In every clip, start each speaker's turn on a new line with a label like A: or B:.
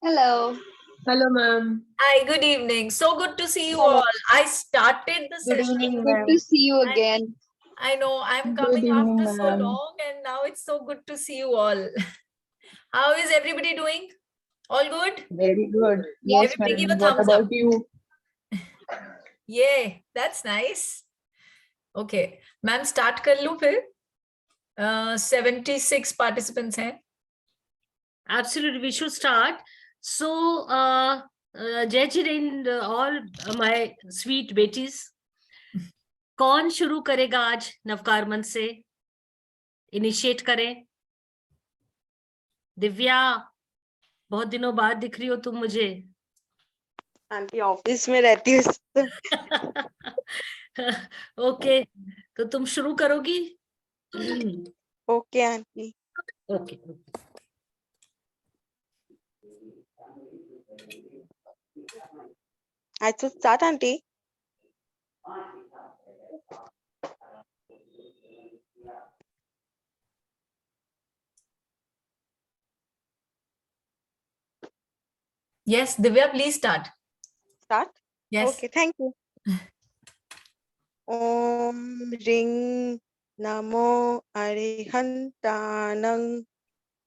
A: Hello.
B: Hello, ma'am.
C: Hi, good evening. So good to see you
A: Hello.
C: all. I started the
B: Good
C: session.
B: evening,
A: Good
B: ma'am.
A: to see you again.
C: I know I'm
B: Good
C: coming
B: evening,
C: after so
B: ma'am.
C: long, and now it's so good to see you all. How is everybody doing? All good?
B: Very good.
A: Yes,
C: Everybody give a
B: What
C: thumbs
B: about
C: up.
B: you?
C: Yeah, that's nice. Okay, ma'am, start कर लूं फिर? 76 participants हैं.
D: Absolutely, we should start. So, Jai Chirendra, all my sweet beties, कौन शुरू करेगा आज नवकार मंच से? इनिशिएट करें. दिव्या, बहुत दिनों बाद दिख रही हो तुम मुझे.
E: आंटी ऑफिस में रहती हूँ.
D: ओके, तो तुम शुरू करोगी?
E: Okay aunty.
D: Okay.
E: I should start aunty.
C: Yes, Divya, please start.
E: Start?
C: Yes.
E: Okay, thank you. Om Ring Namo Arihantanang.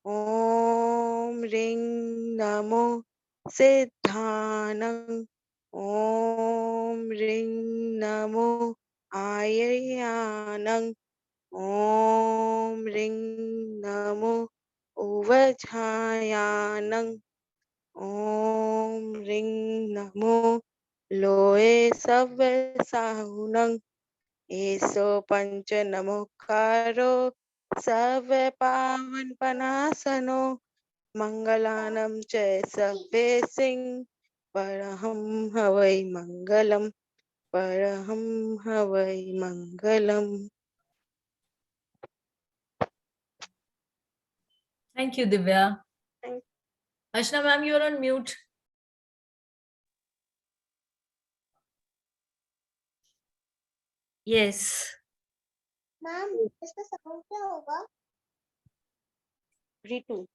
E: Om Ring Namo Siddhanang. Om Ring Namo Ayayanang. Om Ring Namo Uvajhayanang. Om Ring Namo Loe Save Sahunang. Eso Pancha Namokaro Save Pavan Panasano. Mangalanam Jai Save Singh. Paraham Havai Mangalam. Paraham Havai Mangalam.
C: Thank you, Divya.
E: Thank
C: Ashna ma'am, you're on mute.
D: Yes.
F: Ma'am इसका sound क्या होगा?
E: Ritu.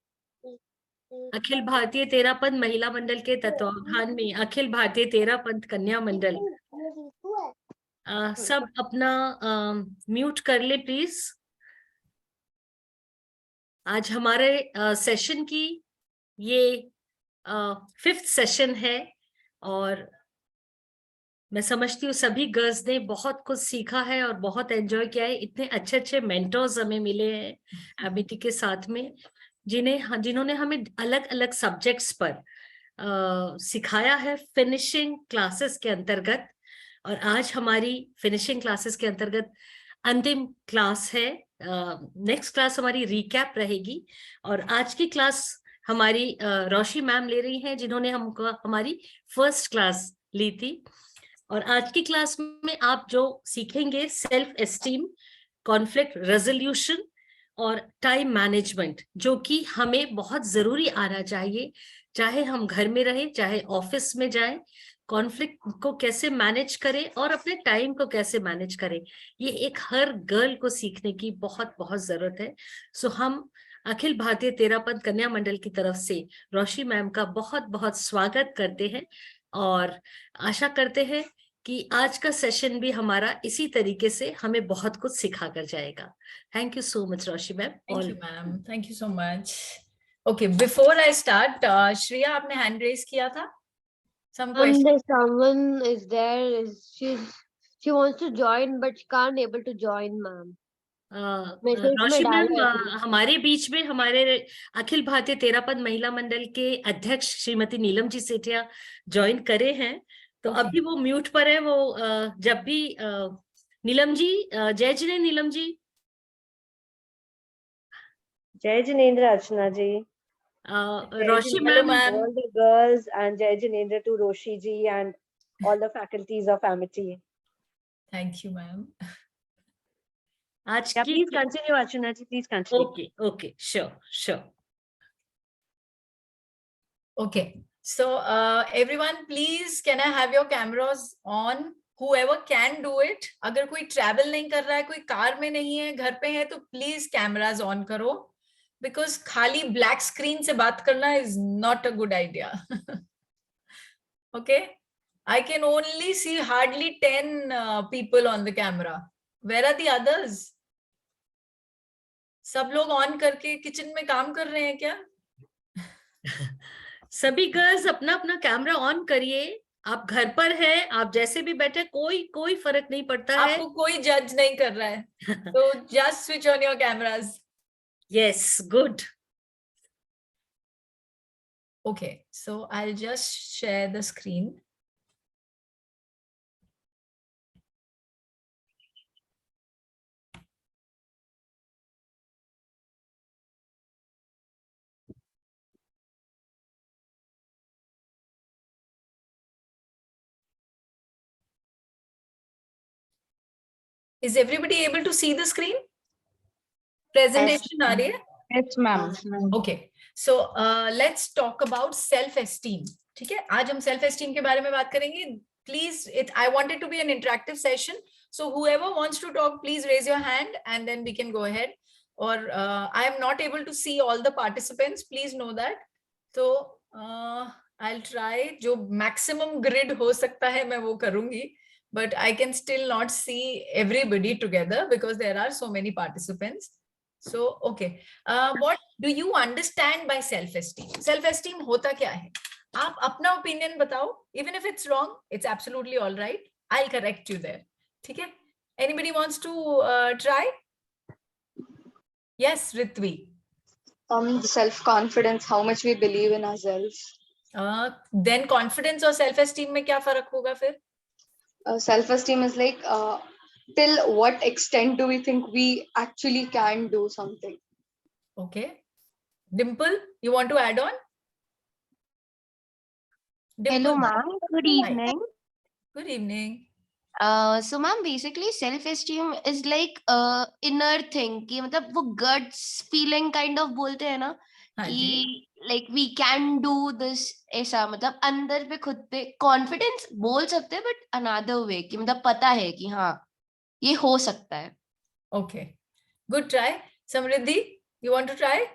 D: Akhil Bharatiya Terapanth महिला मंडल के तत्वावधान में अखिल भारतीय तेरापंथ कन्या मंडल सब अपना म्यूट कर ले प्लीज. आज हमारे सेशन की ये 5th सेशन है और मैं समझती हूँ सभी गर्ल्स ने बहुत कुछ सीखा है और बहुत एंजॉय किया है. इतने अच्छे अच्छे मेंटर्स हमें मिले हैं एमिटी के साथ में, जिन्होंने हमें अलग अलग सब्जेक्ट्स पर सिखाया है फिनिशिंग क्लासेस के अंतर्गत. और आज हमारी फिनिशिंग क्लासेस के अंतर्गत अंतिम क्लास है. नेक्स्ट क्लास हमारी रिकैप रहेगी और आज की क्लास हमारी रोशी मैम ले रही हैं, जिन्होंने हमको हमारी फर्स्ट क्लास ली थी. और आज की क्लास में आप जो सीखेंगे सेल्फ एस्टीम, कॉन्फ्लिक्ट रेजोल्यूशन और टाइम मैनेजमेंट, जो कि हमें बहुत जरूरी आना चाहिए, चाहे हम घर में रहें चाहे ऑफिस में जाएं. कॉन्फ्लिक्ट को कैसे मैनेज करें और अपने टाइम को कैसे मैनेज करें, ये एक हर गर्ल को सीखने की बहुत बहुत जरूरत है. सो हम अखिल भारतीय तेरापंथ कन्या मंडल की तरफ से रोशी मैम का बहुत बहुत स्वागत करते हैं और आशा करते हैं कि आज का सेशन भी हमारा इसी तरीके से हमें बहुत कुछ सिखा कर जाएगा. Thank you so much Roshi ma'am.
C: Thank you, ma'am. Thank you so much. Okay, before I start, Shreya, आपने hand raise किया था? Some question.
F: There's someone is there. She wants to join but she can't able to join, ma'am.
D: Roshi ma'am, हमारे बीच में हमारे अखिल भारतीय तेरापंथ महिला मंडल के अध्यक्ष श्रीमती नीलम जी सेठिया ज्वाइन करे हैं. तो
C: Okay.
D: अभी वो म्यूट पर है. वो जब भी नीलम जी, जय Jinendra Neelam ji.
G: Jai Jinendra Archana ji.
D: Roshi
C: Hello,
D: ma'am,
C: ma'am.
G: All the girls and Jai Jinendra to Roshi ji and all the faculties of Amity.
C: Thank you, ma'am.
D: आज
G: Yeah,
D: की
G: please continue Archana ji, please continue.
D: Okay sure.
C: Okay, so everyone, please, can I have your cameras on? Whoever can do it. अगर कोई travel नहीं कर रहा है, कोई car में नहीं है, घर पे है, तो please cameras on करो. बिकॉज खाली ब्लैक स्क्रीन से बात करना is not a good idea. Okay, I can only see hardly 10 people on the camera. Where are the others? सब लोग ऑन करके किचन में काम कर रहे हैं क्या?
D: सभी गर्ल्स अपना अपना कैमरा ऑन करिए. आप घर पर हैं, आप जैसे भी बैठे, कोई फर्क नहीं पड़ता है.
C: आपको कोई जज नहीं कर रहा है. तो just switch on your cameras.
D: Yes, good.
C: Okay, so I'll just share the screen. Is everybody able to see the screen? Presentation aa rahi hai?
B: Yes, ma'am.
C: Okay, so let's talk about self-esteem. ठीक है, आज हम self-esteem के बारे में बात करेंगे. Please, I want it to be an interactive session. So whoever wants to talk, please raise your hand and then we can go ahead. Or I am not able to see all the participants. Please know that. So I'll try. जो maximum grid हो सकता है मैं वो करूँगी. But I can still not see everybody together because there are so many participants. So, okay. What do you understand by self-esteem? Self-esteem होता क्या है? आप अपना opinion बताओ. Even if it's wrong, it's absolutely all right. I'll correct you there. ठीक है? Anybody wants to try? Yes, Ritvi.
A: Self-confidence, how much we believe in ourselves.
C: Then confidence और self-esteem में क्या फर्क होगा फिर?
A: Self-esteem is like till what extent do we think we actually can do something.
C: Okay. Dimple, you want to add on? Dimple.
H: Hello, ma'am. Good evening.
C: Good evening.
H: So, ma'am, basically, self-esteem is like inner thing. कि मतलब वो guts feeling kind of बोलते हैं ना
C: हाँ जी.
H: कि like we can do this ऐसा मतलब अंदर पे खुद पे confidence बोल सकते हैं but another way कि मतलब पता है कि हाँ ये हो सकता है.
C: Okay. Good try. Samriddhi, you want to try?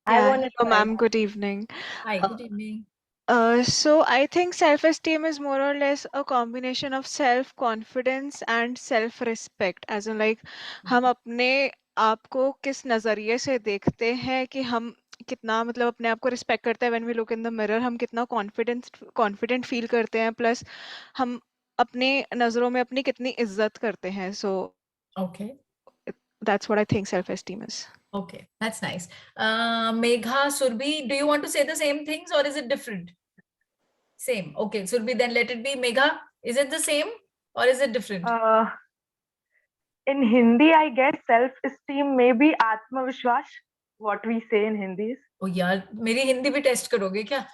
G: I want to
I: Hello, ma'am. Good evening.
C: Hi, good evening.
I: So I think self-esteem is more or less a combination of self-confidence and self-respect. As in, like, हम अपने आप को किस नजरिए से देखते हैं कि हम कितना मतलब अपने आप को रिस्पेक्ट करते हैं. when we look in the mirror, हम कितना confident feel करते हैं. Plus, हम अपने नजरों में अपनी कितनी इज्जत करते हैं. So
C: Okay.
I: that's what I think self-esteem is.
C: Okay, that's nice. Megha, Surbhi, do you want to say the same things or is it different? Same. Okay, Surbhi, then let it be. Megha, is it the same or is it different?
G: In Hindi, I guess self-esteem may be Atmavishwas, what we say in Hindi.
C: Oh यार, मेरी हिंदी भी test करोगे क्या?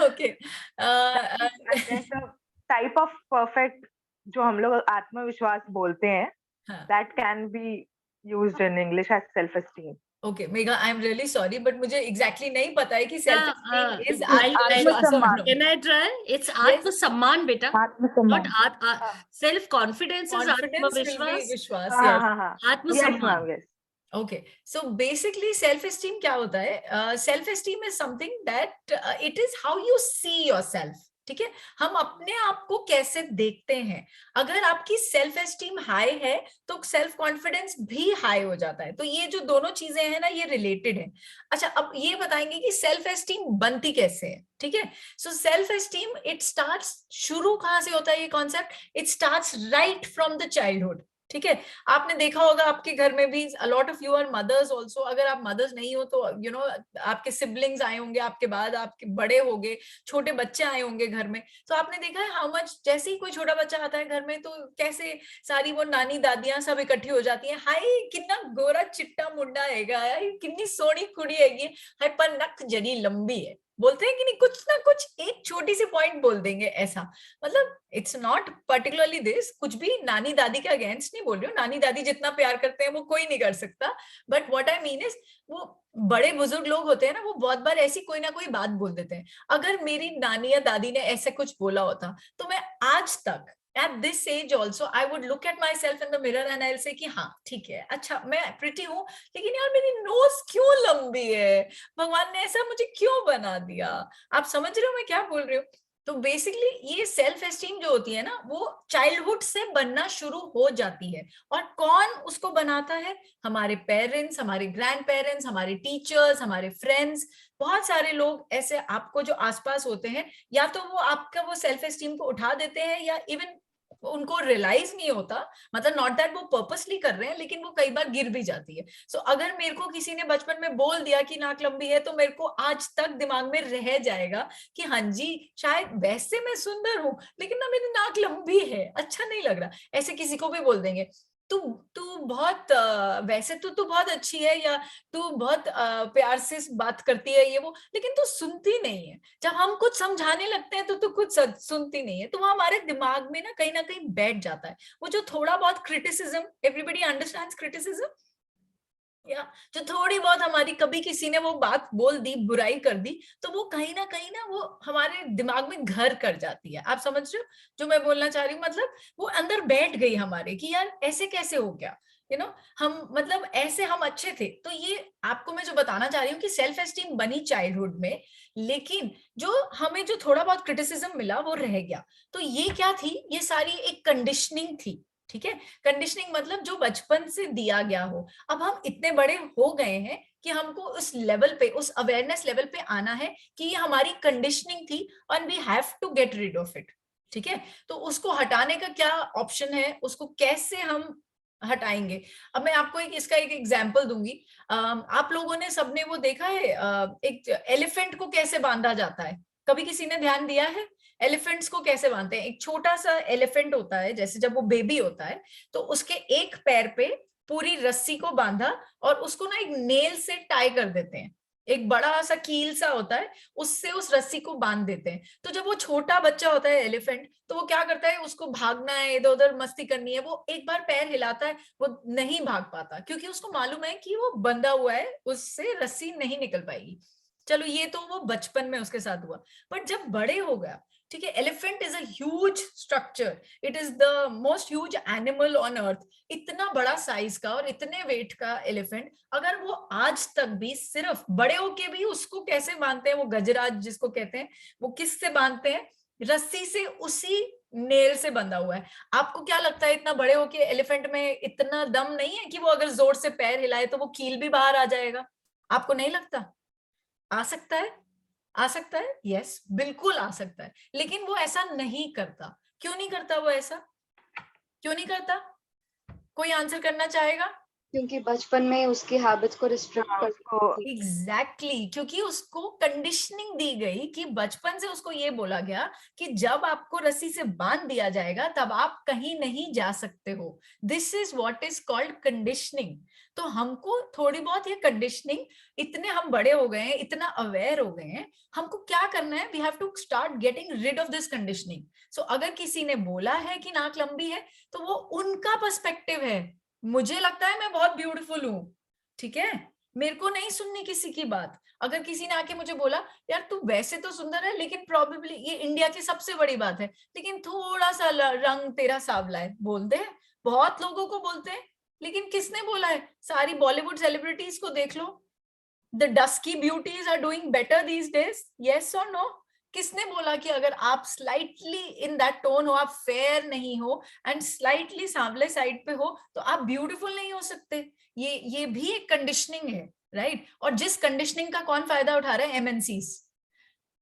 C: Okay.
G: I guess a type of perfect जो हम लोग आत्मविश्वास बोलते हैं, that can be used in English as self-esteem.
C: Okay, Megha, I'm really sorry, but मुझे exactly नहीं पता है कि self-esteem is
D: आत्मसम्मान. Can I try? It's आत्मसम्मान, बेटा. Not self-confidence is आत्मविश्वास.
G: आत्मसम्मान.
C: Yes. Okay, so basically self-esteem क्या होता है? Self-esteem is something that it is how you see yourself. ठीक है, हम अपने आप को कैसे देखते हैं. अगर आपकी सेल्फ एस्टीम हाई है तो सेल्फ कॉन्फिडेंस भी हाई हो जाता है. तो ये जो दोनों चीजें हैं ना, ये रिलेटेड है. अच्छा, अब ये बताएंगे कि सेल्फ एस्टीम बनती कैसे है. ठीक है, so self esteem it starts, शुरू कहाँ से होता है ये concept? It starts right from the childhood. ठीक है, आपने देखा होगा आपके घर में भी a lot of you are mothers also. अगर आप मदर्स नहीं हो तो you know आपके सिबलिंग्स आए होंगे, आपके बाद आपके बड़े होंगे, छोटे बच्चे आए होंगे घर में. तो आपने देखा है हाउ मच, जैसे ही कोई छोटा बच्चा आता है घर में तो कैसे सारी वो नानी दादियां सब इकट्ठी हो जाती हैं. हाय कितना गोरा चिट्टा मुंडा हैगा, कितनी सोनी कुड़ी हैगी, हाय पर नक जरी लंबी है, बोलते हैं कि नहीं, कुछ ना कुछ एक छोटी सी पॉइंट बोल देंगे ऐसा. मतलब इट्स नॉट पर्टिकुलरली दिस, कुछ भी नानी दादी के अगेंस्ट नहीं बोल रही हूँ. नानी दादी जितना प्यार करते हैं वो कोई नहीं कर सकता. But what I mean is, वो बड़े बुजुर्ग लोग होते हैं ना, वो बहुत बार ऐसी कोई ना कोई बात बोल देते हैं. अगर मेरी नानी या दादी ने ऐसे कुछ बोला होता तो मैं आज तक at this age also I would look at myself in the mirror and I'll say कि हाँ ठीक है, अच्छा मैं pretty हूँ, लेकिन यार मेरी नोज क्यों लंबी है, भगवान ने ऐसा मुझे क्यों बना दिया। आप समझ रहे हो मैं क्या बोल रही हूँ। तो बेसिकली ये सेल्फ एस्टीम जो होती है ना, वो चाइल्डहुड से बनना शुरू हो जाती है। और कौन उसको बनाता है? हमारे पेरेंट्स, हमारे ग्रैंड पेरेंट्स, हमारे टीचर्स, हमारे फ्रेंड्स, बहुत सारे लोग ऐसे आपको जो आसपास होते हैं, या तो वो आपका वो सेल्फ एस्टीम को उठा देते हैं, या इवन उनको रियलाइज नहीं होता, मतलब नॉट दैट वो पर्पसली कर रहे हैं, लेकिन वो कई बार गिर भी जाती है। सो अगर मेरे को किसी ने बचपन में बोल दिया कि नाक लंबी है, तो मेरे को आज तक दिमाग में रह जाएगा कि हाँ जी, शायद वैसे मैं सुंदर हूं, लेकिन ना मेरी नाक लंबी है, अच्छा नहीं लग रहा। ऐसे किसी को भी बोल देंगे, तू तू बहुत वैसे तो तू बहुत अच्छी है, या तू बहुत प्यार से बात करती है, ये वो, लेकिन तू सुनती नहीं है। जब हम कुछ समझाने लगते हैं तो तू कुछ सुनती नहीं है। तो वो हमारे दिमाग में ना कहीं बैठ जाता है। वो जो थोड़ा बहुत क्रिटिसिज्म, एवरीबडी अंडरस्टैंड्स क्रिटिसिज्म, या जो थोड़ी बहुत हमारी कभी किसी ने वो बात बोल दी, बुराई कर दी, तो वो कहीं ना वो हमारे दिमाग में घर कर जाती है। आप समझ रहे हो जो मैं बोलना चाह रही हूँ? मतलब वो अंदर बैठ गई हमारे कि यार ऐसे कैसे हो गया, यू नो, हम मतलब ऐसे हम अच्छे थे। तो ये आपको मैं जो बताना चाह रही हूँ कि सेल्फ एस्टीम बनी चाइल्डहुड में, लेकिन जो हमें जो थोड़ा बहुत क्रिटिसिज्म मिला वो रह गया। तो ये क्या थी? ये सारी एक कंडीशनिंग थी, ठीक है। कंडीशनिंग मतलब जो बचपन से दिया गया हो। अब हम इतने बड़े हो गए हैं कि हमको उस लेवल पे, उस अवेयरनेस लेवल पे आना है कि ये हमारी कंडीशनिंग थी and we have to get rid of it, ठीक है। तो उसको हटाने का क्या ऑप्शन है, उसको कैसे हम हटाएंगे? अब मैं आपको इसका एक एग्जांपल दूंगी। आप लोगों ने सबने वो देखा है, एक एलिफेंट को कैसे बांधा जाता है? कभी किसी ने ध्यान दिया है एलिफेंट्स को कैसे बांधते हैं? एक छोटा सा एलिफेंट होता है, जैसे जब वो बेबी होता है तो उसके एक पैर पे पूरी रस्सी को बांधा और उसको ना एक नेल से टाई कर देते हैं। एक बड़ा सा कील सा होता है, उससे उस रस्सी को बांध देते हैं। तो जब वो छोटा बच्चा होता है एलिफेंट, तो वो क्या करता है, उसको भागना है, इधर उधर मस्ती करनी है, वो एक बार पैर हिलाता है, वो नहीं भाग पाता, क्योंकि उसको मालूम है कि वो बंधा हुआ है, उससे रस्सी नहीं निकल पाएगी। चलो ये तो वो बचपन में उसके साथ हुआ। बट जब बड़े हो गया, ठीक है, elephant is a huge structure, it is the most huge animal on earth. इतना बड़ा साइज का और इतने वेट का एलिफेंट, अगर वो आज तक भी सिर्फ बड़े होके भी उसको कैसे बांधते हैं, वो गजराज जिसको कहते हैं, वो किससे बांधते हैं? रस्सी से, उसी नेल से बंधा हुआ है। आपको क्या लगता है इतना बड़े होके एलिफेंट में इतना दम नहीं है कि वो अगर जोर से पैर हिलाए तो वो कील भी बाहर आ जाएगा? आपको नहीं लगता? आ सकता है, आ सकता है, यस बिल्कुल आ सकता है। लेकिन वो ऐसा नहीं करता। क्यों नहीं करता वो ऐसा? क्यों नहीं करता? कोई आंसर करना चाहेगा?
A: क्योंकि बचपन में उसकी हैबिट्स को रिस्ट्रिक्ट कर
C: एग्जैक्टली, क्योंकि उसको कंडीशनिंग दी गई कि बचपन से उसको ये बोला गया कि जब आपको रस्सी से बांध दिया जाएगा तब आप कहीं नहीं जा सकते हो। This is what is called conditioning. तो हमको थोड़ी बहुत ये कंडीशनिंग, इतने हम बड़े हो गए हैं, इतना अवेयर हो गए हैं, हमको क्या करना है? We have to start getting rid of this conditioning. So अगर किसी ने बोला है कि नाक लंबी है, तो वो उनका पर्सपेक्टिव है। मुझे लगता है मैं बहुत ब्यूटीफुल हूं, ठीक है, मेरे को नहीं सुननी किसी की बात। अगर किसी ने आके मुझे बोला यार तू वैसे तो सुंदर है, लेकिन प्रोबेबली, ये इंडिया की सबसे बड़ी बात है, लेकिन थोड़ा सा रंग तेरा सांवला है, बोलते हैं, बहुत लोगों को बोलते हैं। लेकिन किसने बोला है? सारी बॉलीवुड सेलिब्रिटीज को देख लो, the dusky beauties are doing better these days, yes और नो? किसने बोला कि अगर आप स्लाइटली इन दैट टोन हो, आप फेयर नहीं हो एंड स्लाइटली सांवले साइड पे हो, तो आप ब्यूटीफुल नहीं हो सकते? ये भी एक कंडीशनिंग है, राइट? और जिस कंडीशनिंग का कौन फायदा उठा रहे हैं? एमएनसीज,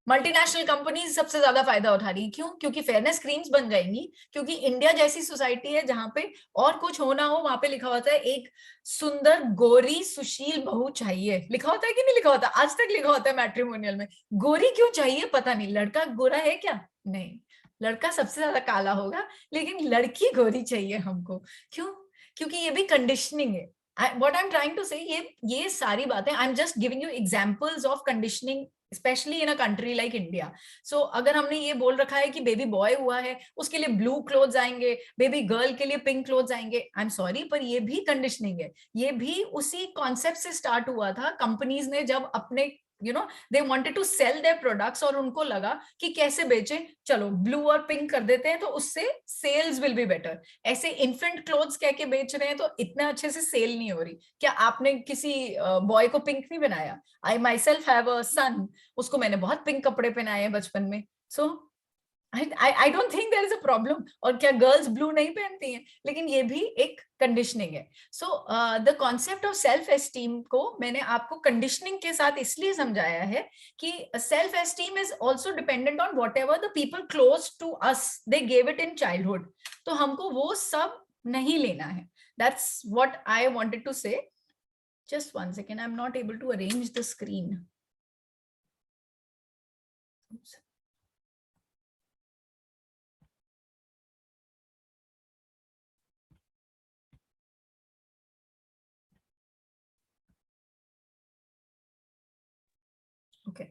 C: मल्टीनेशनल कंपनीज सबसे ज्यादा फायदा उठा रही है। क्यों? क्योंकि फेयरनेस क्रीम्स बन जाएंगी, क्योंकि इंडिया जैसी सोसाइटी है जहां पे और कुछ होना हो, वहां पे लिखा होता है एक सुंदर गोरी सुशील बहू चाहिए। लिखा होता है कि नहीं लिखा होता? आज तक लिखा होता है मैट्रिमोनियल में। गोरी क्यों चाहिए पता नहीं, लड़का गोरा है क्या? नहीं, लड़का सबसे ज्यादा काला होगा, लेकिन लड़की गोरी चाहिए हमको। क्यों? क्योंकि ये भी कंडीशनिंग है। What I'm trying to say, ये सारी बातें, I'm just giving you examples of conditioning, especially in a country like India. So अगर हमने ये बोल रखा है कि बेबी बॉय हुआ है, उसके लिए ब्लू क्लोथ्स आएंगे, बेबी गर्ल के लिए पिंक क्लोथ्स आएंगे, I'm sorry, पर ये भी कंडीशनिंग है। ये भी उसी कॉन्सेप्ट से स्टार्ट हुआ था। कंपनीज ने जब अपने you know they wanted to sell their products, और उनको लगा कि कैसे बेचें, चलो ब्लू और पिंक कर देते हैं तो उससे सेल्स विल बी बेटर। ऐसे इन्फेंट क्लोथ्स कह के बेच रहे हैं तो इतना अच्छे से सेल नहीं हो रही। क्या आपने किसी बॉय को पिंक नहीं बनाया? आई माई सेल्फ हैव अ सन, उसको मैंने बहुत पिंक कपड़े पहनाए हैं बचपन में। सो I don't think there is a problem। और क्या गर्ल्स ब्लू नहीं पहनती हैं? लेकिन ये भी एक कंडीशनिंग है। So the concept of self esteem को मैंने आपको कंडीशनिंग के साथ इसलिए समझाया है कि self esteem is also dependent on whatever the people close to us they gave it in childhood. तो हमको वो सब नहीं लेना है। That's what I wanted to say. Just 1 second, I'm not able to arrange the screen. Oops. Okay.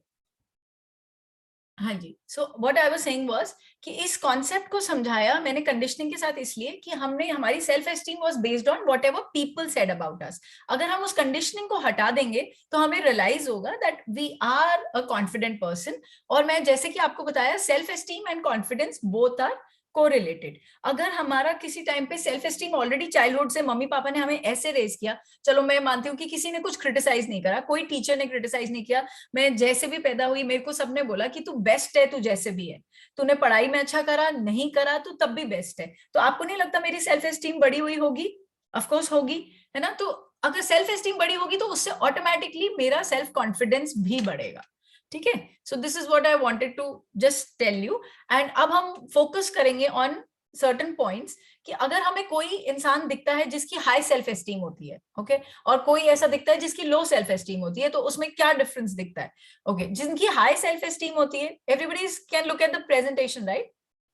C: हाँ जी, so what I was saying was कि इस कॉन्सेप्ट को समझाया मैंने कंडीशनिंग के साथ इसलिए कि हमने हमारी self esteem was based on whatever people said about us. अगर हम उस कंडीशनिंग को हटा देंगे तो हमें रियलाइज होगा that we are a confident person. और मैं जैसे कि आपको बताया, self esteem and confidence both are correlated. अगर हमारा किसी टाइम पे सेल्फ एस्टीम ऑलरेडी चाइल्डहुड से मम्मी पापा ने हमें ऐसे रेज किया, चलो मैं मानती हूँ कि किसी ने कुछ क्रिटिसाइज नहीं करा, कोई टीचर ने क्रिटिसाइज नहीं किया, मैं जैसे भी पैदा हुई मेरे को सबने बोला कि तू बेस्ट है, तू जैसे भी है, तूने पढ़ाई में अच्छा करा नहीं करा तू तब भी बेस्ट है, तो आपको नहीं लगता मेरी सेल्फ एस्टीम बढ़ी हुई होगी? ऑफकोर्स होगी, है ना। तो अगर सेल्फ एस्टीम बढ़ी होगी तो उससे ऑटोमेटिकली मेरा सेल्फ कॉन्फिडेंस भी बढ़ेगा। ठीक है, so this is what I wanted to just tell you. And अब हम फोकस करेंगे ऑन सर्टेन पॉइंट्स कि अगर हमें कोई इंसान दिखता है जिसकी हाई सेल्फ एस्टीम होती है, ओके, और कोई ऐसा दिखता है जिसकी लो सेल्फ एस्टीम होती है, तो उसमें क्या डिफरेंस दिखता है? ओके, जिनकी हाई सेल्फ एस्टीम होती है, everybody can look at the presentation, right?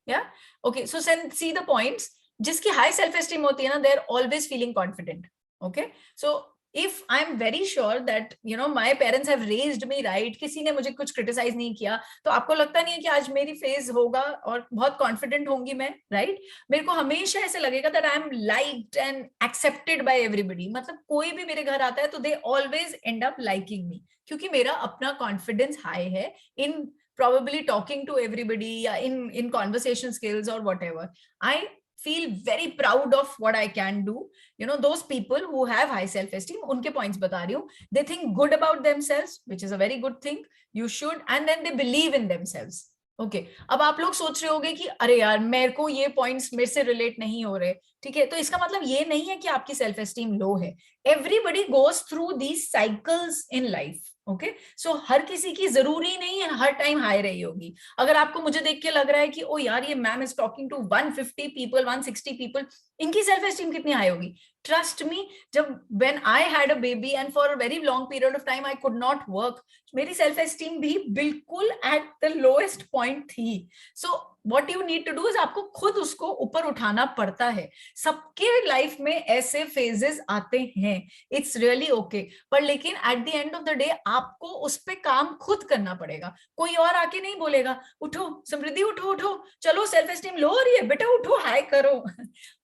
C: या okay, so see the points. जिसकी हाई सेल्फ एस्टीम होती है ना, they are always feeling confident. Okay, so if I'm very sure that you know my parents have raised me right, किसी ने मुझे कुछ criticize नहीं किया, तो आपको लगता नहीं है कि आज मेरी फेज होगा और बहुत confident होंगी मैं, right? मेरे को हमेशा ऐसे लगेगा that I am liked and accepted by everybody। मतलब कोई भी मेरे घर आता है तो they always end up liking me, क्योंकि मेरा अपना confidence high है in probably talking to everybody या in conversation skills or whatever। I feel very proud of what I can do। You know, those people who have high self-esteem, उनके points बता रही हूँ, they think good about themselves, which is a very good thing, you should, and then they believe in themselves। Okay, अब आप लोग सोच रहे होंगे कि अरे यार मेरे को ये points मेरे से relate नहीं हो रहे, ठीक है, तो इसका मतलब ये नहीं है कि आपकी self esteem low है। Everybody goes through these cycles in life। Okay, so हर किसी की जरूरी नहीं है हर टाइम हाई रही होगी। अगर आपको मुझे देख के लग रहा है कि ओ यार ये ma'am is talking to 150 people 160 people, इनकी सेल्फ एस्टीम कितनी हाई होगी? ट्रस्ट मी, जब when I had a baby and for a very long period of time I could not work, मेरी सेल्फ एस्टीम भी बिल्कुल एट द लोएस्ट पॉइंट थी। सो what you need to do is आपको खुद उसको ऊपर उठाना पड़ता है। सबके लाइफ में ऐसे फेजेस आते हैं, इट्स रियली ओके, पर लेकिन at the end of the day आपको उस पे काम खुद करना पड़ेगा। कोई और आके नहीं बोलेगा उठो समृद्धि, उठो उठो, चलो सेल्फ एस्टीम लो हो रही है बेटा, उठो हाई करो।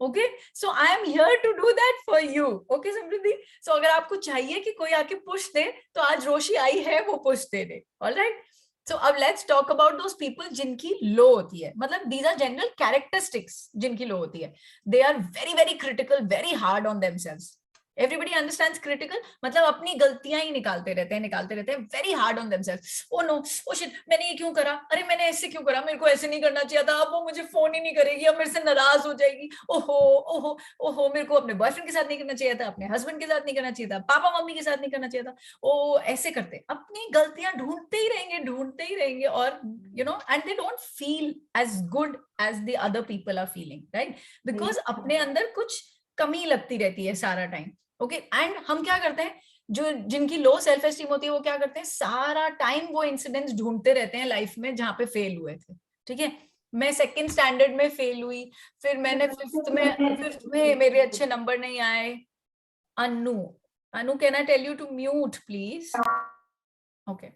C: Okay, so I am here to do that for you. Okay Samriddhi, so अगर आपको चाहिए कि कोई आके पुश दे तो आज रोशी आई है, वो पुश दे दे। ऑलराइट, so अब let's talk about those people जिनकी लो होती है, मतलब these are general characteristics जिनकी लो होती है। they are very very critical, very hard on themselves। everybody understands critical मतलब अपनी गलतियां ही निकालते रहते हैं, very hard on themselves। oh no, oh shit, मैंने ये क्यों करा, अरे मैंने ऐसे क्यों करा, मेरे को ऐसे नहीं करना चाहिए था, अब वो मुझे फोन ही नहीं करेगी, अब मेरे से नाराज हो जाएगी, ओहो ओहो ओहो, मेरे को अपने बॉयफ्रेंड के साथ नहीं करना चाहिए था, अपने हस्बैंड के साथ नहीं करना चाहिए था, पापा मम्मी के साथ नहीं करना चाहिए था। ओ ऐसे करते अपनी गलतियां ढूंढते ही रहेंगे और you know and they don't feel as good as the other people are feeling, right? Because अपने अंदर कुछ कमी लगती रहती है सारा टाइम। ओके, एंड हम क्या करते हैं, जो जिनकी लो सेल्फ एस्टीम होती है वो क्या करते हैं, सारा टाइम वो इंसिडेंट्स ढूंढते रहते हैं लाइफ में जहाँ पे फेल हुए थे। ठीक है, मैं सेकंड स्टैंडर्ड में फेल हुई, फिर मैंने फिफ्थ में मेरे अच्छे नंबर नहीं आए। Anu can I tell you to mute please? Okay,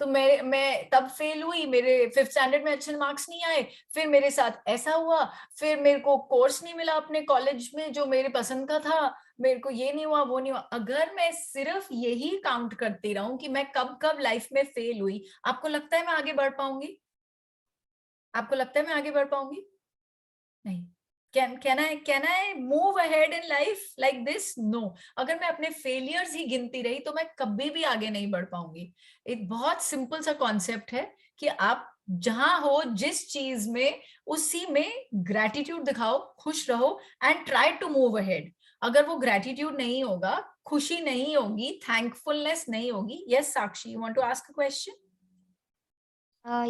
C: तो मैं तब फेल हुई, मेरे 5th स्टैंडर्ड में अच्छे मार्क्स नहीं आए, फिर मेरे साथ ऐसा हुआ, फिर मेरे को कोर्स नहीं मिला अपने कॉलेज में जो मेरे पसंद का था, मेरे को ये नहीं हुआ, वो नहीं हुआ। अगर मैं सिर्फ यही काउंट करती रहूं कि मैं कब कब लाइफ में फेल हुई, आपको लगता है मैं आगे बढ़ पाऊंगी? आपको लगता है मैं आगे बढ़ पाऊंगी? नहीं। can I move ahead in life like this? No. अगर मैं अपने फेलियर्स ही गिनती रही तो मैं कभी भी आगे नहीं बढ़ पाऊंगी। एक बहुत सिंपल सा कॉन्सेप्ट है कि आप जहां हो, जिस चीज में, उसी में ग्रेटिट्यूड दिखाओ, खुश रहो and try to move ahead. अगर वो ग्रेटिट्यूड नहीं होगा, खुशी नहीं होगी, थैंकफुलनेस नहीं होगी। Yes Sakshi, you want to ask a question?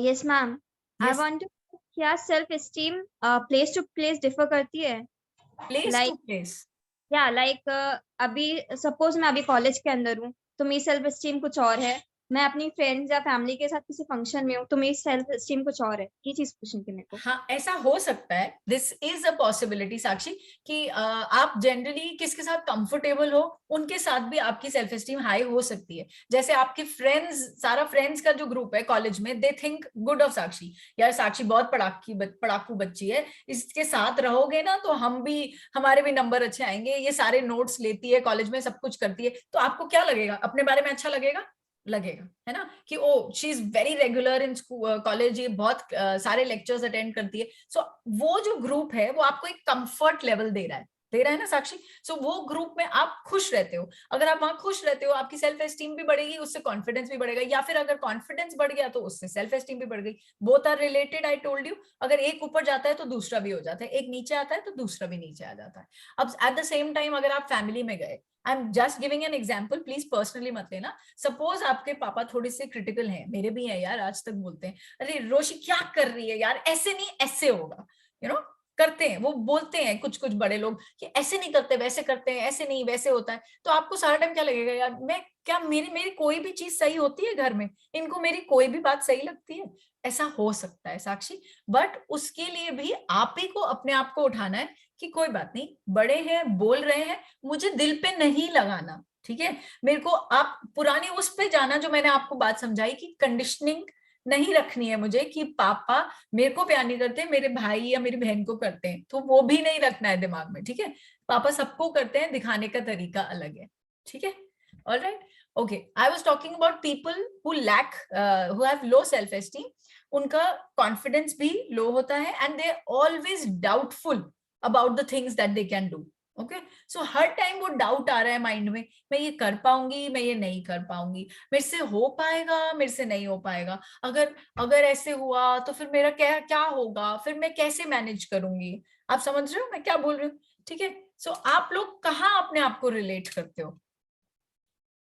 J: Yes ma'am, I want to, क्या self esteem place to place differ करती है?
C: प्लेस टू प्लेस,
J: या लाइक अभी सपोज मैं अभी कॉलेज के अंदर हूँ तो मेरी सेल्फ एस्टीम कुछ और है, मैं अपनी फ्रेंड्स या फैमिली के साथ किसी फंक्शन में हूँ तो मेरी सेल्फ एस्टीम कुछ और है। ये चीज पूछनी थी मेरे को।
C: हाँ, ऐसा हो सकता है। दिस इज अ पॉसिबिलिटी साक्षी कि आप जनरली किसके साथ कंफर्टेबल हो उनके साथ भी आपकी सेल्फ एस्टीम हाई हो सकती है। जैसे आपके फ्रेंड्स, सारा फ्रेंड्स का जो ग्रुप है कॉलेज में, दे थिंक गुड ऑफ साक्षी, यार साक्षी बहुत पढ़ाकू बच्ची है, इसके साथ रहोगे ना तो हम भी, हमारे भी नंबर अच्छे आएंगे, ये सारे नोट्स लेती है कॉलेज में, सब कुछ करती है। तो आपको क्या लगेगा? अपने बारे में अच्छा लगेगा, है ना, कि oh she is very regular in college, ये बहुत सारे लेक्चर्स अटेंड करती है। सो वो जो ग्रुप है वो आपको एक कंफर्ट लेवल दे रहा है ना साक्षी। सो वो ग्रुप में आप खुश रहते हो। अगर आप वहां खुश रहते हो, आपकी सेल्फ एस्टीम भी बढ़ेगी, उससे कॉन्फिडेंस भी बढ़ेगा। या फिर अगर कॉन्फिडेंस बढ़ गया तो उससे सेल्फ एस्टीम भी बढ़ गई। Both are related, I told you. अगर एक ऊपर जाता है तो दूसरा भी हो जाता है, एक नीचे आता है तो दूसरा भी नीचे आ जाता है। अब एट द सेम टाइम अगर आप फैमिली में गए, I am just giving an example, please personally मत लेना। सपोज आपके पापा थोड़े से क्रिटिकल हैं, मेरे भी हैं यार, आज तक बोलते हैं, अरे रोशी क्या कर रही है यार, ऐसे नहीं ऐसे होगा, यू नो, करते हैं, वो बोलते हैं कुछ कुछ बड़े लोग कि ऐसे नहीं करते, वैसे करते हैं, ऐसे नहीं वैसे होता है। तो आपको सारा टाइम क्या लगेगा, यार मैं क्या, मेरी कोई भी चीज सही होती है घर में, इनको मेरी कोई भी बात सही लगती है? ऐसा हो सकता है साक्षी, बट उसके लिए भी आप ही को अपने आप को उठाना है कि कोई बात नहीं, बड़े हैं, बोल रहे हैं, मुझे दिल पे नहीं लगाना, ठीक है। मेरे को आप पुरानी उस पे जाना, जो मैंने आपको बात समझाई कि कंडीशनिंग नहीं रखनी है मुझे कि पापा मेरे को प्यार नहीं करते, मेरे भाई या मेरी बहन को करते हैं, तो वो भी नहीं रखना है दिमाग में, ठीक है। पापा सबको करते हैं, दिखाने का तरीका अलग है, ठीक है। Alright, okay, I was talking about people who lack, who have low self esteem. उनका कॉन्फिडेंस भी लो होता है and they always doubtful about the things that they can do. Okay, so हर टाइम वो डाउट आ रहा है mind में, मैं ये कर पाऊंगी, मैं ये नहीं कर पाऊंगी, मेरे से हो पाएगा, मेरे से नहीं हो पाएगा, अगर ऐसे हुआ तो फिर मेरा क्या होगा, फिर मैं कैसे मैनेज करूंगी। आप समझ रहे हो मैं क्या बोल रही हूँ, ठीक है। सो आप लोग कहाँ अपने आप को रिलेट करते हो?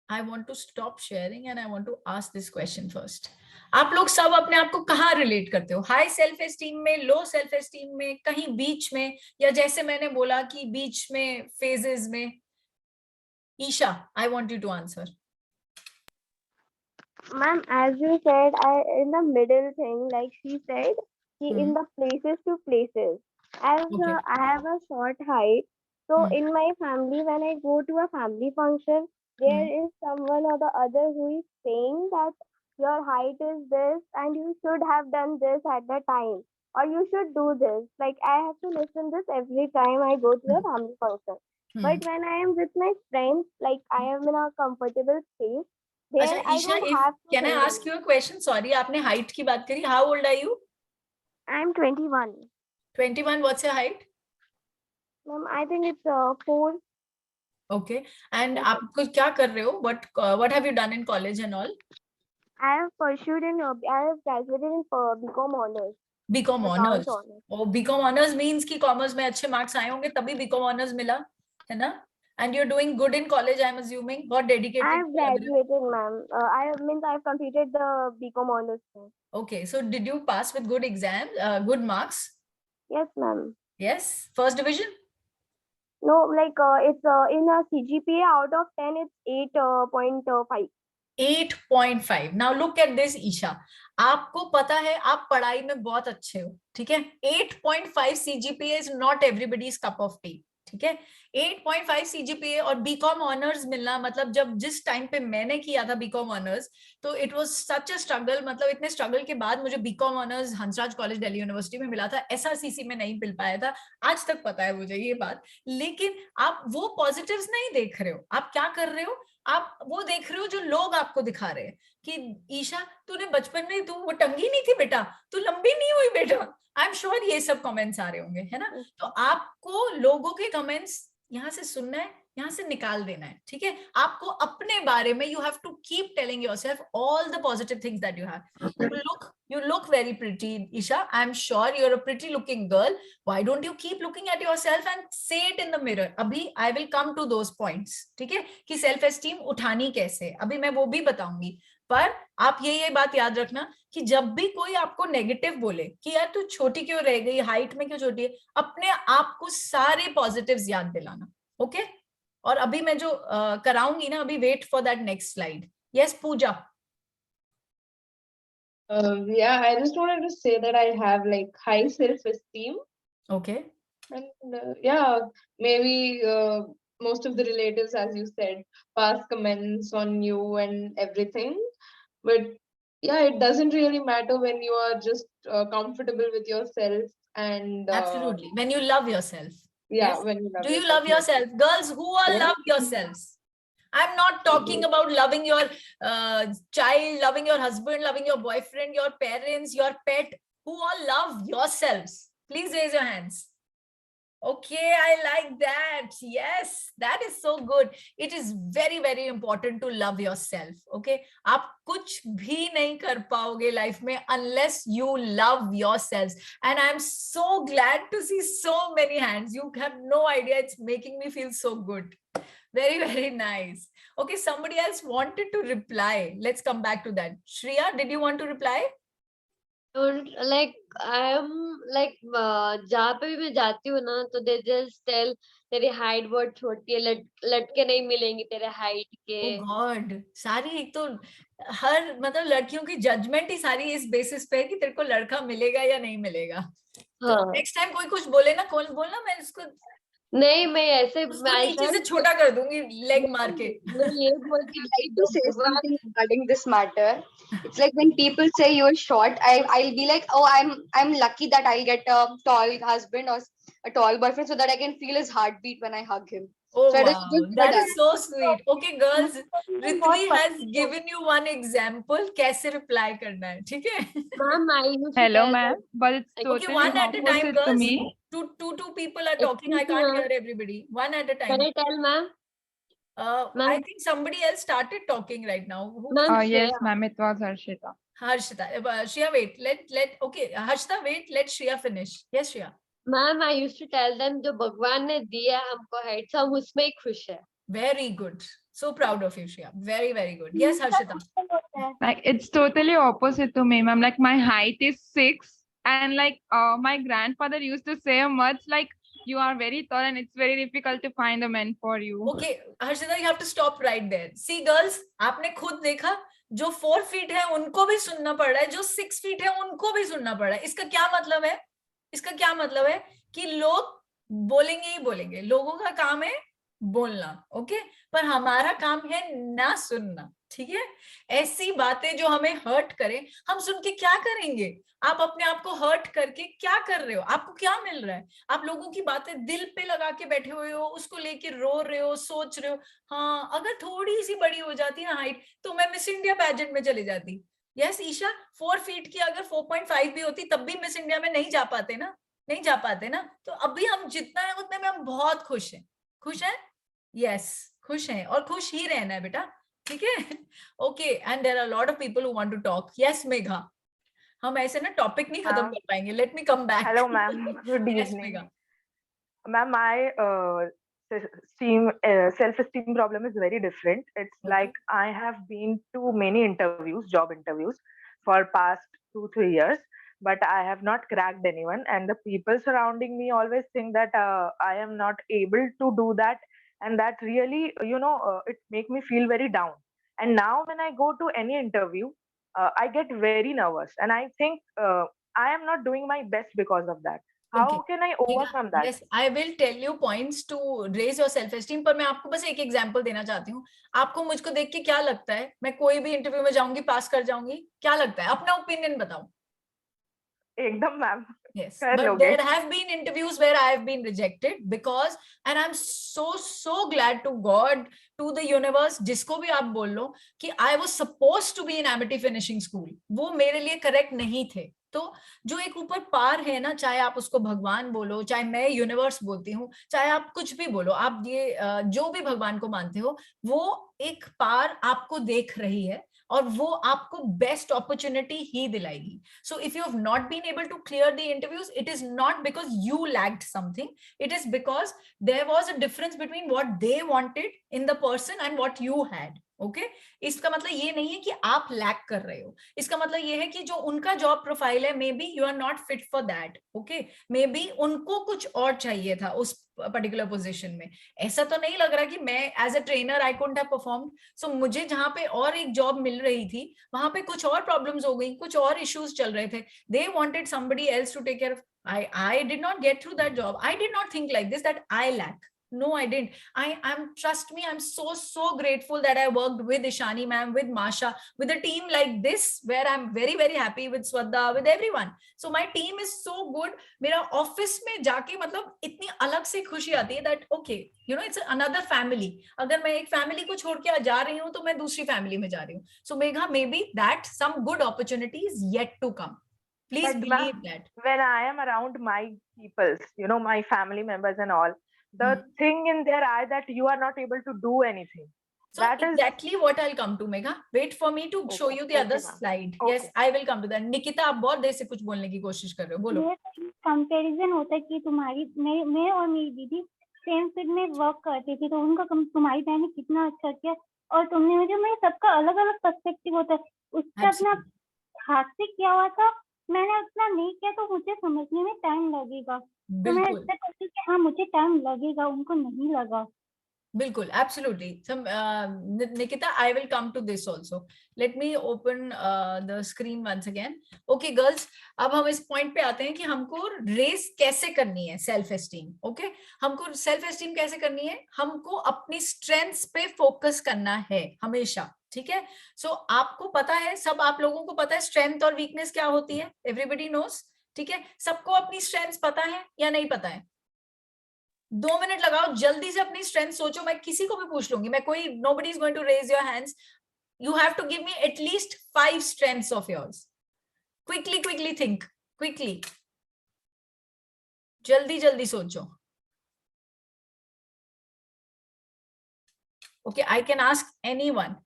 C: I want to stop sharing and I want to ask this question first. आप लोग सब अपने आप को कहाँ रिलेट करते हो? हाई सेल्फ एस्टीम में, लो सेल्फ एस्टीम में, कहीं बीच में, या जैसे मैंने बोला कि बीच में, फेजेस में? Isha, I want you to answer.
F: Ma'am, as you said, in the middle thing, like she said, in the places to places. As I have a short height, so in my family, when I go to a family function, there is someone or the other who is saying that your height is this and you should have done this at the time, or you should do this. Like I have to listen this every time I go to a family function. But when I am with my friends, like I am in a comfortable space, there I
C: Isha,
F: don't have to.
C: Can I ask you a question? Sorry, आपने height की बात करी. How old are you?
F: I'm 21.
C: 21. What's your height?
F: Ma'am, I think it's 4.
C: Okay. And आप क्या कर रहे हो? What have you done in college and all?
F: I have graduated in BCom honors.
C: BCom honors. Oh, BCom honors means कि commerce में अच्छे marks आए होंगे तभी BCom honors मिला, है ना? And you're doing good in college, I'm assuming. बहुत dedicated.
F: I have graduated, ma'am. I've completed the BCom honors.
C: Okay, so did you pass with good exams, good marks?
F: Yes, ma'am.
C: Yes, first division?
F: No, like it's in a CGPA out of 10, it's 8.5.
C: 8.5. Now look at this, Isha. आपको पता है आप पढ़ाई में बहुत अच्छे हो, ठीक है। 8.5 CGPA is not everybody's cup of tea, ठीक है। 8.5 CGPA और बीकॉम ऑनर्स मिलना, मतलब जब जिस टाइम पे मैंने किया था बीकॉम ऑनर्स, तो it was such a struggle. मतलब इतने स्ट्रगल के बाद मुझे B Com honours Hansraj college Delhi university में मिला था, SRCC में नहीं मिल पाया था। आज तक पता है मुझे ये बात। लेकिन आप वो पॉजिटिव्स नहीं देख रहे हो, आप क्या कर रहे हो, आप वो देख रहे हो जो लोग आपको दिखा रहे हैं कि ईशा तूने बचपन में तू वो टंगी नहीं थी बेटा, तू लंबी नहीं हुई बेटा। आई एम श्योर ये सब कमेंट्स आ रहे होंगे, है ना। तो आपको लोगों के कमेंट्स यहाँ से सुनना है, यहाँ से निकाल देना है, ठीक है। आपको अपने बारे में you have to keep telling yourself all the positive things that you have. You look very pretty, Isha. I'm sure you're a pretty looking girl. Why don't you keep looking at yourself and say it in the mirror? अभी I will come to those points, ठीक है, कि self esteem उठानी कैसे, अभी मैं वो भी बताऊंगी। पर आप ये बात याद रखना कि जब भी कोई आपको नेगेटिव बोले कि यार तू छोटी क्यों रह गई, हाइट में क्यों छोटी है, अपने आप को सारे पॉजिटिव्स याद दिलाना, ओके। और अभी मैं जो कराऊंगी ना, अभी wait for that next slide. Yes Pooja.
B: Yeah, I just wanted to say that I have like high self-esteem.
C: Okay.
B: And yeah, maybe most of the relatives, as you said, pass comments on you and everything. But yeah, it doesn't really matter when you are just comfortable with yourself and
C: absolutely, when you love yourself.
B: Yeah,
C: yes?
B: when you love
C: Do you
B: yourself.
C: love yourself? Girls who are love yourselves. I'm not talking about loving your child, loving your husband, loving your boyfriend, your parents, your pet. Who all love yourselves? Please raise your hands. Okay, I like that. Yes, that is so good. It is very, very important to love yourself. Okay, आप कुछ भी नहीं कर पाओगे life में unless you love yourselves. And I'm so glad to see so many hands. You have no idea. It's making me feel so good. Very, very nice. Okay, somebody else wanted to reply. Let's come back to that. Shreya, did you want to reply?
K: Like I am like जहाँ पे भी मैं जाती हूँ ना, तो they just tell तेरी height बहुत छोटी है, लड़के नहीं मिलेंगे तेरे हाइट के।
C: Oh God, सारी एक तो हर मतलब लड़कियों की जजमेंट ही सारी इस बेसिस पे है कि तेरे को लड़का मिलेगा या नहीं मिलेगा। तो नेक्स्ट टाइम कोई कुछ बोले ना, कौन बोलना, मैं इसको
K: नहीं, मैं ऐसे
C: नीचे से छोटा कर दूंगी लेग मार के।
K: ये बोलती
A: like to say something regarding this matter. It's like when people say you're short, I'll be like, oh, I'm lucky that I'll get a tall husband or a tall boyfriend so that I can feel his heartbeat when I hug him.
C: Oh
A: so
C: wow, that is so sweet. Okay girls, Ritvi has given you one example कैसे reply करना है, ठीक है?
L: Hello ma'am, but it's totally
C: okay, one at a time
L: opposite
C: girls.
L: to me.
C: Two people are talking. I can't hear everybody. One at a time.
K: Can I tell ma'am?
C: I think somebody else started talking right now.
L: Yes ma'am, it was Harshita.
C: Shreya, wait. Let okay, Harshita, wait. Let Shreya finish. Yes, Shreya.
K: Ma'am, I used to tell them जो भगवान ने दिया हमको heights, हम उसमें ही खुश है.
C: Very good. So proud of you, Shreya. Very, very good. Yes, Harshita.
L: Like it's totally opposite to me, ma'am. Like my height is 6, and like my grandfather used to say much like you are very tall and it's very difficult to find a man for you.
C: Okay, Harshita, you have to stop right there. See, girls, आपने खुद देखा, जो 4 feet है उनको भी सुनना पड़ रहा है, जो 6 feet है उनको भी सुनना पड़ रहा है। इसका क्या मतलब है? इसका क्या मतलब है कि लोग बोलेंगे ही बोलेंगे, लोगों का काम है बोलना, ओके, पर हमारा काम है ना सुनना, ठीक है। ऐसी बातें जो हमें हर्ट करें, हम सुन के क्या करेंगे? आप अपने आप को हर्ट करके क्या कर रहे हो? आपको क्या मिल रहा है? आप लोगों की बातें दिल पे लगा के बैठे हुए हो, उसको लेके रो रहे हो, सोच रहे हो। हाँ, अगर थोड़ी सी बड़ी हो जाती ना हाइट, तो मैं मिस इंडिया पैजेंट में चली जाती। यस ईशा, 4 feet की अगर 4.5 भी होती तब भी मिस इंडिया में नहीं जा पाते ना, नहीं जा पाते ना। तो अभी हम जितना है उतने में हम बहुत खुश हैं। खुश हैं? यस, खुश हैं और खुश ही रहना है बेटा, ठीक है। Okay, and there are lot of people who want to talk. Yes Megha, हम ऐसे ना टॉपिक नहीं खत्म कर पाएंगे। Let me come back.
G: Hello ma'am, good evening ma'am. My self-esteem problem is very different. It's like I have been to many interviews, job interviews for past 2-3 years, but I have not cracked anyone, and the people surrounding me always think that I am not able to do that, and that really it make me feel very down. And now when I go to any interview, I get very nervous, and I think I am not doing my best because of that. How
C: Okay.
G: can I overcome that?
C: Yes, I will tell you points to raise your self esteem, पर मैं आपको बस एक example देना चाहती हूँ. आपको मुझको देख के क्या लगता है? मैं कोई भी इंटरव्यू में जाऊंगी, पास कर जाऊंगी? क्या लगता है? अपना ओपिनियन बताओ.
G: एकदम मैम.
C: Yes,
G: कर
C: but
G: लोगे.
C: there have been interviews where I have been rejected because, and I'm so glad to God, to the universe, जिसको भी आप बोल लो कि I was supposed to be in Amity Finishing School, वो मेरे लिए करेक्ट नहीं थे. तो जो एक ऊपर पार है ना, चाहे आप उसको भगवान बोलो, चाहे मैं यूनिवर्स बोलती हूँ, चाहे आप कुछ भी बोलो, आप ये जो भी भगवान को मानते हो, वो एक पार आपको देख रही है और वो आपको बेस्ट अपॉर्चुनिटी ही दिलाएगी. So if you have not been able to clear the interviews, it is not because you lacked something, it is because there was a difference between what they wanted in the person and what you had. Okay, इसका मतलब ये नहीं है कि आप lack कर रहे हो. इसका मतलब ये है कि जो उनका जॉब प्रोफाइल है, maybe you are not fit for that. Okay, maybe उनको कुछ और चाहिए था उस पर्टिकुलर पोजीशन में. ऐसा तो नहीं लग रहा कि मैं as a trainer I couldn't have performed. So मुझे जहां पे और एक जॉब मिल रही थी, वहां पे कुछ और प्रॉब्लम्स हो गई, कुछ और इश्यूज चल रहे थे. They wanted somebody else to take care of. I did not get through that job. I did not think like this, that I lack. No, I didn't. I'm trust me, I'm so grateful that I worked with Ishani ma'am, with Masha, with a team like this, where I'm very happy with Swadha, with everyone. So my team is so good. मेरा office में जाके मतलब इतनी अलग से खुशी आती है that okay, you know, it's another family. अगर मैं एक फैमिली को छोड़ के जा रही हूँ तो मैं दूसरी फैमिली में जा रही हूँ. So Megha, maybe that some good opportunity is yet to come. Please
G: But
C: believe that.
G: When I am around my people, you know, my family members and all, the thing in their eye that you are not able to do anything.
C: So that exactly is what I'll come to, Megha. Wait for me to show you the other slide. Yes, I will come to that. Nikita, आप बहुत देर से कुछ बोलने की कोशिश कर रहे हो, बोलो.
F: कंपैरिजन होता है कि तुम्हारी मैं और मेरी दीदी सेम फील्ड में वर्क करती थी, तो उनका तुम्हारी बहन ने कितना अच्छा किया और तुमने मुझे सबका अलग अलग पर्सपेक्टिव होता है, उसका अपना हाथ से किया हुआ था, मैंने उतना नहीं किया, तो मुझे समझने में टाइम लगेगा. तो मैं ऐसे करती कि हाँ मुझे टाइम लगेगा, उनको नहीं लगा.
C: बिल्कुल, absolutely. So, Nikita, I will come to this also. Let me open the screen once again. Okay, girls, अब हम इस पॉइंट पे आते हैं कि हमको रेस कैसे करनी है सेल्फ एस्टीम. ओके, हमको सेल्फ एस्टीम कैसे करनी है? हमको अपनी स्ट्रेंथ्स पे फोकस करना है हमेशा. ठीक है, सो आपको पता है, सब आप लोगों को पता है स्ट्रेंथ और वीकनेस क्या होती है. Everybody knows. ठीक है, सबको अपनी स्ट्रेंथ्स पता है या नहीं पता है? 2 मिनट लगाओ, जल्दी से अपनी स्ट्रेंथ सोचो. मैं किसी को भी पूछ लूंगी, मैं कोई, nobody is going to raise your hands. You have to give me at least 5 strengths of yours. Quickly think. Quickly. जल्दी सोचो. Okay, I can ask anyone.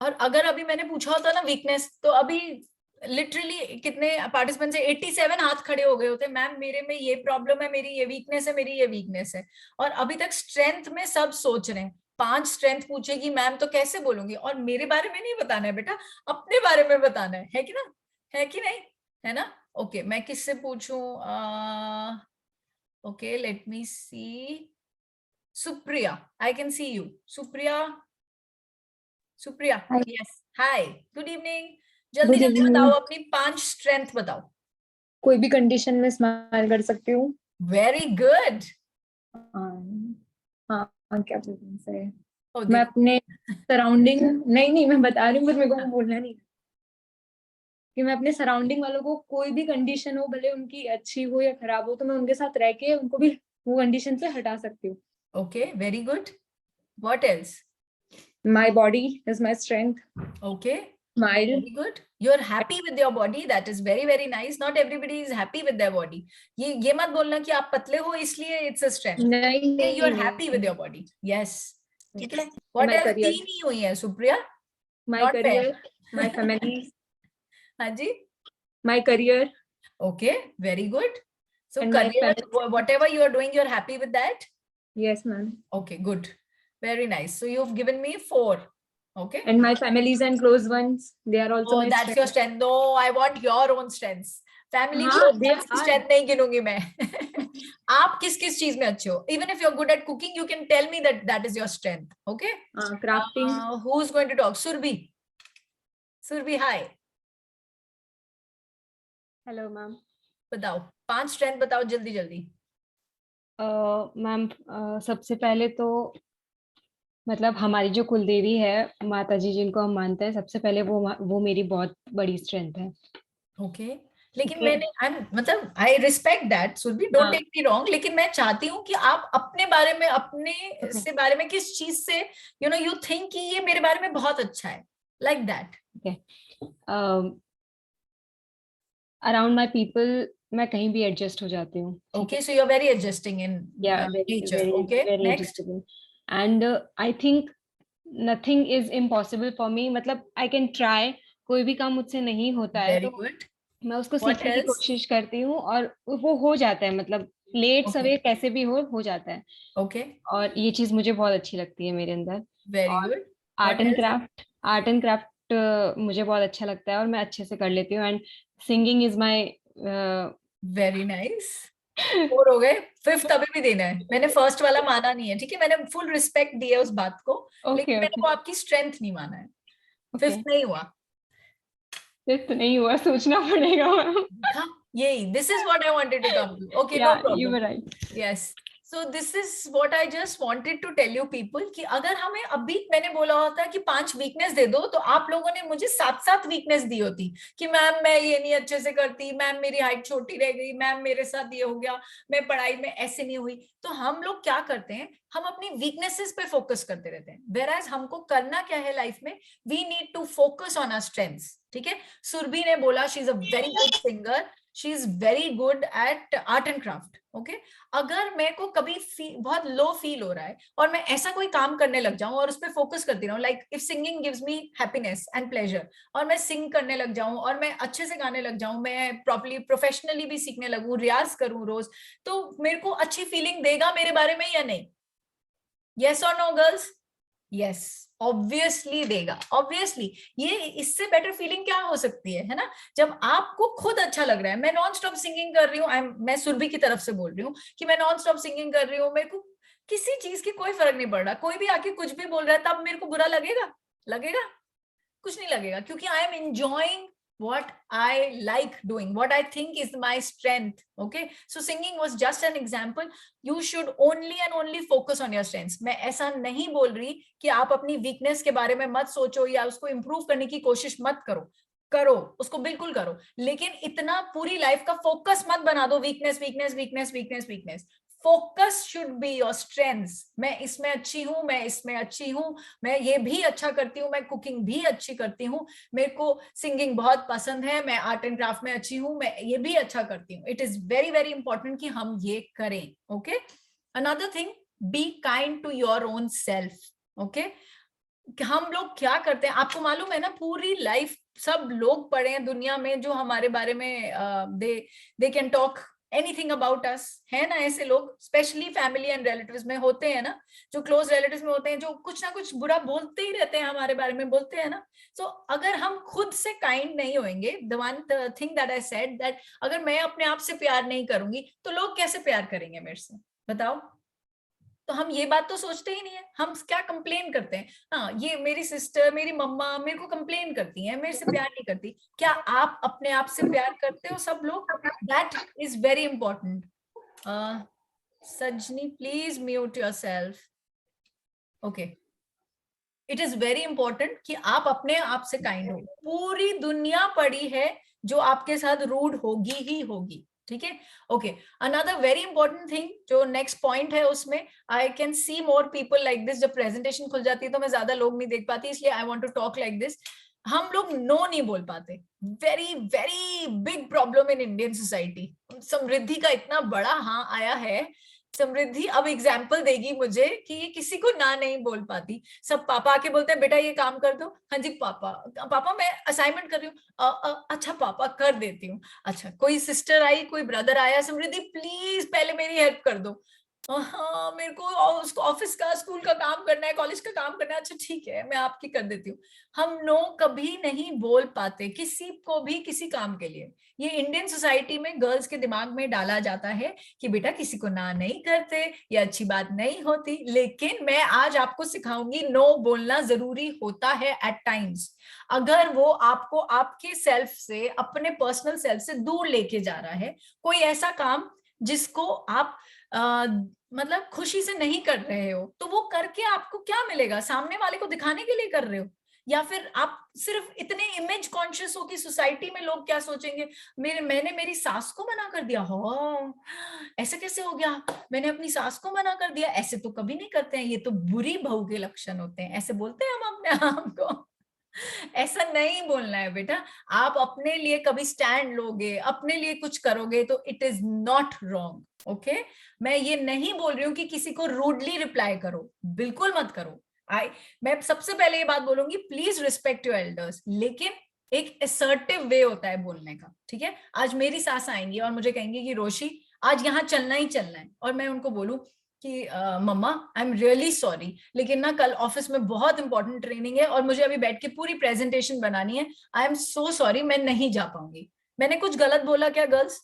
C: और अगर अभी मैंने पूछा होता ना वीकनेस, तो अभी लिटरली कितने पार्टिसिपेंट्स है, 87 हाथ खड़े हो गए होते. मैम मेरे में ये प्रॉब्लम है, मेरी ये वीकनेस है, मेरी ये वीकनेस है. और अभी तक स्ट्रेंथ में सब सोच रहे हैं. 5 स्ट्रेंथ पूछेगी मैम तो कैसे बोलूंगी? और मेरे बारे में नहीं बताना है बेटा, अपने बारे में बताना है कि ना, है कि नहीं, है ना? ओके, मैं किससे पूछूं? Okay, let me see. Supriya, I can see you. Supriya, yes, hi, good evening. जल्दी बताओ, अपनी 5 स्ट्रेंथ बताओ.
M: कोई भी कंडीशन में स्माइल कर सकती हूँ.
C: Very good.
M: हाँ, क्या बोलते हैं, मैं अपने सराउंडिंग नहीं मैं बता रही हूँ, मेरे को बोलना नहीं कि मैं अपने सराउंडिंग वालों को, कोई भी कंडीशन हो, भले उनकी अच्छी हो या खराब हो, तो मैं उनके साथ रह के उनको भी वो कंडीशन से हटा सकती हूँ.
C: Okay, very good. What else?
M: My body is my strength.
C: Okay.
M: Smile.
C: Very good. You're happy with your body. That is very nice. Not everybody is happy with their body. ये मत बोलना कि आप पतले हो इसलिए it's a strength.
M: नहीं.
C: You're happy with your body. Yes. ठीक है. What else? 3 ही हुई है Supriya.
M: My career, my family.
C: हाँ जी.
M: My career.
C: Okay. Very good. So career, whatever you are doing, you're happy with that?
M: Yes, ma'am.
C: Okay, good. Very nice. So you've given me 4. Okay.
M: And my families and close ones, they are also my
C: that's
M: strength.
C: your strength. No, I want your own strengths. Family strength नहीं गिनूंगी मैं. आप किस चीज में अच्छे हो? Even if you're good at cooking, you can tell me that is your strength. Okay.
M: Crafting.
C: Who's going to talk? Surbhi. Surbhi hi,
N: hello ma'am.
C: बताओ 5 strength बताओ जल्दी जल्दी।
N: मैम सबसे पहले तो मतलब हमारी जो कुलदेवी है माता जी जिनको हम मानते हैं, सबसे पहले वो मेरी बहुत बड़ी स्ट्रेंथ है।
C: ओके लेकिन
N: Okay.
C: मैंने मतलब I respect that Surbhi, don't take me wrong, लेकिन मैं चाहती हूँ कि आप अपने बारे में, अपने से बारे में किस चीज से यू थिंक कि ये मेरे बारे में बहुत अच्छा है, like that.
N: Around my people मैं कहीं भी एडजस्ट हो जाती हूँ।
C: Okay so you are very adjusting in nature. Okay next.
N: And I think nothing is impossible for me, मतलब आई कैन ट्राई, कोई भी काम मुझसे नहीं होता है
C: वेरी
N: तो
C: गुड,
N: मैं उसको
C: What
N: सीखने की
C: else?
N: कोशिश करती हूँ और वो हो जाता है, मतलब लेट
C: Okay.
N: सवेर कैसे भी हो जाता है।
C: ओके
N: और ये चीज मुझे बहुत अच्छी लगती है मेरे अंदर।
C: वेरी
N: और
C: गुड।
N: आर्ट एंड क्राफ्ट मुझे बहुत अच्छा लगता है और मैं अच्छे से कर लेती हूँ। And singing is my
C: very nice. 4 हो गए, 5th अभी भी देना है। मैंने फर्स्ट वाला माना नहीं है, ठीक है, मैंने फुल रिस्पेक्ट दिया उस बात को, लेकिन मैंने वो आपकी स्ट्रेंथ नहीं माना है। 5th नहीं हुआ,
N: 5th नहीं हुआ, सोचना पड़ेगा मैम।
C: हाँ यही, this is what I wanted to come to. Okay no
N: you were
C: problem.
N: right.
C: Yes so this is what I just wanted to tell you people कि अगर हमें अभी मैंने बोला होता कि 5 वीकनेस दे दो, तो आप लोगों ने मुझे 7 वीकनेस दी होती कि मैम मैं ये नहीं अच्छे से करती, मैम मेरी हाइट छोटी रह गई, मैम मेरे साथ ये हो गया, मैं पढ़ाई में ऐसे नहीं हुई। तो हम लोग क्या करते हैं, हम अपनी वीकनेसेस पे फोकस करते रहते हैं, वेयरएज हमको करना क्या है लाइफ में, we need to focus on our strengths. ठीक है, सुरभि ने बोला she is a very good singer, she is very good at art and craft. Okay, अगर मेरे को कभी बहुत लो फील हो रहा है और मैं ऐसा कोई काम करने लग जाऊं और उस पर फोकस करती रहूं, like if singing gives me happiness and pleasure, और मैं सिंग करने लग जाऊं और मैं अच्छे से गाने लग जाऊं, मैं प्रॉपर्ली प्रोफेशनली भी सीखने लगूं, रियाज करूं रोज, तो मेरे को अच्छी फीलिंग देगा मेरे बारे में या नहीं? यस और नो गर्ल्स? यस, ऑब्वियसली देगा, ऑब्वियसली। ये इससे बेटर फीलिंग क्या हो सकती है ना, जब आपको खुद अच्छा लग रहा है। मैं नॉन स्टॉप सिंगिंग कर रही हूँ, मैं सुरभि की तरफ से बोल रही हूँ कि मैं नॉन स्टॉप सिंगिंग कर रही हूँ, मेरे को किसी चीज की कोई फर्क नहीं पड़ रहा, कोई भी आके कुछ भी बोल रहा है तब मेरे को बुरा लगेगा? लगेगा? कुछ नहीं लगेगा, क्योंकि I am enjoying what I like doing, what I think is my strength. Okay, so singing was just an example. You should only and only focus on your strengths. मैं ऐसा नहीं बोल रही कि आप अपनी वीकनेस के बारे में मत सोचो या उसको इम्प्रूव करने की कोशिश मत करो, करो उसको, बिल्कुल करो, लेकिन इतना पूरी लाइफ का फोकस मत बना दो weakness weakness weakness weakness weakness. Focus should be your strengths. मैं इसमें अच्छी हूँ, मैं इसमें अच्छी हूँ, मैं ये भी अच्छा करती हूँ, मैं कुकिंग भी अच्छी करती हूँ, मेरे को सिंगिंग बहुत पसंद है, मैं आर्ट एंड क्राफ्ट में अच्छी हूँ, मैं ये भी अच्छा करती हूँ। It is very very important कि हम ये करें। Okay, another thing, be kind to your own self. Okay, हम लोग क्या करते हैं आपको मालूम है ना, पूरी लाइफ सब लोग पढ़े हैं दुनिया में जो हमारे बारे में they can talk anything about us, है ना? ऐसे लोग स्पेशली फैमिली एंड रिलेटिव्स में होते हैं ना, जो क्लोज रिलेटिव्स में होते हैं, जो कुछ ना कुछ बुरा बोलते ही रहते हैं हमारे बारे में, बोलते हैं ना। तो अगर हम खुद से काइंड नहीं होंगे, the one thing that I said, that अगर मैं अपने आप से प्यार नहीं करूंगी तो लोग कैसे प्यार करेंगे मेरे से, बताओ? तो हम ये बात तो सोचते ही नहीं है, हम क्या कंप्लेन करते हैं, हाँ ये मेरी सिस्टर, मेरी मम्मा मेरे को कंप्लेन करती हैं, मेरे से प्यार नहीं करती। क्या आप अपने आप से प्यार करते हो सब लोग? That is very important. Sajni please mute yourself. Okay, it is very important कि आप अपने आप से काइंड हो। पूरी दुनिया पड़ी है जो आपके साथ रूड होगी ही होगी, ठीक है? Okay, another very important thing, जो नेक्स्ट पॉइंट है उसमें, आई can C more people like this. जब प्रेजेंटेशन खुल जाती है तो मैं ज्यादा लोग नहीं देख पाती, इसलिए I want to talk like this. हम लोग नो नहीं बोल पाते, very very big problem in Indian society. समृद्धि का इतना बड़ा हाँ आया है, समृद्धि अब एग्जाम्पल देगी मुझे कि ये किसी को ना नहीं बोल पाती। सब पापा आके बोलते हैं बेटा ये काम कर दो, हाँ जी पापा, पापा मैं असाइनमेंट कर रही हूँ, अच्छा पापा कर देती हूँ। अच्छा, कोई सिस्टर आई, कोई ब्रदर आया, समृद्धि प्लीज पहले मेरी हेल्प कर दो, हाँ मेरे को उसको ऑफिस का स्कूल का काम करना है, कॉलेज का काम करना है, अच्छा ठीक है मैं आपकी कर देती हूँ। हम नो कभी नहीं बोल पाते किसी को भी किसी काम के लिए। ये इंडियन सोसाइटी में गर्ल्स के दिमाग में डाला जाता है कि बेटा किसी को ना नहीं करते, ये अच्छी बात नहीं होती। लेकिन मैं आज आपको सिखाऊंगी नो बोलना जरूरी होता है एट टाइम्स, अगर वो आपको आपके सेल्फ से, अपने पर्सनल सेल्फ से दूर लेके जा रहा है। कोई ऐसा काम जिसको आप मतलब खुशी से नहीं कर रहे हो, तो वो करके आपको क्या मिलेगा? सामने वाले को दिखाने के लिए कर रहे हो, या फिर आप सिर्फ इतने इमेज कॉन्शियस हो कि सोसाइटी में लोग क्या सोचेंगे, मैंने मेरी सास को मना कर दिया, हो ऐसे कैसे हो गया, मैंने अपनी सास को मना कर दिया, ऐसे तो कभी नहीं करते हैं, ये तो बुरी बहू के लक्षण होते हैं, ऐसे बोलते हैं हम अपने आप को। ऐसा नहीं बोलना है बेटा। आप अपने लिए कभी स्टैंड लोगे, अपने लिए कुछ करोगे तो it is not wrong. Okay, मैं ये नहीं बोल रही हूँ कि किसी को रूडली रिप्लाई करो, बिल्कुल मत करो। मैं सबसे पहले ये बात बोलूंगी, प्लीज रिस्पेक्ट योर एल्डर्स, लेकिन एक असर्टिव वे होता है बोलने का, ठीक है? आज मेरी सास आएंगी और मुझे कहेंगी कि रोशी आज यहाँ चलना ही चलना है, और मैं उनको बोलूं कि मम्मा आई एम रियली सॉरी, लेकिन ना कल ऑफिस में बहुत इंपॉर्टेंट ट्रेनिंग है और मुझे अभी बैठ के पूरी प्रेजेंटेशन बनानी है, आई एम सो सॉरी, मैं नहीं जा पाऊंगी। मैंने कुछ गलत बोला क्या गर्ल्स?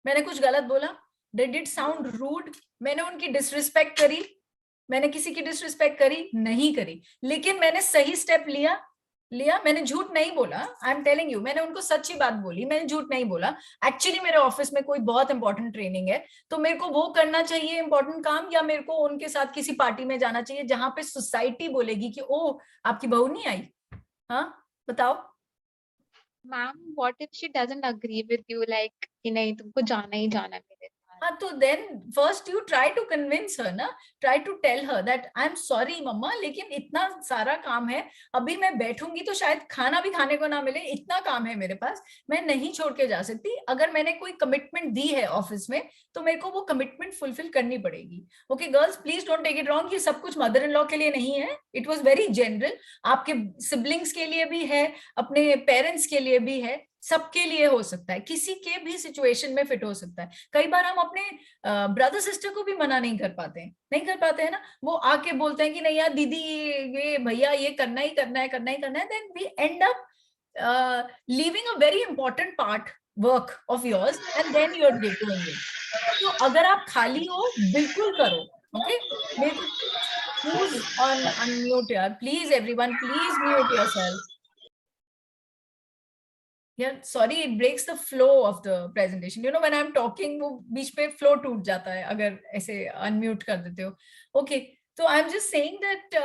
C: मैंने कुछ गलत बोला? Did it sound rude? मैंने उनकी डिसरिस्पेक्ट करी? मैंने किसी की डिसरिस्पेक्ट करी? नहीं करी। लेकिन मैंने सही स्टेप लिया, मैंने झूठ नहीं बोला। आई एम टेलिंग यू, मैंने उनको सच्ची बात बोली, मैंने झूठ नहीं बोला। एक्चुअली मेरे ऑफिस में कोई बहुत इंपॉर्टेंट ट्रेनिंग है, तो मेरे को वो करना चाहिए इंपॉर्टेंट काम, या मेरे को उनके साथ किसी पार्टी में जाना चाहिए जहां पे सोसाइटी बोलेगी कि ओ आपकी बहू नहीं आई। हाँ बताओ
O: ma'am, what if she doesn't agree with you, like कि नहीं तुमको जाना ही जाना है मेरे साथ?
C: हाँ, तो then first you try to convince her ना, try to tell her that I am sorry mamma, लेकिन इतना सारा काम है, अभी मैं बैठूंगी तो शायद खाना भी खाने को ना मिले, इतना काम है मेरे पास, मैं नहीं छोड़ के जा सकती। अगर मैंने कोई कमिटमेंट दी है ऑफिस में तो मेरे को वो कमिटमेंट फुलफिल करनी पड़ेगी। Okay girls, please don't take it wrong, ये सब कुछ मदर इन लॉ के लिए नहीं है, इट वॉज वेरी जनरल, आपके सिबलिंग्स के लिए भी है, अपने पेरेंट्स के लिए भी है, सबके लिए हो सकता है, किसी के भी सिचुएशन में फिट हो सकता है। कई बार हम अपने ब्रदर सिस्टर को भी मना नहीं कर पाते हैं ना, वो आके बोलते हैं कि नहीं यार दीदी ये भैया ये करना ही करना है, then we end up leaving a very important part work of yours and then you are doing it. तो अगर आप खाली हो बिल्कुल करो। ओके, अनम्यूट यार please, everyone please mute yourself. Yeah, sorry, it breaks the flow of the presentation. You know, when I'm talking, वो बीच में flow टूट जाता है अगर ऐसे unmute कर देते हो। Okay, so I'm just saying that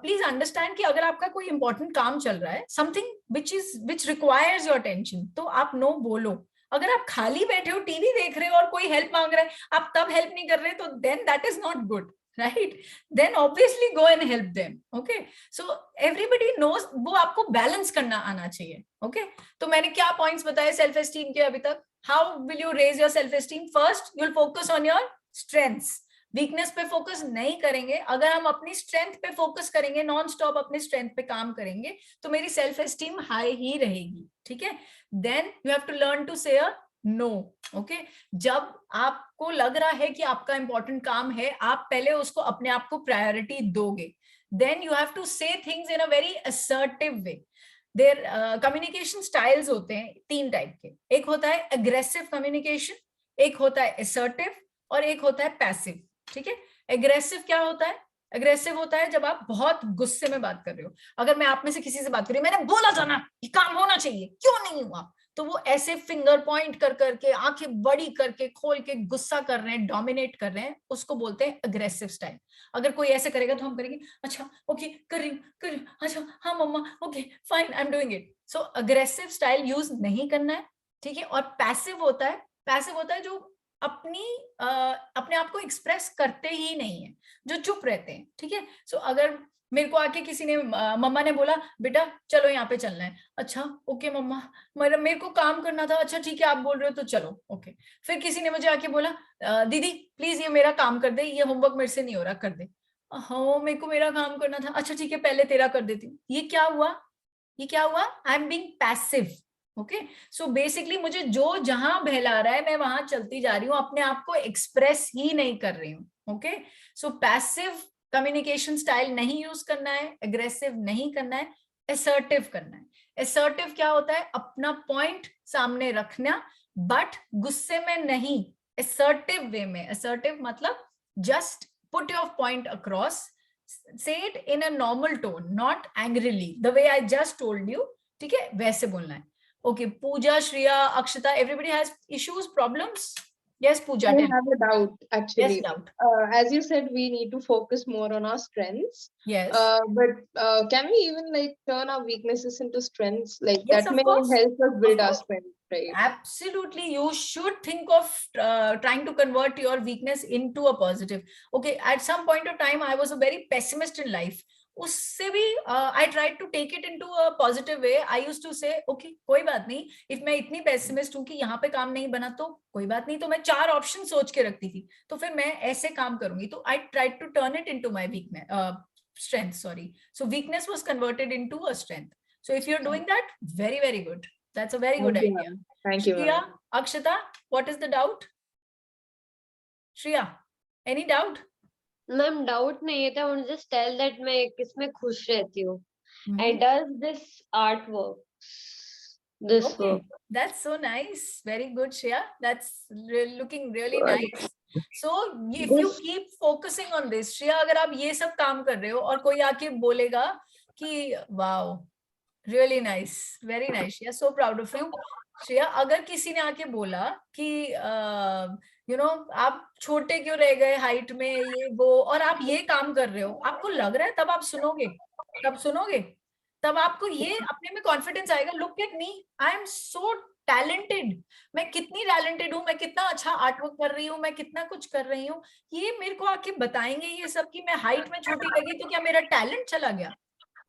C: please understand कि अगर आपका कोई important काम चल रहा है, something which requires your attention, तो आप no बोलो। अगर आप खाली बैठे हो, टीवी देख रहे हो और कोई हेल्प मांग रहा है, आप तब हेल्प नहीं कर रहे, तो then that is not good. Right? Then obviously go and help them. Okay? So everybody knows, वो आपको बैलेंस करना आना चाहिए। Okay? तो मैंने क्या पॉइंट्स बताए सेल्फ एस्टीम के अभी तक? How will you raise your self esteem? First, you'll focus on your strengths. Weakness पे फोकस नहीं करेंगे। अगर हम अपनी स्ट्रेंथ पे फोकस करेंगे, नॉन स्टॉप अपनी स्ट्रेंथ पे काम करेंगे, तो मेरी सेल्फ एस्टीम हाई ही रहेगी। ठीक है? Then you have to learn to say a no. Okay, जब आपको लग रहा है कि आपका इंपॉर्टेंट काम है, आप पहले उसको अपने आप को प्रायोरिटी दोगे। देन यू हैव टू से things in a very assertive way. There communication styles होते हैं 3 टाइप के। एक होता है अग्रेसिव कम्युनिकेशन, एक होता है असर्टिव, और एक होता है पैसिव। ठीक है? एग्रेसिव क्या होता है? एग्रेसिव होता है जब आप बहुत गुस्से में बात कर रहे हो। अगर मैं आप में से किसी से बात कर रही हूँ, मैंने बोला था ना ये काम होना चाहिए, क्यों नहीं हुआ, तो वो ऐसे फिंगर पॉइंट कर करके, आंखें बड़ी करके, खोल के गुस्सा कर रहे हैं, डोमिनेट कर रहे हैं, उसको बोलते हैं अग्रेसिव स्टाइल। अगर कोई ऐसे करेगा तो हम करेंगे अच्छा ओके कर रही हूँ, अच्छा हाँ mamma okay fine I am doing it. So aggressive style use नहीं करना है। ठीक है? और पैसिव होता है जो अपने आप को एक्सप्रेस करते ही नहीं है, जो चुप रहते हैं। ठीक है? सो अगर मेरे को आके किसी ने, मम्मा ने बोला बेटा चलो यहाँ पे चलना है, अच्छा ओके मम्मा, मेरे को काम करना था, अच्छा ठीक है आप बोल रहे हो तो चलो ओके। फिर किसी ने मुझे आके बोला दीदी प्लीज ये मेरा काम कर दे, ये होमवर्क मेरे से नहीं हो रहा, कर दे। हाँ मेरे को मेरा काम करना था, अच्छा ठीक है पहले तेरा कर देती हूँ। ये क्या हुआ? I am being passive. Okay so basically मुझे जो जहां बहला रहा है मैं वहां चलती जा रही हूँ, अपने आप को एक्सप्रेस ही नहीं कर रही हूँ. ओके सो पैसिव कम्युनिकेशन स्टाइल नहीं यूज करना है, एग्रेसिव नहीं करना है, असर्टिव करना है. असर्टिव क्या होता है? अपना पॉइंट सामने रखना, बट गुस्से में नहीं, assertive वे में. assertive मतलब just put your point across, say it in a normal tone, not angrily, the way I just told you. ठीक है, वैसे बोलना है. Okay, Pooja, Shreya, Akshita, everybody has issues, problems? Yes, Pooja.
B: I
C: tell me.
B: have a doubt actually.
C: Yes, doubt.
B: As you said, we need to focus more on our strengths.
C: Yes.
B: But can we even like turn our weaknesses into strengths? Like
C: Yes,
B: that
C: of
B: may
C: course.
B: help us build
C: Of
B: our
C: course.
B: strength, right?
C: Absolutely, you should think of trying to convert your weakness into a positive. Okay, at some point of time I was a very pessimist in life. उससे भी I tried to take it into a positive way. I used to say, okay, कोई बात नहीं, if मैं इतनी pessimist हूँ कि यहाँ पे काम नहीं बना तो कोई बात नहीं, तो मैं 4 ऑप्शन सोच के रखती थी, तो फिर मैं ऐसे काम करूंगी. तो I tried to turn it into my weakness, strength. Sorry, so weakness was converted into a strength. So if you're doing that, very, very good. That's a very good
B: Thank you,
C: idea.
B: ma'am. Thank you,
C: Shreya,
B: ma'am.
C: Akshita, what is the doubt? Shreya, any doubt?
K: Ma'am doubt नहीं है, I want just tell that मैं किसमें खुश रहती हूँ. I does this art work, this
C: Okay,
K: work.
C: that's so nice. Very good, Shreya. That's looking really nice. So if you keep focusing on this, Shreya, अगर आप ये सब काम कर रहे हो और कोई आके बोलेगा कि wow, really nice, very nice. Shreya, so proud of you. Shreya, अगर किसी ने आके बोला कि you know आप छोटे क्यों रह गए हाइट में, ये वो, और आप ये काम कर रहे हो, आपको लग रहा है, तब आप सुनोगे, तब आपको ये अपने में कॉन्फिडेंस आएगा. Look at me, I am so talented. मैं कितनी टैलेंटेड हूँ, मैं कितना अच्छा आर्टवर्क कर रही हूँ, मैं कितना कुछ कर रही हूँ. ये मेरे को आके बताएंगे ये सब कि मैं हाइट में छोटी लगी तो क्या मेरा टैलेंट चला गया?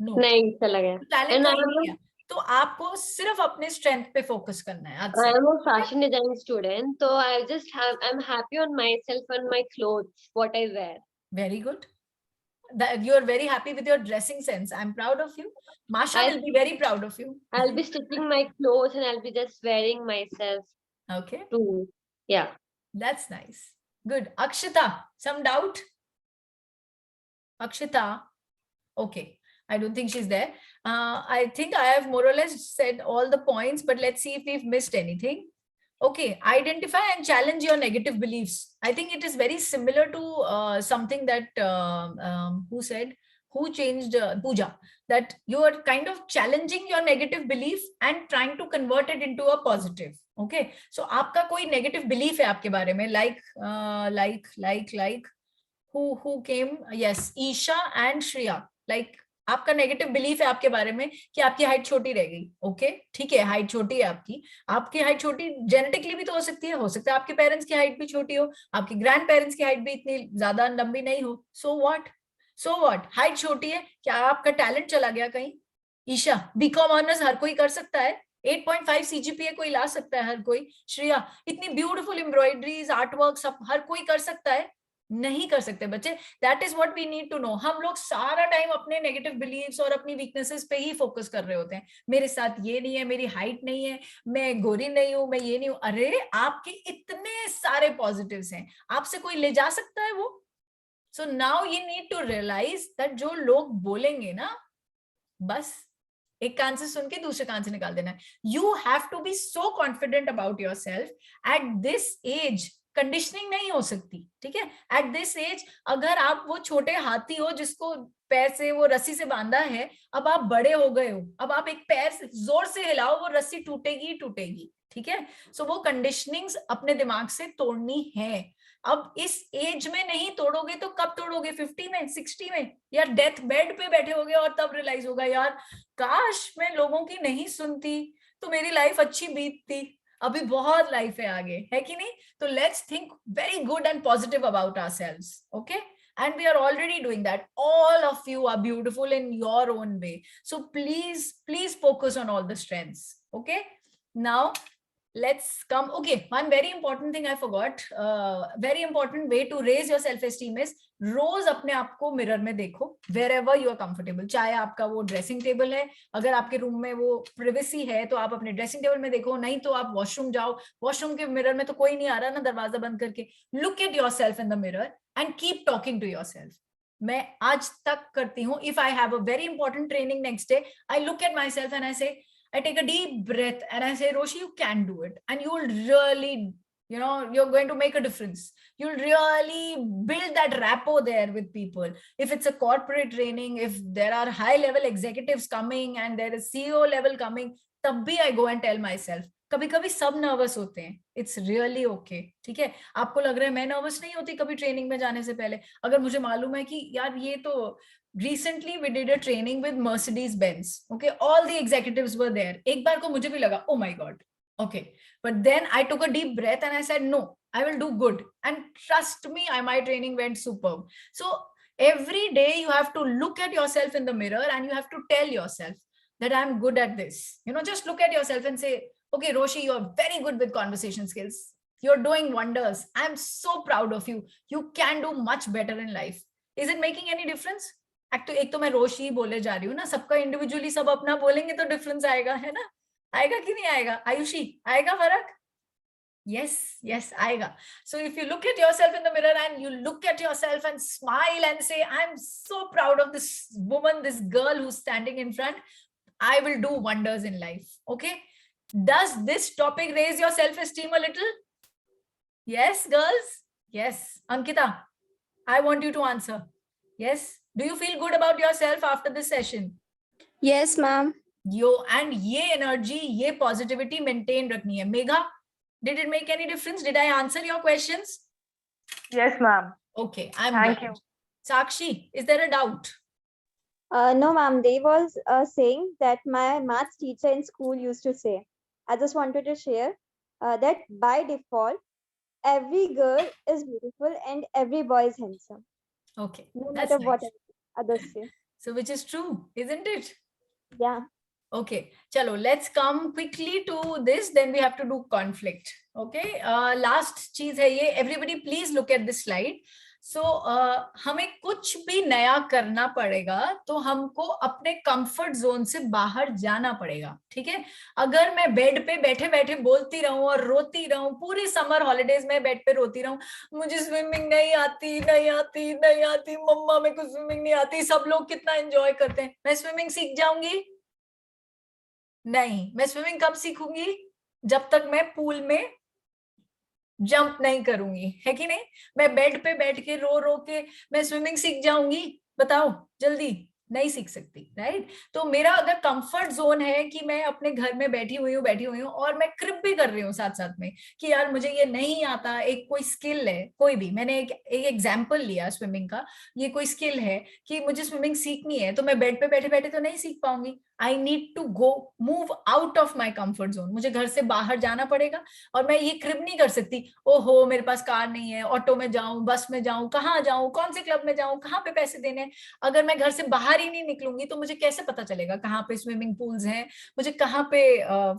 C: नो,
K: नहीं चला गया.
C: टैलेंट
K: And
C: कहीं नहीं गया. तो आपको सिर्फ अपने स्ट्रेंथ पे फोकस करना है.
K: I am a fashion design student, so I'm happy on myself and my clothes, what I wear.
C: Very good. That you're very happy with your dressing sense. I'm proud of you. Masha will be very proud of you.
K: I'll be stitching my clothes and I'll be just wearing myself.
C: Okay.
K: Too. Yeah.
C: That's nice. Good. Akshita, some doubt? Akshita? Okay. I don't think she's there. I think I have more or less said all the points, but let's see if we've missed anything. Okay, identify and challenge your negative beliefs. I think it is very similar to something that who changed Pooja, that you are kind of challenging your negative belief and trying to convert it into a positive. Okay, so आपका कोई negative belief है आपके बारे में, like who came? Yes, Isha and Shreya. Like आपका negative belief है आपके बारे में कि आपकी हाइट छोटी रह गई. ओके, ठीक है, हाइट छोटी है आपकी हाइट छोटी जेनेटिकली भी तो हो सकती है आपके पेरेंट्स की हाइट भी छोटी हो, आपके ग्रैंड पेरेंट्स की हाइट भी इतनी ज्यादा लंबी नहीं हो. सो व्हाट, हाइट छोटी है, क्या आपका टैलेंट चला गया कहीं? ईशा, बीकॉम ऑनर्स हर कोई कर सकता है, 8.5 CGPA कोई ला सकता है हर कोई. श्रेया, इतनी ब्यूटीफुल एम्ब्रॉयडरीज, आर्टवर्क सब हर कोई कर सकता है? नहीं कर सकते बच्चे. That is what we need to know. हम लोग सारा टाइम अपने नेगेटिव बिलीव्स और अपनी वीकनेसेस पे ही फोकस कर रहे होते हैं. मेरे साथ ये नहीं है, मेरी हाइट नहीं है, मैं गोरी नहीं हूं, मैं ये नहीं हूं. अरे आपके इतने सारे पॉजिटिव्स हैं, आपसे कोई ले जा सकता है वो? So now you need to realise that जो लोग बोलेंगे ना, बस एक कान से सुन के दूसरे कान से निकाल देना. You have to be so confident about yourself at this age. Conditioning नहीं हो सकती, ठीक है? एट दिस एज अगर आप वो छोटे हाथी हो जिसको पैर से वो रस्सी से बांधा है, अब आप बड़े हो गए हो, अब आप एक पैर से जोर से हिलाओ, वो रस्सी टूटेगी, ठीक है? सो वो कंडीशनिंग्स अपने दिमाग से तोड़नी है. अब इस एज में नहीं तोड़ोगे तो कब तोड़ोगे? 50 में, 60 में, या डेथ बेड पे बैठे होगे और तब रियलाइज होगा यार काश मैं लोगों की नहीं सुनती तो मेरी लाइफ अच्छी बीतती, अभी बहुत लाइफ है आगे, है कि नहीं? तो let's think very good and positive about ourselves. Okay, and we are already doing that. All of you are beautiful in your own way, so please focus on all the strengths. Okay, now let's come. Okay, one very important thing I forgot. Very important way to raise your self esteem is रोज अपने आप को mirror में देखो wherever you are comfortable. चाहे आपका वो dressing table है, अगर आपके रूम में वो प्रिवेसी है तो आप अपने ड्रेसिंग टेबल में देखो, नहीं तो आप वॉशरूम जाओ, वॉशरूम के मिरर में तो कोई नहीं आ रहा ना दरवाजा बंद करके. Look at yourself in the mirror and keep talking to yourself. मैं आज तक करती हूँ. If I have a very important training next day, I look at myself and I say, I take a deep breath and I say, Roshi, you can do it. And you will really, you're going to make a difference. You'll really build that rapport there with people. If it's a corporate training, if there are high level executives coming and there is CEO level coming, तब भी I go and tell myself. कभी कभी सब nervous होते हैं. It's really okay. ठीक है. आपको लग रहा है मैं नर्वस नहीं होती कभी ट्रेनिंग में जाने से पहले. अगर मुझे मालूम है कि यार ये तो recently we did a training with Mercedes-Benz. Okay, all the executives were there. एक बार को मुझे भी लगा, oh my God. Okay, but then I took a deep breath and I said, no, I will do good. And trust me, my training went superb. So every day you have to look at yourself in the mirror and you have to tell yourself that I'm good at this. Just look at yourself and say, okay, Roshi, you're very good with conversation skills. You're doing wonders. I'm so proud of you. You can do much better in life. Is it making any difference? एक तो मैं रोशी बोले जा रही हूँ ना, सबका individually सब अपना बोलेंगे तो डिफरेंस आएगा, है ना? आएगा कि नहीं आएगा? आयुषी, आएगा फर्क? Yes, आएगा. So if you look at yourself in the mirror and you look at yourself and smile and say, I'm so proud of this woman, this girl who's standing in front, I will do wonders in life. Okay? Does this topic raise your self-esteem a little? Yes, girls? Yes. Ankita, I want you to answer. Yes. Do you feel good about yourself after this session?
F: Yes, ma'am.
C: And ये energy, ये positivity maintain रखनी है. Megha, did it make any difference? Did I answer your questions?
G: Yes, ma'am.
C: Okay, I'm
G: Thank
C: glad.
G: you.
C: Sakshi, is there a doubt?
F: No, ma'am. They was saying that my maths teacher in school used to say. I just wanted to share that by default, every girl is beautiful and every boy is handsome.
C: Okay,
F: No
C: that's
F: matter what
C: nice.
F: others say.
C: So which is true, isn't it?
F: Yeah.
C: Okay, chalo, let's come quickly to this, then we have to do conflict. Okay, last cheez hai ye, everybody please look at this slide. So हमें कुछ भी नया करना पड़ेगा तो हमको अपने comfort zone से बाहर जाना पड़ेगा. ठीक है, अगर मैं बेड पे बैठे बैठे बोलती रहूं और रोती रहूं, पूरी समर हॉलिडेज में बेड पे रोती रहूं, मुझे स्विमिंग नहीं आती, मम्मा मेरे को स्विमिंग नहीं आती, सब लोग कितना एंजॉय करते हैं, मैं स्विमिंग सीख जाऊंगी? नहीं. मैं स्विमिंग कब सीखूंगी? जब तक मैं पूल में जंप नहीं करूंगी, है कि नहीं? मैं बेड पे बैठ के रो के मैं स्विमिंग सीख जाऊंगी? बताओ जल्दी. नहीं सीख सकती, राइट? तो मेरा अगर कंफर्ट जोन है कि मैं अपने घर में बैठी हुई हूँ और मैं क्रिप भी कर रही हूँ साथ साथ में कि यार मुझे ये नहीं आता, एक कोई स्किल है, कोई भी, मैंने एक एग्जाम्पल लिया स्विमिंग का, ये कोई स्किल है कि मुझे स्विमिंग सीखनी है, तो मैं बेड पे बैठे बैठे तो नहीं सीख पाऊंगी. I need to go move out of my comfort zone. मुझे घर से बाहर जाना पड़ेगा और मैं ये क्रिप नहीं कर सकती, ओहो मेरे पास कार नहीं है, ऑटो में जाऊं, बस में जाऊं, कहाँ जाऊं, कौन से क्लब में जाऊं, कहाँ पे पैसे देने हैं. अगर मैं घर से बाहर ही नहीं निकलूंगी तो मुझे कैसे पता चलेगा कहाँ पे स्विमिंग पूल्स हैं, मुझे कहाँ पे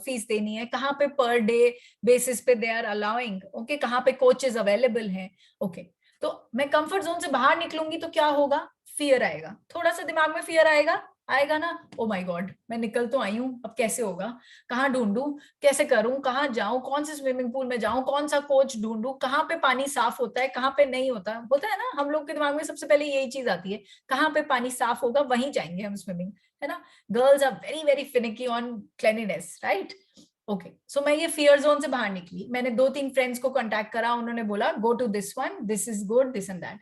C: फीस देनी है, कहाँ पे पर डे बेसिस पे दे आर अलाउइंग, ओके, कहाँ पे कोचेस अवेलेबल हैं. ओके, तो मैं कंफर्ट जोन से बाहर निकलूंगी तो क्या होगा? फियर आएगा, थोड़ा सा दिमाग में फियर आएगा ना. ओ माय गॉड, मैं निकल तो आई हूँ, अब कैसे होगा, कहाँ ढूंढूं, कैसे करूं, कहाँ जाऊं, कौन से स्विमिंग पूल में जाऊं, कौन सा कोच ढूंढूं, कहाँ पे पानी साफ होता है, कहाँ पे नहीं होता है ना. हम लोग के दिमाग में सबसे पहले यही चीज आती है, कहाँ पे पानी साफ होगा वहीं जाएंगे हम स्विमिंग, है ना. Girls are very very finicky on cleanliness, right? Okay, so मैं ये फियर जोन से बाहर निकली. मैंने 2-3 फ्रेंड्स को कांटेक्ट करा, उन्होंने बोला go to this one, this is good, this and that.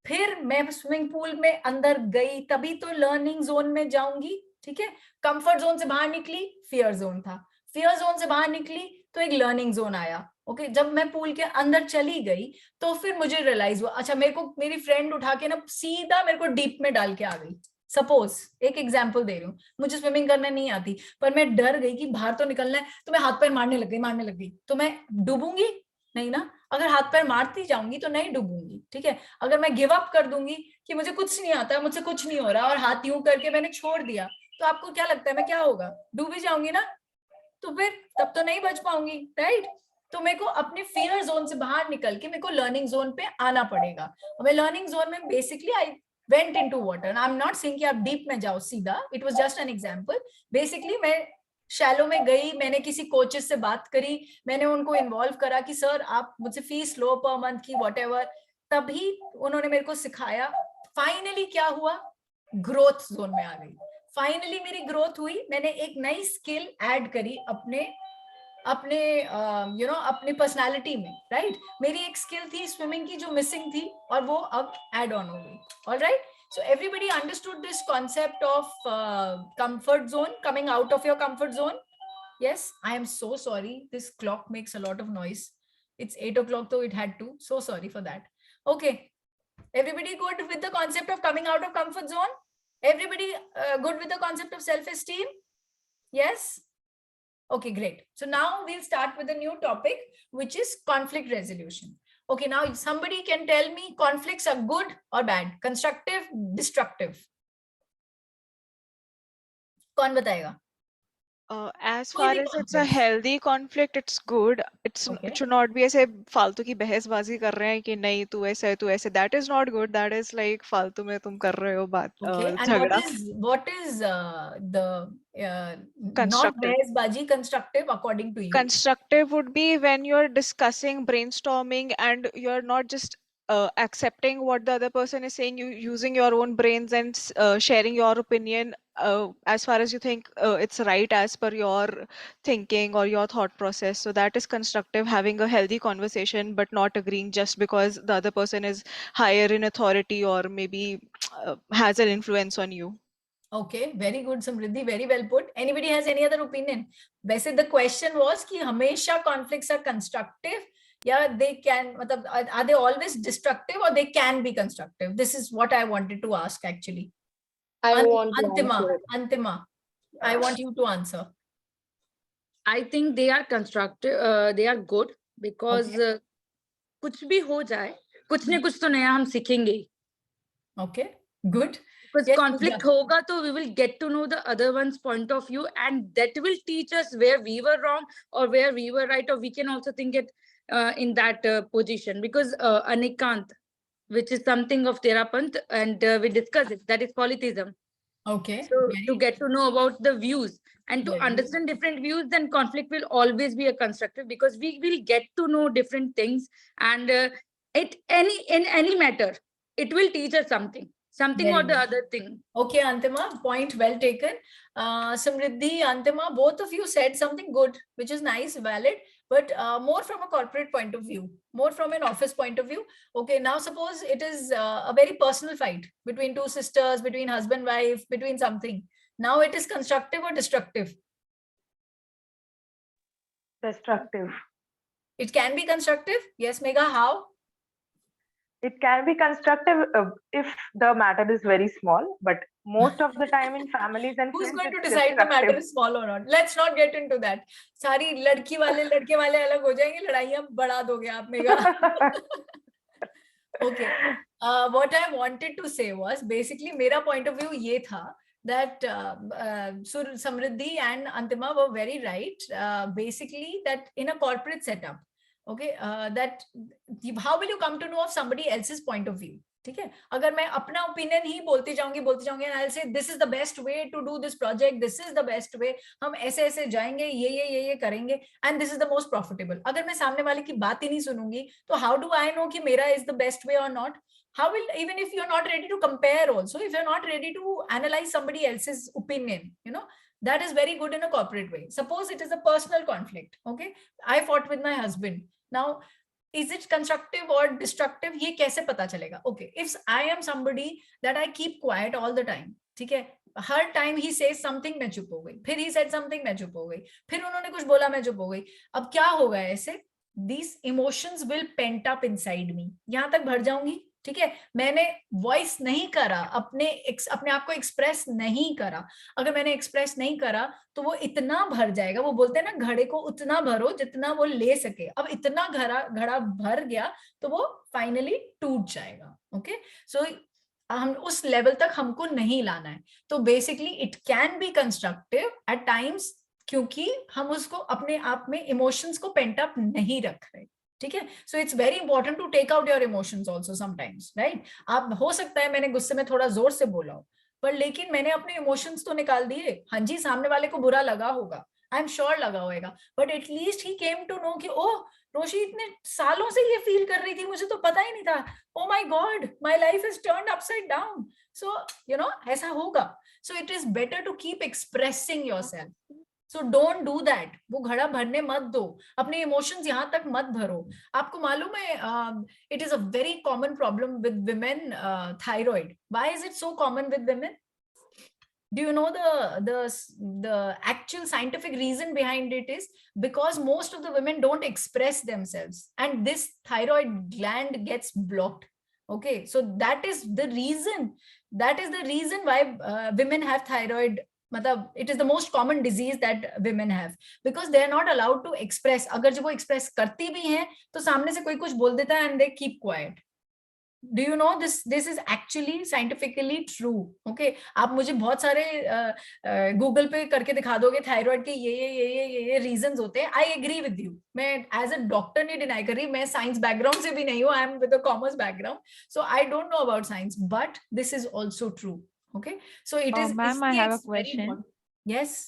C: फिर मैं स्विमिंग पूल में अंदर गई, तभी तो लर्निंग जोन में जाऊंगी. ठीक है, कंफर्ट जोन से बाहर निकली, फियर जोन था. फियर जोन से बाहर निकली तो एक लर्निंग जोन आया. ओके, जब मैं पूल के अंदर चली गई तो फिर मुझे रियलाइज हुआ, अच्छा मेरे को मेरी फ्रेंड उठा के ना सीधा मेरे को डीप में डाल के आ गई. सपोज एक एग्जाम्पल दे रही हूँ, मुझे स्विमिंग करना नहीं आती, पर मैं डर गई कि बाहर तो निकलना है, तो मैं हाथ पैर मारने लग गई, तो मैं डूबूंगी नहीं ना. अगर हाथ पैर मारती जाऊंगी तो नहीं डूबूंगी. ठीक है, अगर मैं गिव अप कर दूंगी कि मुझे कुछ नहीं आता, मुझसे कुछ नहीं हो रहा, और हाथ यूं करके मैंने छोड़ दिया, तो आपको क्या लगता है मैं क्या होगा? डूबी जाऊंगी ना. तो फिर तब तो नहीं बच पाऊंगी, राइट? तो मेरे को अपने फियर जोन से बाहर निकल के मेरे को लर्निंग जोन पे आना पड़ेगा। और मैं लर्निंग जोन में basically I went into water. I am not saying कि आप डीप में जाओ सीधा, it was just an example. Basically मैं शैलो में गई, मैंने किसी कोचेस से बात करी, मैंने उनको इन्वॉल्व करा कि सर आप मुझसे फीस लो पर मंथ की, व्हाटएवर, तभी उन्होंने मेरे को सिखाया। फाइनली क्या हुआ, ग्रोथ जोन में आ गई। फाइनली मेरी ग्रोथ हुई, मैंने एक नई स्किल ऐड करी अपने अपनी पर्सनालिटी में, राइट? मेरी एक स्किल थी स्विमिंग की जो मिसिंग थी, और वो अब ऐड ऑन हो गई। Alright, so everybody understood this concept of comfort zone, coming out of your comfort zone? Yes, I am so sorry, this clock makes a lot of noise. It's 8 o'clock, so it had to. So sorry for that. Okay, everybody good with the concept of coming out of comfort zone? Everybody good with the concept of self-esteem? Yes? Okay, great. So now we'll start with a new topic, which is conflict resolution. Okay, now somebody can tell me conflicts are good or bad, constructive, destructive? कौन बताएगा?
I: As far as it's a healthy conflict, it's good. It should not be ऐसे फालतू की बहसबाजी कर रहे हैं कि नहीं तू ऐसा है तू ऐसे. That is not good. That is like फालतू में तुम कर रहे हो बात झगड़ा.
C: What is the not
I: Constructive.
C: बहसबाजी constructive according to you?
I: Constructive would be when you're discussing, brainstorming, and you're not just accepting what the other person is saying, you using your own brains and sharing your opinion as far as you think it's right as per your thinking or your thought process. So that is constructive, having a healthy conversation but not agreeing just because the other person is higher in authority or maybe has an influence on you.
C: Okay, very good, Samriddhi, very well put. Anybody has any other opinion? वैसे the question was कि हमेशा conflicts are constructive, yeah, they can, are they always destructive or they can be constructive? This is what I wanted to ask actually. Antima, I want you to answer.
P: I think they are constructive, they are good because कुछ भी हो जाए, कुछ न कुछ तो नया हम सीखेंगे.
C: Okay, good.
P: Because conflict hoga, so we will get to know the other one's point of view, and that will teach us where we were wrong or where we were right, or we can also think it in that position. Because Anikant, which is something of Therapant, and we discuss it, that is polytheism.
C: Okay.
P: So to get to know about the views and to understand different views, then conflict will always be a constructive, because we will get to know different things, and in any matter, it will teach us something or the other thing.
C: Okay, Antima, point well taken. Samriddhi, Antima, both of you said something good, which is nice, valid, but more from a corporate point of view, more from an office point of view. Okay, now suppose it is a very personal fight between two sisters, between husband, wife, between something. Now it is constructive or destructive?
G: Destructive.
C: It can be constructive? Yes, Megha, how?
G: It can be constructive if the matter is very small, but most of the time in families and
C: who's
G: friends,
C: going to
G: it's
C: decide the matter
G: destructive.
C: is small or not? Let's not get into that. सारी लड़की वाले लड़के वाले अलग हो जाएंगे, लड़ाइयां बढ़ा दोगे आप mega. Okay. What I wanted to say was basically मेरा point of view ये था that Samriddhi and Antima were very right. Basically that in a corporate setup, okay, that how will you come to know of somebody else's point of view? ठीक है, अगर मैं अपना opinion ही बोलती जाऊंगी and I'll say this is the best way to do this project, this is the best way, हम ऐसे ऐसे जाएंगे, ये करेंगे, and this is the most profitable. अगर मैं सामने वाले की बात ही नहीं सुनूंगी, तो how do I know कि मेरा is the best way or not? How will, even if you're not ready to compare also, if you're not ready to analyze somebody else's opinion, that is very good in a corporate way. Suppose it is a personal conflict, okay? I fought with my husband. Now, is it constructive or destructive? ये कैसे पता चलेगा? Okay, if I am somebody that I keep quiet all the time, ठीक है, हर time he says something मैं चुप हो गई, फिर he said something मैं चुप हो गई, फिर उन्होंने कुछ बोला मैं चुप हो गई, अब क्या होगा ऐसे? These emotions will pent up inside me. यहाँ तक भर जाऊंगी, ठीक है, मैंने वॉइस नहीं करा, अपने आप को एक्सप्रेस नहीं करा. अगर मैंने एक्सप्रेस नहीं करा तो वो इतना भर जाएगा, वो बोलते हैं ना घड़े को उतना भरो जितना वो ले सके. अब इतना घड़ा भर गया तो वो फाइनली टूट जाएगा. ओके, सो हम उस लेवल तक हमको नहीं लाना है. तो basically it can be constructive at times, क्योंकि हम उसको अपने आप में इमोशंस को पेंट अप नहीं रख रहे, ठीक है। So it's very important to take out your emotions also sometimes, right. आप हो सकता है मैंने गुस्से में थोड़ा जोर से बोला हो, पर लेकिन मैंने अपने इमोशंस तो निकाल दिए। हाँ जी, सामने वाले को बुरा लगा होगा, आई एम श्योर लगा होगा, but at least he came to know कि ओह रोशी इतने सालों से ये फील कर रही थी, मुझे तो पता ही नहीं था, oh my god my life is turned upside down. So you know ऐसा होगा। So it is better to keep expressing yourself, so don't do that. वो घड़ा भरने मत दो, अपने इमोशंस यहां तक मत भरो। आपको मालूम है it is a very common problem with women, thyroid. Why is it so common with women? Do you know the actual scientific reason behind it is because most of the women don't express themselves and this thyroid gland gets blocked. Okay, so that is the reason why women have thyroid. मतलब it is the most common disease that women have because they are not allowed to express. अगर जब वो express करती भी हैं तो सामने से कोई कुछ बोल देता है and they keep quiet. Do you know this is actually scientifically true? Okay, आप मुझे बहुत सारे गूगल पे करके दिखा दोगे थायराइड के ये रीजंस होते हैं। आई एग्री विद यू, मैं एज अ डॉक्टर नहीं डिनाई कर रही, मैं साइंस बैकग्राउंड से भी नहीं हूँ, I am with a commerce background, so I don't know about science, but this is also true. Okay, so it is
L: Ma'am, I have a question.
C: Yes.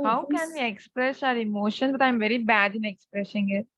L: How can we express our emotions? But I'm very bad in expressing it.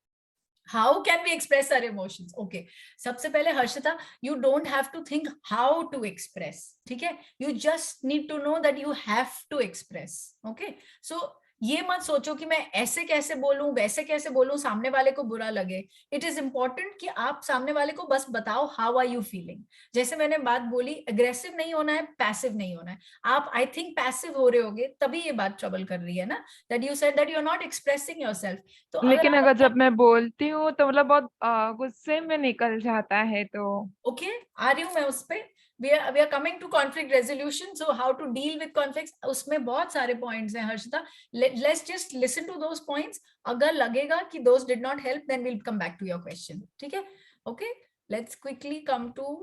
C: How can we express our emotions? Okay, सबसे पहले Harshita, you don't have to think how to express, ठीक है? You just need to know that you have to express. Okay, so ये मत सोचो कि मैं ऐसे कैसे बोलूं वैसे कैसे बोलूं सामने वाले को बुरा लगे। इट इज इंपॉर्टेंट कि आप सामने वाले को बस बताओ हाउ आर यू फीलिंग। जैसे मैंने बात बोली, अग्रेसिव नहीं होना है, पैसिव नहीं होना है। आप आई थिंक पैसिव हो रहे होगे तभी ये बात ट्रबल कर रही है ना, that you said that you are not expressing yourself. तो
L: लेकिन अगर जब मैं बोलती हूँ तो मतलब बहुत गुस्से में निकल जाता है तो
C: ओके, आ रही हूँ मैं उस पे। we are coming to conflict resolution, so how to deal with conflicts, उसमें बहुत सारे points हैं Harshita. Let's just listen to those points. अगर लगेगा कि those did not help, then we'll come back to your question. ठीक है? Okay, let's quickly come to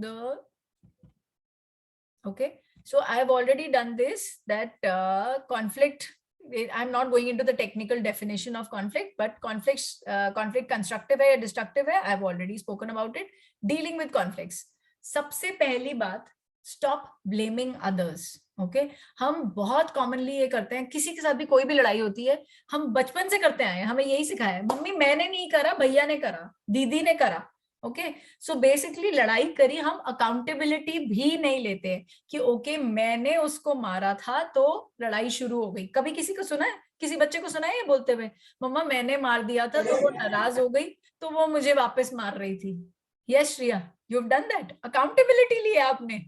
C: the. Okay, so I have already done this, that conflict. I'm not going into the technical definition of conflict, but conflict constructive है या destructive है, I've already spoken about it. Dealing with conflicts, सबसे पहली बात, stop blaming others. Okay, हम बहुत commonly ये करते हैं, किसी के साथ भी कोई भी लड़ाई होती है, हम बचपन से करते आए हैं, हमें यही सिखाया है, मम्मी मैंने नहीं करा, भैया ने करा, दीदी ने करा। ओके, सो बेसिकली लड़ाई करी, हम अकाउंटेबिलिटी भी नहीं लेते कि ओके मैंने उसको मारा था तो लड़ाई शुरू हो गई। कभी किसी को सुना है, किसी बच्चे को सुना है ये बोलते हुए, मम्मा मैंने मार दिया था तो वो नाराज हो गई तो वो मुझे वापस मार रही थी? Yes Shriya, you've done that? accountability लिया आपने?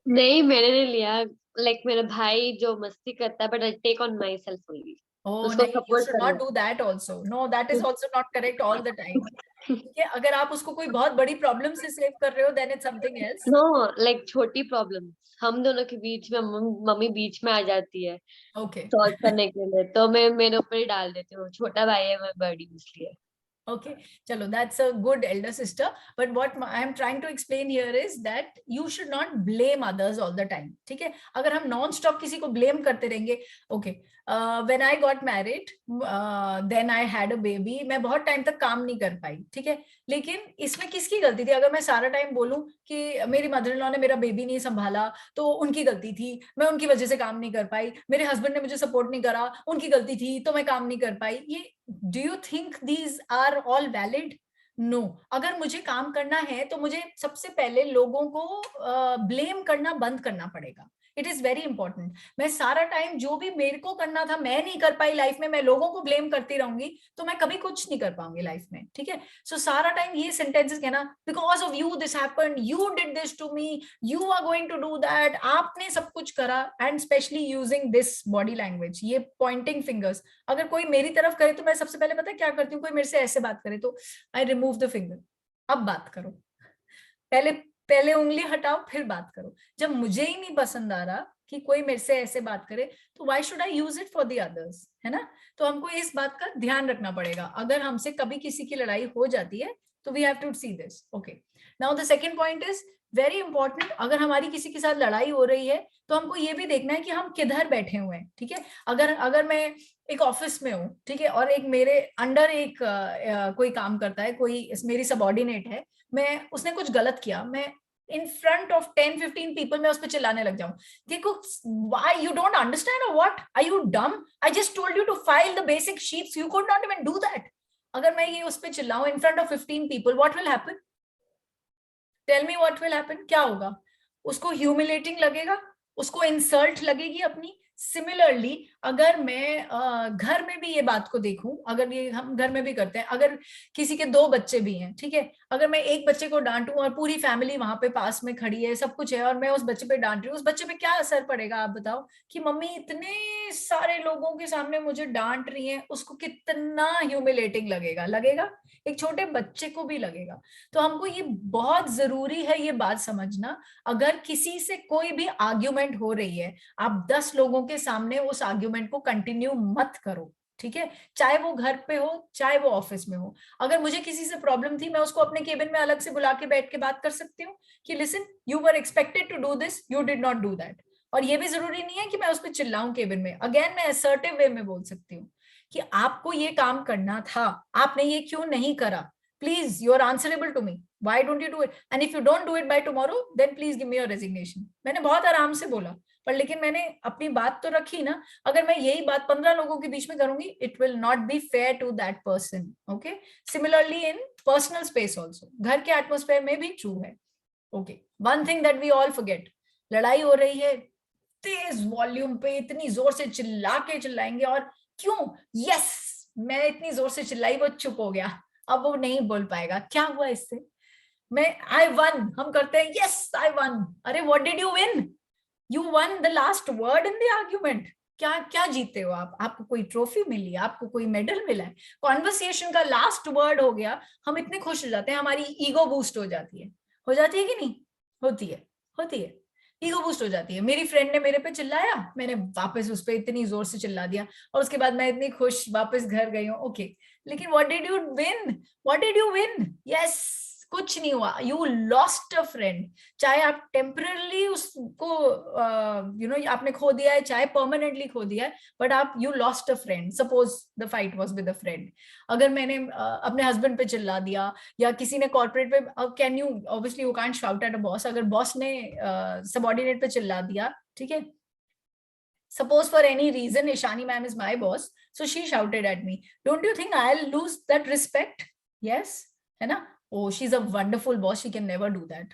K: नहीं, मैंने नहीं लिया। लाइक मेरा भाई जो मस्ती करता है, but I take on myself only.
C: नहीं, you should not do that also. No, that is also not correct all the time. ठीक है, अगर आप उसको कोई बहुत बड़ी प्रॉब्लम से सेव कर रहे हो, then it's something else.
K: No, like छोटी प्रॉब्लम हम दोनों के बीच में, मम्मी बीच में आ जाती है
C: Okay.
K: सॉल्व करने के लिए, तो मैं मेरे ऊपर ही डाल देती हूँ। छोटा भाई है, मैं बड़ी इसलिए।
C: Okay, chalo, that's a good elder sister. But what I am trying to explain here is that you should not blame others all the time. ठीक है, अगर हम non stop किसी को blame करते रहेंगे, okay, when I got married, then I had a baby, मैं बहुत टाइम तक काम नहीं कर पाई, ठीक है, लेकिन इसमें किसकी गलती थी? अगर मैं सारा टाइम बोलूं कि मेरी मदर इन लॉ ने मेरा बेबी नहीं संभाला तो उनकी गलती थी, मैं उनकी वजह से काम नहीं कर पाई, मेरे हस्बैंड ने मुझे सपोर्ट नहीं करा, उनकी गलती थी तो मैं काम नहीं कर पाई, ये do you think these are all valid? No. अगर मुझे काम करना है तो मुझे सबसे पहले लोगों को ब्लेम करना बंद करना पड़ेगा। It is very important. मैं सारा टाइम जो भी मेरे को करना था मैं नहीं कर पाई लाइफ में, मैं लोगों को ब्लेम करती रहूंगी तो मैं कभी कुछ नहीं कर पाऊंगी लाइफ में, ठीक है। सो सारा टाइम ये सेंटेंसेस कहना, because of you this happened, you did this to me, you are going to do that, आपने सब कुछ करा, and specially using this body language, ये पॉइंटिंग फिंगर्स। अगर कोई मेरी तरफ करे तो मैं सबसे पहले पता है क्या करती हूँ, कोई मेरे से ऐसे बात करे तो आई रिमूव द फिंगर, अब बात करो, पहले उंगली हटाओ फिर बात करो। जब मुझे ही नहीं पसंद आ रहा कि कोई मेरे से ऐसे बात करे तो why should I use it for the others, है ना। तो हमको इस बात का ध्यान रखना पड़ेगा। अगर हमसे कभी किसी की लड़ाई हो जाती है तो we have to see this. Okay, now the second point is very important, अगर हमारी किसी के साथ लड़ाई हो रही है तो हमको ये भी देखना है कि हम किधर बैठे हुए हैं, ठीक है। अगर मैं एक ऑफिस में हूँ, ठीक है, और एक मेरे अंडर एक कोई काम करता है, कोई मेरी सबऑर्डिनेट है, मैं उसने कुछ गलत किया, मैं in front of 10-15 people मैं उस पर चिल्लाने लग जाऊं, देखो why you don't understand or what, are you dumb, I just told you to file the basic sheets, you could not even do that. अगर मैं ये उस पर चिल्लाऊं in front of 15 people, what will happen, tell me what will happen, क्या होगा, उसको humiliating लगेगा, उसको इंसल्ट लगेगी अपनी। सिमिलरली अगर मैं घर में भी ये बात को देखूं, अगर ये हम घर में भी करते हैं, अगर किसी के 2 बच्चे भी हैं, ठीक है, अगर मैं एक बच्चे को डांटूं और पूरी फैमिली वहां पे पास में खड़ी है, सब कुछ है, और मैं उस बच्चे पे डांट रही हूँ, उस बच्चे पे क्या असर पड़ेगा आप बताओ, कि मम्मी इतने सारे लोगों के सामने मुझे डांट रही है, उसको कितना ह्यूमिलेटिंग लगेगा, एक छोटे बच्चे को भी लगेगा। तो हमको ये बहुत जरूरी है ये बात समझना, अगर किसी से कोई भी आर्ग्यूमेंट हो रही है, आप 10 लोगों के सामने उस आर्ग्यूमेंट को कंटिन्यू मत करो, ठीक है, चाहे वो घर पे हो चाहे वो ऑफिस में हो। अगर मुझे किसी से प्रॉब्लम थी, मैं उसको अपने केबिन में अलग से बुला के बैठ के बात कर सकती हूँ कि listen, you were expected to do this, you did not do that. और ये भी जरूरी नहीं है कि मैं उस पर चिल्लाऊं केबिन में, अगेन मैं असर्टिव वे में बोल सकती हूँ कि आपको ये काम करना था, आपने ये क्यों नहीं करा, please you are answerable to me, why don't you do it, and if you don't do it by tomorrow then please give me your resignation. मैंने बहुत आराम से बोला, पर लेकिन मैंने अपनी बात तो रखी ना। अगर मैं यही बात 15 लोगों के बीच में करूंगी, it will not be fair to that person, okay. Similarly in personal space also, घर के एटमोस्फेयर में भी ट्रू है, ओके। One thing that we all forget, लड़ाई हो रही है, तेज वॉल्यूम पे इतनी जोर से चिल्लाएंगे, और क्यों, यस मैं इतनी जोर से चिल्लाई, वो चुप हो गया, अब वो नहीं बोल पाएगा, क्या हुआ इससे, मैं आई वन, हम करते हैं यस आई वन, अरे what did you win, you one the last word in the argument, क्या क्या जीते हो आप, आपको कोई ट्रॉफी मिली, आपको कोई मेडल मिला है, कॉन्वर्सेशन का लास्ट वर्ड हो गया, हम इतने खुश हो जाते हैं, हमारी ईगो बूस्ट हो जाती है कि नहीं, होती है, ईगो बूस्ट हो जाती है। मेरी फ्रेंड ने मेरे पे चिल्लाया, मैंने वापस उस पे इतनी जोर से चिल्ला दिया, और उसके बाद मैं इतनी खुश वापस घर गई हूँ, ओके। लेकिन what did you win, yes कुछ नहीं हुआ, यू लॉस्ट अ फ्रेंड। चाहे आप टेम्परली उसको आपने खो दिया है, चाहे परमानेंटली खो दिया है, बट आप you lost a friend. Suppose the fight was with a friend, अगर मैंने अपने हस्बैंड पे चिल्ला दिया, या किसी ने कॉर्पोरेट पे, can you obviously you can't shout at a boss, अगर बॉस ने सबऑर्डिनेट पे चिल्ला दिया, ठीक है, suppose for any reason Ishani ma'am is my boss, so she shouted at me, don't you think I'll lose that respect? Yes, है ना, oh she's a wonderful boss, she can never do that.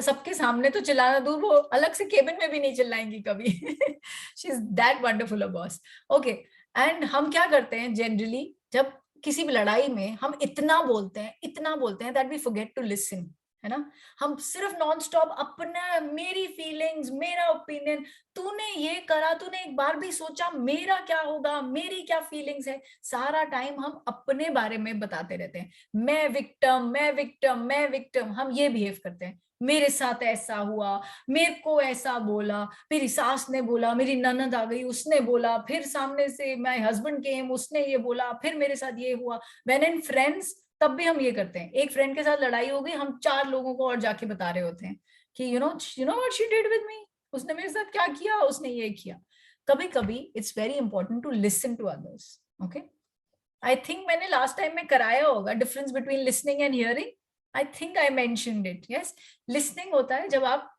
C: सबके सामने तो चिल्लाना दूर, वो अलग से केबिन में भी नहीं चिल्लाएंगी कभी, she is that wonderful a boss, okay. and हम क्या करते हैं जनरली, जब किसी भी लड़ाई में हम इतना बोलते हैं that we forget to listen, है ना, हम सिर्फ नॉन स्टॉप अपना, मेरी फीलिंग्स, मेरा ओपिनियन, तूने ये करा, तूने एक बार भी सोचा मेरा क्या होगा, मेरी क्या फीलिंग्स है, सारा टाइम हम अपने बारे में बताते रहते हैं, मैं विक्टिम, हम ये बिहेव करते हैं, मेरे साथ ऐसा हुआ, मेरे को ऐसा बोला, मेरी सास ने बोला, मेरी ननद आ गई उसने बोला, फिर सामने से माय हस्बैंड केम उसने ये बोला, फिर मेरे साथ ये हुआ। व्हेन इन फ्रेंड्स तब भी हम ये करते हैं, एक फ्रेंड के साथ लड़ाई हो गई, हम 4 लोगों को और जाके बता रहे होते हैं कि you know what she did with me, उसने मेरे साथ क्या किया, उसने ये किया। कभी कभी it's very important to listen to others, okay. I think मैंने लास्ट टाइम में कराया होगा difference between listening and hearing, I think I mentioned it, yes. Listening होता है जब आप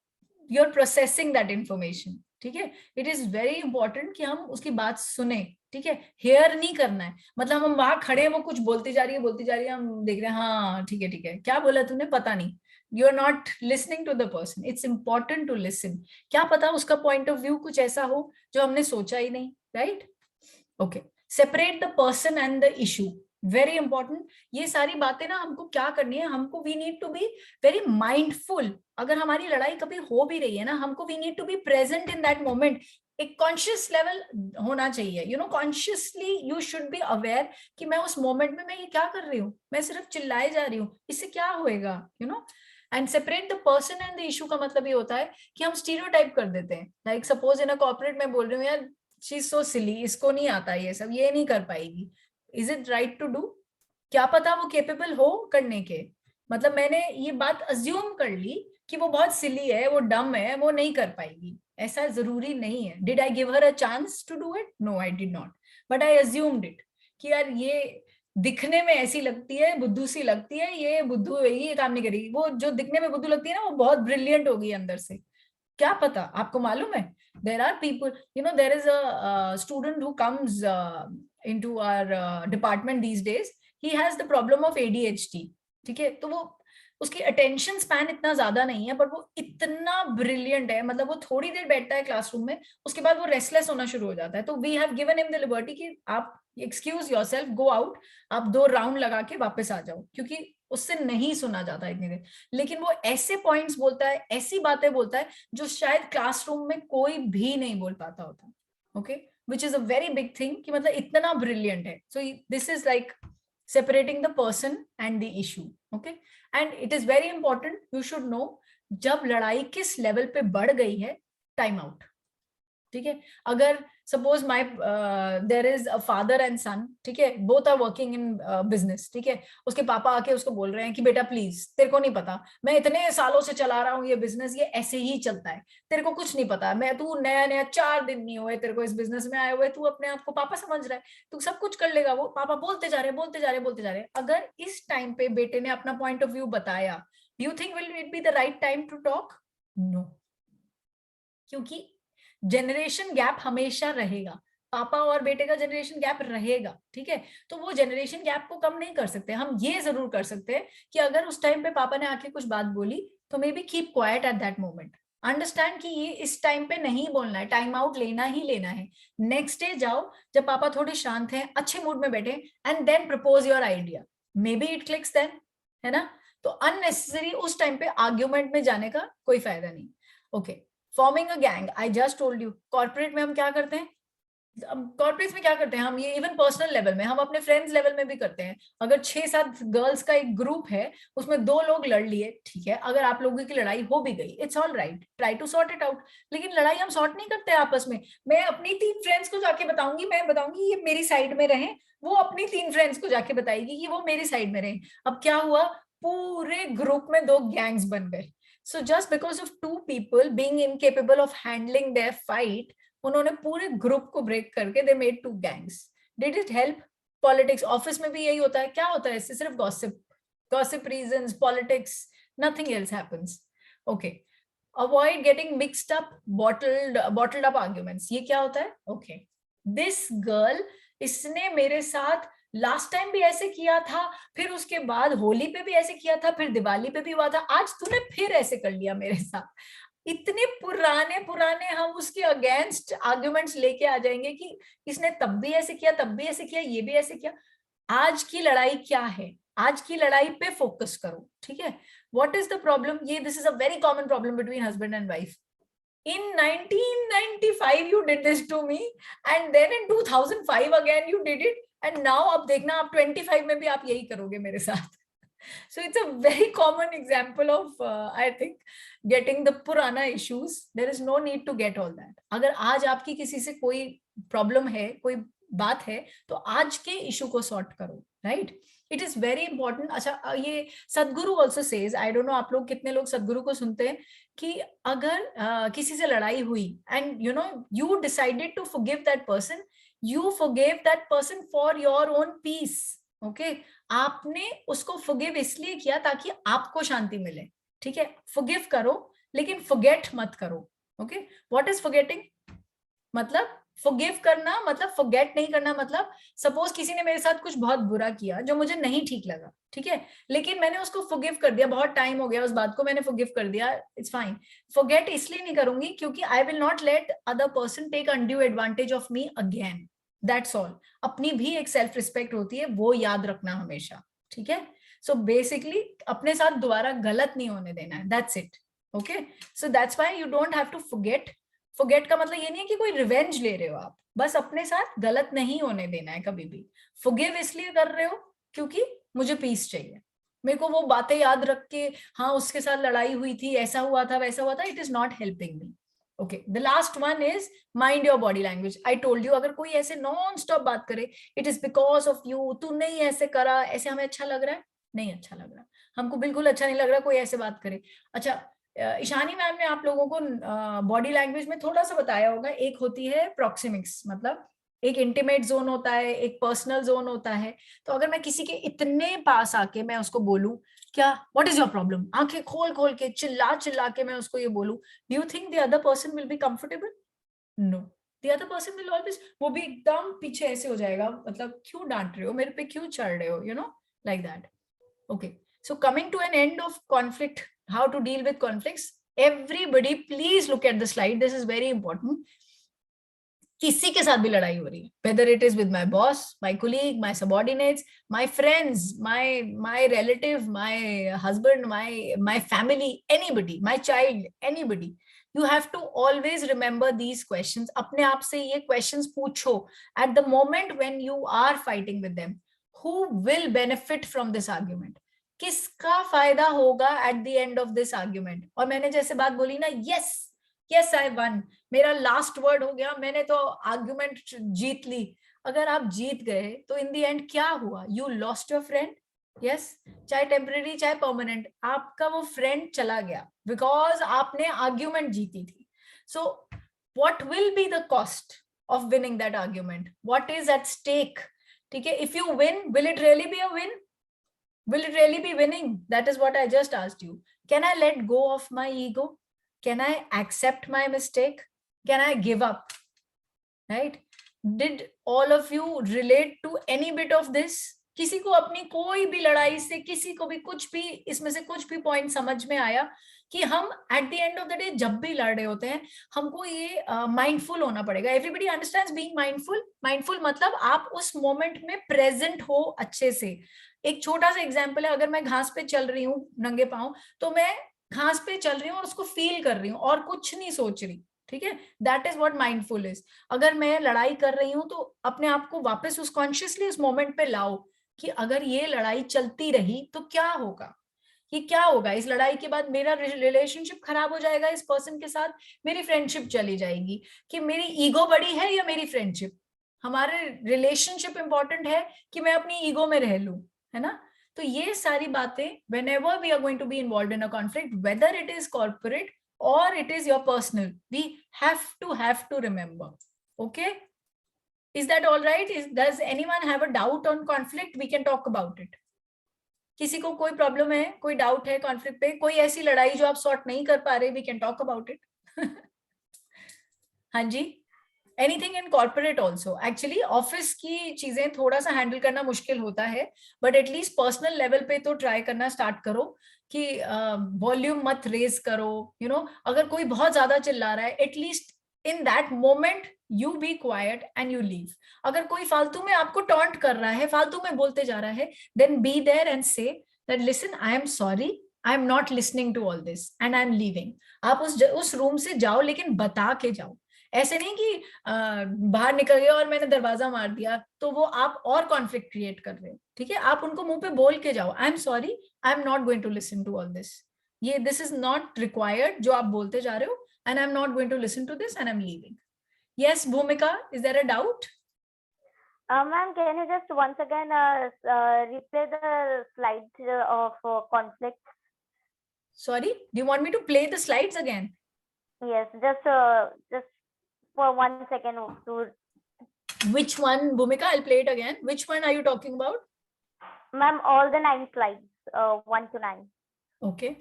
C: you are processing that information, ठीक है, इट इज वेरी इंपॉर्टेंट कि हम उसकी बात सुने, ठीक है, हेयर नहीं करना है, मतलब हम वहां खड़े हैं, वो कुछ बोलती जा रही है, हम देख रहे हैं, हाँ ठीक है, क्या बोला तूने पता नहीं, you are not listening to the person. It's important to listen, क्या पता उसका पॉइंट ऑफ व्यू कुछ ऐसा हो जो हमने सोचा ही नहीं, right, okay. Separate the person and the issue, very important. ये सारी बातें ना हमको क्या करनी है, हमको we need to be very mindful. अगर हमारी लड़ाई कभी हो भी रही है ना, हमको we need to be present in that moment, एक कॉन्शियस लेवल होना चाहिए, you know, consciously you should be aware कि मैं उस मोमेंट में मैं ये क्या कर रही हूँ, मैं सिर्फ चिल्लाए जा रही हूँ, इससे क्या होएगा, you know. And separate the person and the issue का मतलब ये होता है कि हम स्टीरियोटाइप कर देते हैं, like suppose in a corporate में बोल रही हूँ, यार शी इज सो सिली, इसको नहीं आता ये सब, ये नहीं कर पाएगी, is it right to do, क्या पता वो केपेबल हो करने के, मतलब मैंने ये बात अज्यूम कर ली कि वो बहुत सिली है, वो डम है, वो नहीं कर पाएगी, ऐसा जरूरी नहीं है. Did I give her a chance to do it? No, I did not, but I assumed it कि यार ये दिखने में ऐसी लगती है, बुद्धू सी लगती है, ये बुद्धू है, ये काम नहीं करेगी. वो जो दिखने में बुद्धू लगती है ना, वो बहुत ब्रिलियंट होगी अंदर से. क्या पता, आपको मालूम है, there are people, there is a student who comes into our department these days. He has the problem of ADHD. ठीक है, तो वो उसकी अटेंशन स्पैन इतना ज्यादा नहीं है, बट वो इतना ब्रिलियंट है, मतलब वो थोड़ी देर बैठता है क्लासरूम में, उसके बाद वो रेस्टलेस होना शुरू हो जाता है. तो we have given him the liberty कि आप एक्सक्यूज योरसेल्फ, गो आउट, आप 2 राउंड लगा के वापस आ जाओ, क्योंकि उससे नहीं सुना जाता इतनी देर. लेकिन वो ऐसे पॉइंट्स बोलता है, ऐसी बातें बोलता है जो शायद क्लासरूम में कोई भी नहीं बोल पाता होता. Okay, which is a very big thing कि मतलब इतना ब्रिलियंट है. So this is like separating the person and the issue. Okay, and it is very important, you should know जब लड़ाई किस लेवल पे बढ़ गई है, टाइम आउट. ठीक है, अगर suppose my there is a father and son, ठीक है, both are working in business, ठीक है, उसके पापा आके उसको बोल रहे हैं कि बेटा प्लीज, तेरे को नहीं पता, मैं इतने सालों से चला रहा हूँ ये बिजनेस, ये ऐसे ही चलता है, तेरे को कुछ नहीं पता, मैं, तू नया नया 4 दिन नहीं हुए तेरे को इस बिजनेस में आए हुए, तू अपने आप को पापा समझ रहा है, तू सब कुछ कर लेगा. वो पापा बोलते जा रहे बोलते जा रहे बोलते जा रहे. अगर इस टाइम पे बेटे ने अपना पॉइंट ऑफ व्यू बताया, do you think will it be the right time to talk? No, क्योंकि जनरेशन गैप हमेशा रहेगा, पापा और बेटे का जनरेशन गैप रहेगा. ठीक है, तो वो जनरेशन गैप को कम नहीं कर सकते. हम ये जरूर कर सकते हैं कि अगर उस टाइम पे पापा ने आके कुछ बात बोली, तो may be keep quiet at that moment, understand कि ये इस टाइम पे नहीं बोलना है, टाइम आउट लेना ही लेना है. नेक्स्ट डे जाओ जब पापा थोड़े शांत हैं, अच्छे मूड में बैठे, and then propose your idea, maybe it clicks then, है ना. तो अननेसेसरी उस टाइम पे आर्ग्यूमेंट में जाने का कोई फायदा नहीं. Okay, forming a gang, I just told you, corporate में हम क्या करते हैं, कॉर्पोरेट्स में क्या करते हैं हम, ये इवन पर्सनल लेवल में, हम अपने फ्रेंड्स लेवल में भी करते हैं. अगर 6-7 गर्ल्स का एक ग्रुप है, उसमें 2 लोग लड़ लिए, ठीक है, अगर आप लोगों की लड़ाई हो भी गई, it's all right, try to sort it out. लेकिन लड़ाई हम सॉर्ट नहीं करते आपस में. मैं अपनी 3 फ्रेंड्स को जाके बताऊंगी, मैं बताऊंगी ये मेरी साइड में रहे, वो अपनी 3 फ्रेंड्स को जाके बताएगी कि वो मेरी साइड में रहे. अब क्या हुआ, पूरे ग्रुप में 2 गैंग्स बन गए. So just because of 2 people being incapable of handling their fight, उन्होंने पूरे ग्रुप को ब्रेक करके they made 2 gangs. Did it help? Politics, office में भी यही होता है. क्या होता है इससे? सिर्फ gossip reasons, politics, nothing else happens. Okay, avoid getting mixed up, bottled up arguments. ये क्या होता है? Okay, this girl, इसने मेरे साथ लास्ट टाइम भी ऐसे किया था, फिर उसके बाद होली पे भी ऐसे किया था, फिर दिवाली पे भी हुआ था, आज तूने फिर ऐसे कर लिया मेरे साथ. इतने पुराने हम उसके अगेंस्ट आर्ग्यूमेंट्स लेके आ जाएंगे कि इसने तब भी ऐसे किया, तब भी ऐसे किया, ये भी ऐसे किया. आज की लड़ाई क्या है, आज की लड़ाई पे फोकस करो. ठीक है, व्हाट इज द प्रॉब्लम, ये this is a very common problem between husband and wife. In 1995 you did this to me, and then in 2005 again you did it, and now अब देखना आप 25 में भी आप यही करोगे मेरे साथ. So it's a very common example of I think getting the पुराना issues. There is no need to get all that. अगर आज आपकी किसी से कोई प्रॉब्लम है, कोई बात है, तो आज के इशू को सॉर्ट करो, right. It is very important. अच्छा, ये सदगुरु also says, I don't know आप लोग कितने लोग सदगुरु को सुनते हैं, कि अगर किसी से लड़ाई हुई and you decided to forgive that person, you forgive that person for your own peace. Okay, आपने उसको फॉरगिव इसलिए किया ताकि आपको शांति मिले. ठीक है, फॉरगिव करो, लेकिन फॉरगेट मत करो. ओके, व्हाट इज फॉरगेटिंग, मतलब फॉरगिव करना मतलब फॉरगेट नहीं करना. मतलब सपोज किसी ने मेरे साथ कुछ बहुत बुरा किया जो मुझे नहीं ठीक लगा, ठीक है, लेकिन मैंने उसको फॉरगिव कर दिया, बहुत टाइम हो गया उस बात को, मैंने फॉरगिव कर दिया, इट्स फाइन. फॉरगेट इसलिए नहीं करूंगी क्योंकि I will not let other person take undue advantage of me again. That's all. अपनी भी एक सेल्फ रिस्पेक्ट होती है, वो याद रखना हमेशा. ठीक है, सो बेसिकली अपने साथ दोबारा गलत नहीं होने देना है, that's it. Okay, so that's why you don't have to forget. Forget का मतलब ये नहीं है कि कोई रिवेंज ले रहे हो आप, बस अपने साथ गलत नहीं होने देना है कभी भी. फॉरगिव इसलिए कर रहे हो क्योंकि मुझे पीस चाहिए, मेरे को वो बातें याद रख के, हाँ उसके साथ लड़ाई हुई थी, ऐसा हुआ था, वैसा हुआ था, it is not helping me. Okay, the last one is mind your body language. I told you, अगर कोई ऐसे नॉन स्टॉप बात करे, it is because of you, तू नहीं ऐसे करा, ऐसे हमें अच्छा लग रहा है, नहीं अच्छा लग रहा, हमको बिल्कुल अच्छा नहीं लग रहा कोई ऐसे बात करे. अच्छा, ईशानी मैम ने आप लोगों को बॉडी लैंग्वेज में थोड़ा सा बताया होगा, एक होती है प्रॉक्सिमिक्स, मतलब एक इंटीमेट जोन होता है, एक पर्सनल जोन होता है। तो अगर मैं किसी के इतने पास आके मैं उसको बोलूं क्या व्हाट इज योर प्रॉब्लम, आंखें खोल खोल के चिल्ला चिल्ला के मैं उसको ये बोलूं, do you think the other person will be comfortable? No, the other person will always, वो भी एकदम पीछे ऐसे हो जाएगा, मतलब क्यों डांट रहे हो, मेरे पे क्यों चढ़ रहे हो, you know, like that. Okay, so coming to an end of conflict, how to deal with conflicts. Everybody please look at the slide, this is very important. किसी के साथ भी लड़ाई हो रही है, whether it is with my boss, my colleague, my subordinates, my friends, my relative, my husband, my family, anybody, my child, anybody, you have to always remember these questions. अपने आप से ये questions पूछो at the moment when you are fighting with them. Who will benefit from this argument? किसका फायदा होगा at the end of this argument? और मैंने जैसे बात बोली ना, यस यस आई वन, मेरा लास्ट वर्ड हो गया, मैंने तो आर्ग्यूमेंट जीत ली। अगर आप जीत गए तो इन द एंड क्या हुआ? You lost your friend, yes, चाहे टेम्परेरी चाहे परमानेंट, आपका वो फ्रेंड चला गया बिकॉज आपने आर्ग्यूमेंट जीती थी। So what will be the cost of winning that argument? What is at stake? ठीक है, if you win, will it really be a win? Will it really be winning? That is what I just asked you. Can I let go of my ego? Can I accept my mistake? Can I give up? Right? Did all of you relate to any bit of this? किसी को अपनी कोई भी लड़ाई से, किसी को भी कुछ भी इसमें से कुछ भी पॉइंट समझ में आया कि हम at the end of the day जब भी लड़ रहे होते हैं हमको ये माइंडफुल होना पड़ेगा? Everybody understands being mindful? Mindful मतलब आप उस मोमेंट में प्रेजेंट हो अच्छे से। एक छोटा सा एग्जांपल है, अगर मैं घास पे चल रही हूँ नंगे पांव, तो मैं घास पे चल रही हूँ और उसको फील कर रही हूँ और कुछ नहीं सोच रही, ठीक है? That is what mindful is. अगर मैं लड़ाई कर रही हूँ तो अपने आप को वापस उस कॉन्शियसली उस मोमेंट पे लाओ कि अगर ये लड़ाई चलती रही तो क्या होगा, ये क्या होगा, इस लड़ाई के बाद मेरा रिलेशनशिप खराब हो जाएगा इस पर्सन के साथ, मेरी फ्रेंडशिप चली जाएगी, कि मेरी ईगो बड़ी है या मेरी फ्रेंडशिप? हमारे रिलेशनशिप इंपॉर्टेंट है कि मैं अपनी ईगो में रह लूं, है ना? तो ये सारी बातें whenever we are going to be involved in a conflict, whether it is corporate or it is your personal, we have to remember. Okay, is that all right? Does anyone have a doubt on conflict? We can talk about it. किसी को कोई problem है, कोई doubt है conflict पे? कोई ऐसी लड़ाई जो आप सॉर्ट नहीं कर पा रहे? We can talk about it. हाँ जी, anything in corporate also. Actually office की चीजें थोड़ा सा हैंडल करना मुश्किल होता है, बट एटलीस्ट पर्सनल लेवल पे तो ट्राई करना स्टार्ट करो कि वॉल्यूम मत रेज करो, यू नो। अगर कोई बहुत ज्यादा चिल्ला रहा है, at least in that moment you be quiet and you leave. अगर कोई फालतू में आपको टॉन्ट कर रहा है, फालतू में बोलते जा रहा है, then be there and say that listen, I am sorry, I am not listening to all this and I am leaving. आप उस रूम से जाओ, लेकिन बता के जाओ। ऐसे नहीं कि बाहर निकल गए और मैंने दरवाजा मार दिया, तो वो आप और कॉन्फ्लिक्ट क्रिएट कर रहे हो, ठीक है? आप उनको मुंह पे बोल के जाओ, I am sorry, I am not going to listen to all this, ये दिस इज नॉट रिक्वायर्ड जो आप बोलते जा रहे हो, and I am not going to listen to this and I am leaving. Yes Bhumika, is there a doubt?
F: Ma'am, can you just once again replay the slides of conflict?
C: Sorry, do you want me to play the slides again?
F: Yes, just for 1 second to.
C: Which one, Bhumika? I'll play it again. Which one are you talking about?
F: Ma'am, all the 9 slides, 1 to 9.
C: Okay.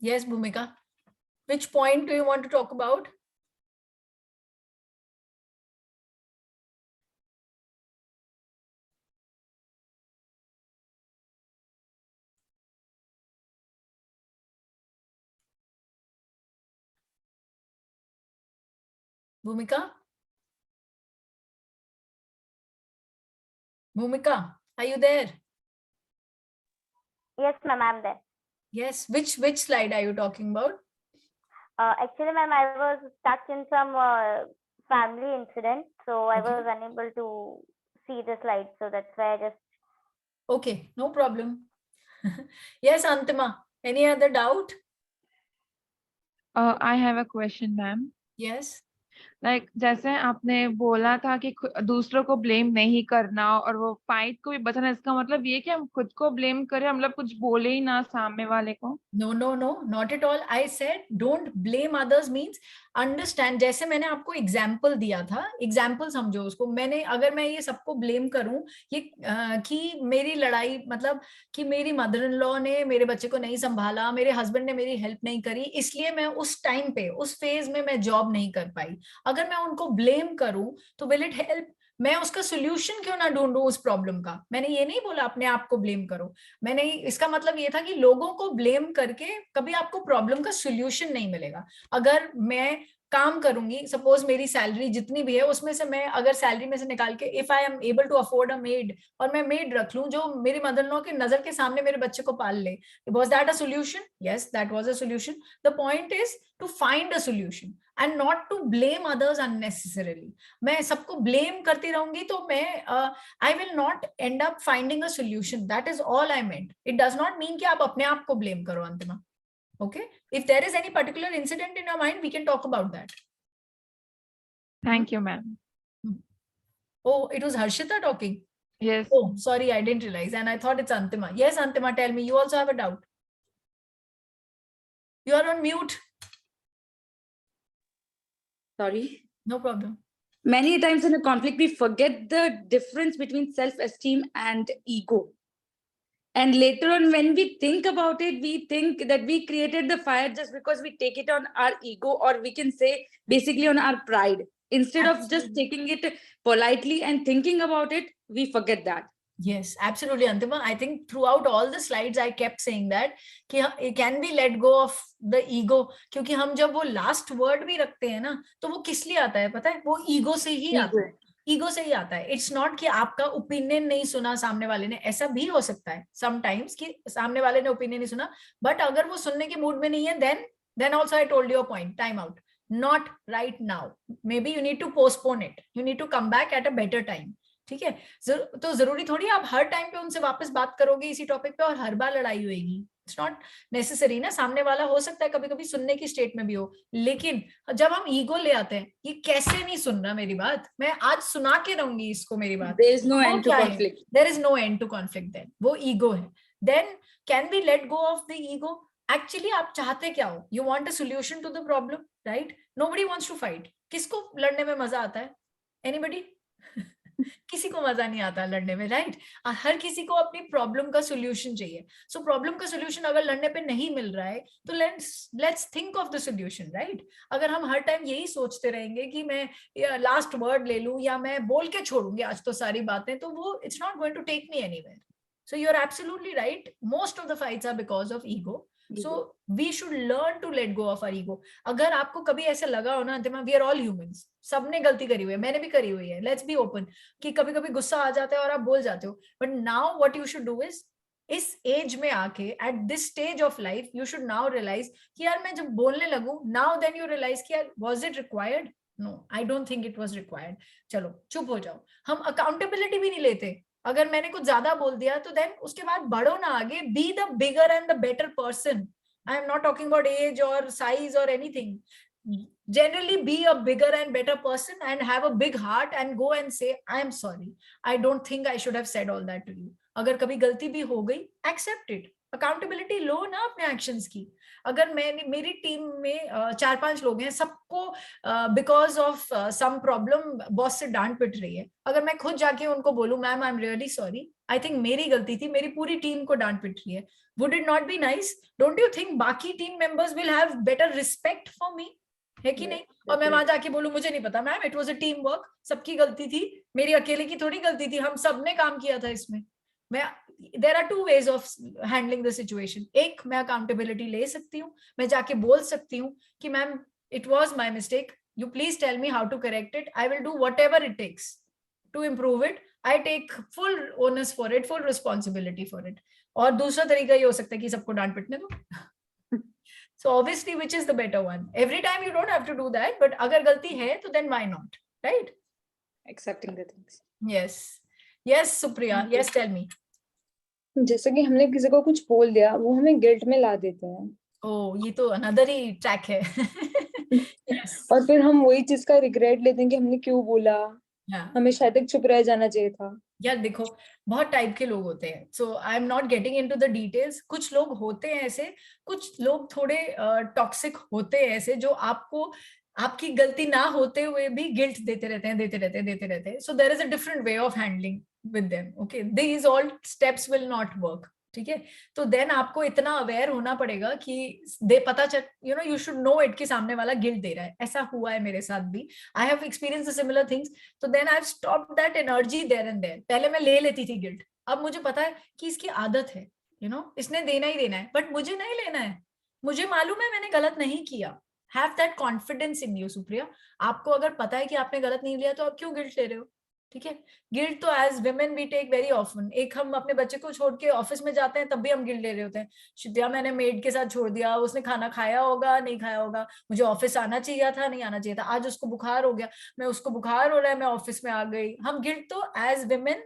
C: Yes, Bhumika. Which point do you want to talk about? Bhumika? Bhumika, are you there?
F: Yes, ma'am, I'm there.
C: Yes, which slide are you talking about?
F: Actually, ma'am, I was stuck in some family incident, so I was unable to see the slide, so that's why I just.
C: Okay, no problem. Yes, Antima, any other doubt?
L: I have a question, ma'am.
C: Yes.
L: Like जैसे आपने बोला था कि दूसरों को blame नहीं करना और वो फाइट को भी बचाना, इसका मतलब ये कि हम खुद को ब्लेम करें, मतलब कुछ बोले ही ना सामने वाले को?
C: No, no, no, not at all. I said don't blame others means understand. जैसे मैंने आपको एग्जाम्पल दिया था, एग्जाम्पल समझो उसको। मैंने अगर मैं ये सबको ब्लेम करूं ये कि मेरी लड़ाई मतलब कि मेरी मदर इन लॉ ने मेरे बच्चे को नहीं संभाला, मेरे हस्बैंड ने मेरी हेल्प नहीं करी, इसलिए मैं उस टाइम पे उस फेज में मैं जॉब नहीं कर पाई, अगर मैं उनको ब्लेम करूं तो विल इट हेल्प? मैं उसका सोल्यूशन क्यों ना ढूंढूं उस प्रॉब्लम का? मैंने ये नहीं बोला अपने आप को ब्लेम करो, मैंने इसका मतलब ये था कि लोगों को ब्लेम करके कभी आपको प्रॉब्लम का सोल्यूशन नहीं मिलेगा। अगर मैं काम करूंगी, सपोज मेरी सैलरी जितनी भी है उसमें से मैं अगर सैलरी में से निकाल के if I am able to afford a maid और मैं मेड रख लूं जो मेरी मदर इन लॉ के नजर के सामने मेरे बच्चे को पाल ले, was that a solution? Yes, that was a solution. The point is to find a solution and not to blame others unnecessarily. मैं सबको ब्लेम करती रहूंगी तो मैं I will not end up finding a solution. That is all I meant. It does not mean कि आप अपने आप को blame करो अंतिमा. Okay? If there is any particular incident in your mind, we can talk about that.
L: Thank you, ma'am.
C: Oh, it was Harshita talking.
L: Yes.
C: Oh, sorry, I didn't realize, and I thought it's Antima. Yes, Antima, tell me. You also have a doubt. You are on mute.
P: Sorry.
C: No problem.
P: Many times in a conflict, we forget the difference between self-esteem and ego. And later on, when we think about it, we think that we created the fire just because we take it on our ego, or we can say basically on our pride. Instead of just taking it politely and thinking about it, we forget that.
C: Yes, absolutely, Antima. I think throughout all the slides, I kept saying that कि can we let go of the ego? क्योंकि हम जब वो last word भी रखते हैं ना, तो वो किस लिए आता है पता है? वो ego से ही आता है, ईगो से ही आता है। इट्स नॉट कि आपका ओपिनियन नहीं सुना सामने वाले ने, ऐसा भी हो सकता है समटाइम्स कि सामने वाले ने ओपिनियन नहीं सुना, बट अगर वो सुनने के मूड में नहीं है, then also I told your point, time out, not right now, maybe you need to postpone it, you need to come back at a better time. ठीक है, तो जरूरी थोड़ी आप हर टाइम पे उनसे वापस बात करोगे इसी टॉपिक पे और हर बार लड़ाई होगी, इट्स नॉट नेसेसरी ना। सामने वाला हो सकता है कभी कभी सुनने की स्टेट में भी हो, लेकिन जब हम ईगो ले आते हैं, ये कैसे नहीं सुन रहा मेरी बात, मैं आज सुना के रहूंगी इसको मेरी बात,
P: there is no end to conflict.
C: There is no end to conflict, then वो ईगो है। then can we let go of the ego? Actually आप चाहते क्या हो? you want a solution to the problem, right? nobody wants to fight. किसको लड़ने में मजा आता है? anybody? किसी को मजा नहीं आता लड़ने में, राइट? हर किसी को अपनी प्रॉब्लम का सोल्यूशन चाहिए। सो प्रॉब्लम का सोल्यूशन अगर लड़ने पे नहीं मिल रहा है तो let's think of the solution, right? अगर हम हर टाइम यही सोचते रहेंगे कि मैं लास्ट वर्ड ले लूं या मैं बोल के छोड़ूंगी आज तो सारी बातें, तो वो it's not going to take me anywhere. So you're absolutely right. Most of the fights are because of ego. So we should learn to let go of our ego. अगर आपको कभी ऐसा लगा हो ना अंतिमा, we are all humans, सबने गलती करी हुई है, मैंने भी करी हुई है, let's be open, कि कभी कभी गुस्सा आ जाता है और आप बोल जाते हो, but now what you should do is, इस एज में आके at this stage of life you should now realize कि यार मैं जब बोलने लगूं, now then you realize कि यार was it required? No, I don't think it was required. चलो चुप हो जाओ। हम अकाउंटेबिलिटी भी नहीं लेते। अगर मैंने कुछ ज्यादा बोल दिया तो देन उसके बाद बढ़ो ना आगे, be the bigger and the better person. I am not talking about age और साइज और anything, generally be a bigger and better person and have a big heart and go and say I am sorry, I don't think I should have said all that to you. अगर कभी गलती भी हो गई, accept it, accountability लो ना अपने actions की। अगर मेरी टीम में 4-5 लोग हैं, सबको because of some problem boss से डांट पिट रही है, अगर मैं खुद जाके उनको बोलूं ma'am I am really sorry, I think मेरी गलती थी, मेरी पूरी टीम को डांट पिट रही है, would it not be nice? Don't you think बाकी team members will have better respect for me, है कि नहीं? और मैं वहां जाके बोलूं मुझे नहीं पता ma'am, it was a team work, सबकी गलती थी, मेरी अकेले की थोड़ी गलती थी, हम सबने काम किया था इसमें। मैं there are two ways of handling the situation. एक, मैं अकाउंटेबिलिटी ले सकती हूँ, मैं जाके बोल सकती हूँ कि ma'am it was my mistake, you please tell me how to correct it, I will do whatever it takes to improve it, I take full onus for it, full responsibility for it. और दूसरा तरीका ये हो सकता है कि सबको डांट पिटने दो। So obviously which is the better one? Every time you don't have to do that, but अगर गलती है तो then why not, right?
P: Accepting the things.
C: Yes Supriya, yes tell me.
M: जैसे कि हमने किसी को कुछ बोल दिया, वो हमें गिल्ट में ला देते हैं।
C: ओह, ये तो अनदर ही ट्रैक है। Yes.
M: और फिर हम वही चीज का रिग्रेट लेते हैं कि हमने क्यों बोला,
C: Yeah.
M: हमें शायद तक चुप रह जाना चाहिए था।
C: यार देखो, बहुत टाइप के लोग होते हैं, so I am not getting into the details. कुछ लोग होते हैं ऐसे, कुछ लोग थोड़े टॉक्सिक होते हैं ऐसे, जो आपको आपकी गलती ना होते हुए भी गिल्ट देते रहते हैं, देते रहते हैं। So there is a different way of handling with them. Okay, these all steps will not work. ठीक है, तो देन आपको इतना अवेयर होना पड़ेगा कि दे पता चल, you know, you should know it कि सामने वाला गिल्ट दे रहा है। ऐसा हुआ है मेरे साथ भी, I have experience similar things. तो then I stop that energy there and there. पहले मैं ले लेती थी गिल्ट, अब मुझे पता है कि इसकी आदत है, यू नो, इसने देना ही देना है, बट मुझे नहीं लेना है। मुझे मालूम है मैंने गलत नहीं किया। Have that confidence in you Supriya. आपको अगर पता है कि आपने गलत नहीं लिया तो आप क्यों गिल्ट ले रहे हो? ठीक है, गिल्ट तो as women we take very often. एक हम अपने बच्चे को छोड़ के ऑफिस में जाते हैं तब भी हम गिल्ट ले रहे होते हैं। शिद्या, मैंने मेड के साथ छोड़ दिया, उसने खाना खाया होगा नहीं खाया होगा, मुझे ऑफिस आना चाहिए था नहीं आना चाहिए था, आज उसको बुखार हो गया, मैं उसको बुखार हो रहा है मैं ऑफिस में आ गई। हम गिल्ट तो एज विमेन,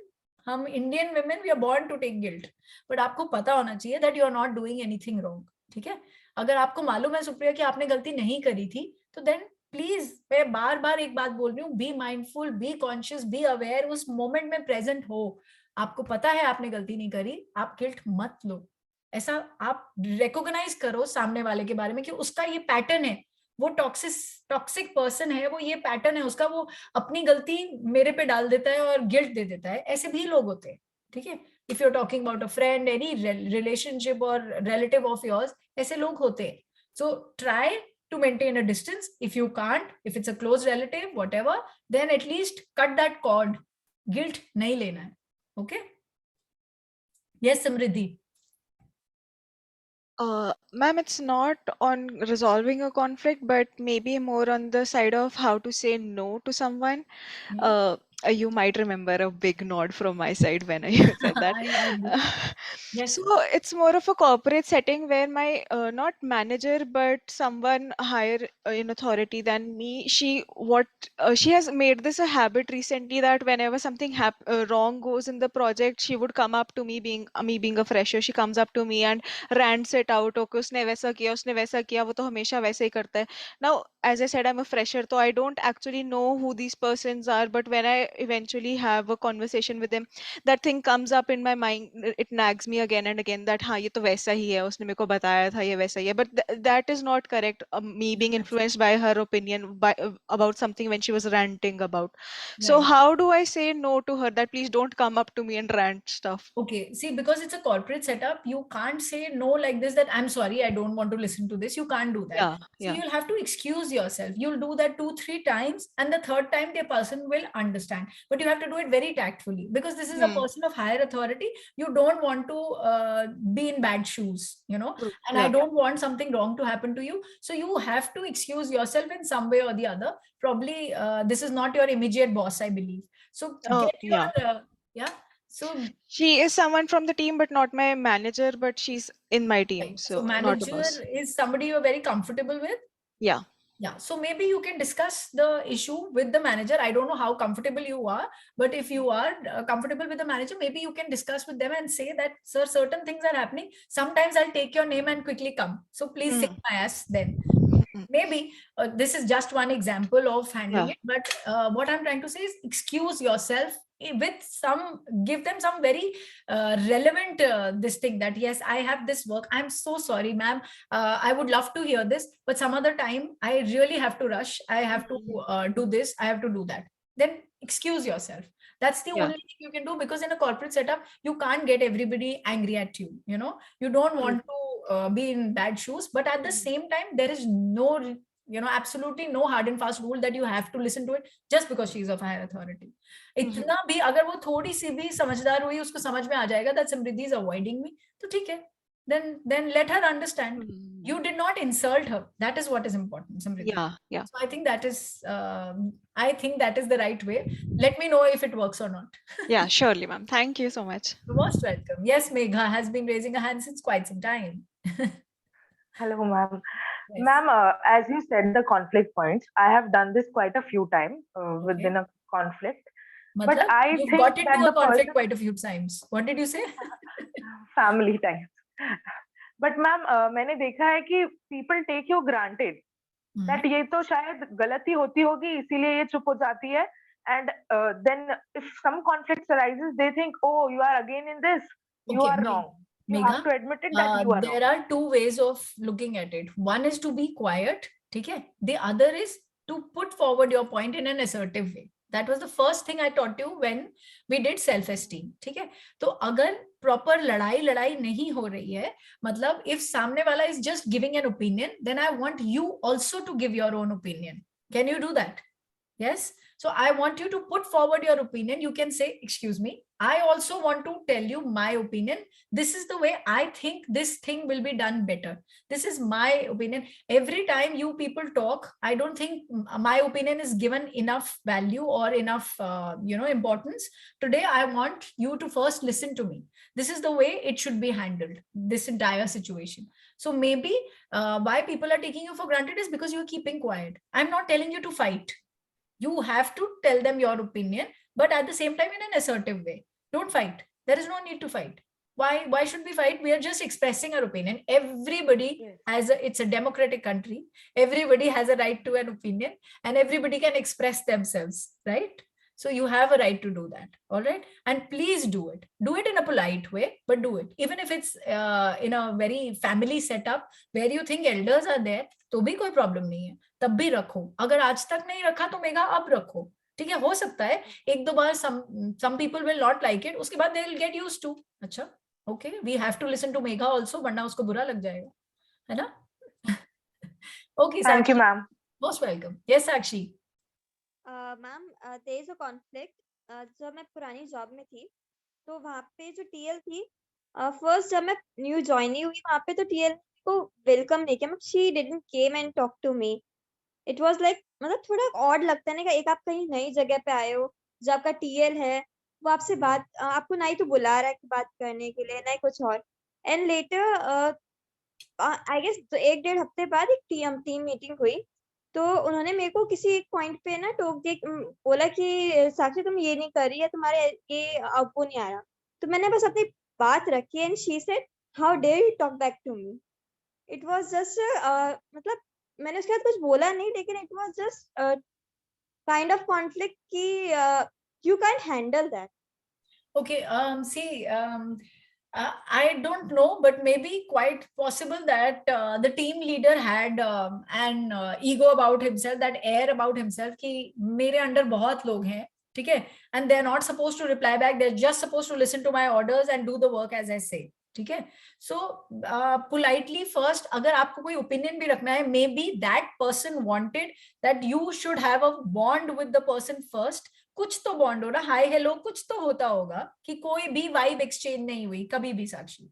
C: हम Indian women, we are born to take guilt. But आपको पता होना चाहिए that you are not doing anything wrong. ठीक है, अगर आपको मालूम है सुप्रिया कि आपने गलती नहीं करी थी, तो देन प्लीज, मैं बार बार एक बात बोल रही हूँ, be mindful, be conscious, be aware, उस मोमेंट में प्रेजेंट हो। आपको पता है आपने गलती नहीं करी, आप गिल्ट मत लो। ऐसा आप रिकॉग्नाइज करो सामने वाले के बारे में कि उसका ये पैटर्न है, वो टॉक्सिक पर्सन है, वो ये पैटर्न है उसका, वो अपनी गलती मेरे पे डाल देता है और गिल्ट दे देता है। ऐसे भी लोग होते हैं। ठीक है, if you are talking about a friend, any relationship और रिलेटिव ऑफ योर्स, ऐसे लोग होते हैं। So try to maintain a distance. If you can't, if it's a close relative, whatever, then at least cut that cord. Guilt nahi lena hai. Okay? Yes, Samriddhi.
I: Ma'am, it's not on resolving a conflict, but maybe more on the side of how to say no to someone. You might remember a big nod from my side when I said that.
C: I do. Yes.
I: So it's more of a corporate setting where my not manager but someone higher in authority than me, she has made this a habit recently that whenever something wrong goes in the project, she would come up to me, being a fresher, she comes up to me and rants it out, okay उसने वैसा किया, उसने वैसा किया, वो तो हमेशा वैसे ही करता है. Now as I said, I'm a fresher, so I don't actually know who these persons are, but when I eventually have a conversation with them, that thing comes up in my mind, it nags me again and again that हाँ ये तो वैसा ही है, उसने मेरे को बताया था ये वैसा ही है, but that is not correct. Me being influenced by her opinion about something when she was ranting about. So
C: Right.
I: how do I say no to her that please don't come up to me and rant stuff?
C: Okay, see, because it's a corporate setup, you can't say no like this, that I'm sorry, I don't want to listen to this. You can't do that.
I: Yeah,
C: So
I: yeah.
C: you'll have to excuse yourself. You'll do that 2-3 times, and the third time the person will understand. But you have to do it very tactfully, because this is a person of higher authority. You don't want to be in bad shoes, you know,
I: True.
C: and I
I: Yeah.
C: don't want something wrong to happen to you. So you have to excuse yourself in some way or the other. Probably this is not your immediate boss, I believe. So
I: Oh,
C: get your,
I: yeah.
C: yeah. So
I: She is someone from the team, but not my manager, but she's in my team,
C: right.
I: so
C: So
I: not a
C: manager
I: boss.
C: is somebody you're very comfortable with.
I: Yeah.
C: Yeah. So maybe you can discuss the issue with the manager. I don't know how comfortable you are, but if you are comfortable with the manager, maybe you can discuss with them and say that, sir, certain things are happening. Sometimes I'll take your name and quickly come. So please save my ass then. Maybe this is just one example of handling
I: Yeah.
C: it, but what I'm trying to say is excuse yourself with some, give them some very relevant this thing, that yes, I have this work, I'm so sorry ma'am, I would love to hear this, but some other time I really have to rush, I have to do this, I have to do that. Then excuse yourself. That's the
I: Yeah.
C: only thing you can do, because in a corporate setup you can't get everybody angry at you, you know, you don't want to be in bad shoes, but at the same time there is no, you know, absolutely no hard and fast rule that you have to listen to it just because she is of higher authority. इतना भी अगर वो थोड़ी सी भी समझदार हुई, उसको समझ में आ जाएगा that Samriddhi is avoiding me, तो ठीक है, then let her understand. You did not insult her. That is what is important, Samriddhi.
I: Yeah, yeah.
C: So I think that is the right way. Let me know if it works or not.
I: Yeah, surely, ma'am. Thank you so much.
C: You're most welcome. Yes, Megha has been raising her hand since quite some time.
G: Hello, ma'am.
C: Yes.
G: Ma'am, as you said, the conflict points, I have done this quite a few times within a conflict. But
C: Matlab,
G: I
C: you've
G: think
C: got into
G: that
C: a
G: the
C: conflict
G: person,
C: quite a few times. What did you say?
G: family times. But ma'am, मैंने देखा है कि people take you granted. That ये तो शायद गलती होती होगी इसीलिए ये चुप हो जाती है, and then if some conflict arises they think oh you are again in this, you
C: Okay,
G: are wrong. You
C: Megha,
G: have to admit it that you are
C: there
G: wrong.
C: are two ways of looking at it. One is to be quiet, ठीक है? The other is to put forward your point in an assertive way. That was the first thing I taught you when we did self-esteem, ठीक है? तो अगर proper लड़ाई नहीं हो रही है, मतलब if सामने वाला is just giving an opinion, then I want you also to give your own opinion. Can you do that? Yes. So I want you to put forward your opinion. You can say, excuse me, I also want to tell you my opinion. This is the way I think this thing will be done better. This is my opinion. Every time you people talk, I don't think my opinion is given enough value or enough, importance. Today, I want you to first listen to me. This is the way it should be handled, this entire situation. So maybe why people are taking you for granted is because you're keeping quiet. I'm not telling you to fight. You have to tell them your opinion, but at the same time in an assertive way. Don't fight. There is no need to fight. Why should we fight? We are just expressing our opinion. Everybody has it's a democratic country. Everybody has a right to an opinion and everybody can express themselves, right? So you have a right to do that. All right. And please do it. Do it in a polite way, but do it. Even if it's in a very family setup where you think elders are there, तो भी कोई problem नहीं है, तब भी रखो. अगर आज तक नहीं रखा तो मेगा अब रखो. ठीक है, हो सकता है एक दो बार some people will not like it, उसके बाद they will get used to. अच्छा, okay, we have to listen to Megha also, वरना उसको बुरा लग जाएगा, है ना? Okay,
G: thank you ma'am.
C: Most welcome. Yes, Sakshi.
J: Ma'am there is a conflict. जब मैं पुरानी जॉब में थी तो वहाँ पे जो टीएल थी, फर्स्ट जब मैं न्यू ज्वाइन हुई वहाँ पे तो टीएल को वेलकम नहीं किया. She didn't came and talk to me. It was like मतलब थोड़ा ऑड लगता है ना, एक आप कहीं नई जगह पे आए हो, जो आपका टीएल है वो आपसे बात आपको ना ही तो बुला रहा है कि बात करने के लिए, ना ही कुछ और. एंड लेटर आई गेस 1-1.5 हफ्ते बाद एक टीम मीटिंग हुई तो उन्होंने मेरे को किसी एक पॉइंट पे ना टोक के बोला कि साक्षी तुम ये नहीं कर रही है, तुम्हारे ये आउटपुट नहीं आ रहा. तो मैंने बस अपनी बात रखी and she said how dare you talk back to me. It was just मतलब मैंने उसके बाद कुछ बोला नहीं, लेकिन it was just kind of conflict कि you can't handle that.
C: Okay, see, I don't know, but maybe quite possible that the team leader had an ego about himself, that air about himself कि मेरे under बहुत लोग हैं, ठीक है, and they're not supposed to reply back, they're just supposed to listen to my orders and do the work as I say. ठीक है, so politely first अगर आपको कोई opinion भी रखना है, maybe that person wanted that you should have a bond with the person first. कुछ तो बॉन्ड हो ना, हाय हेलो कुछ तो होता होगा कि कोई भी वाइब एक्सचेंज नहीं हुई कभी भी. साक्षी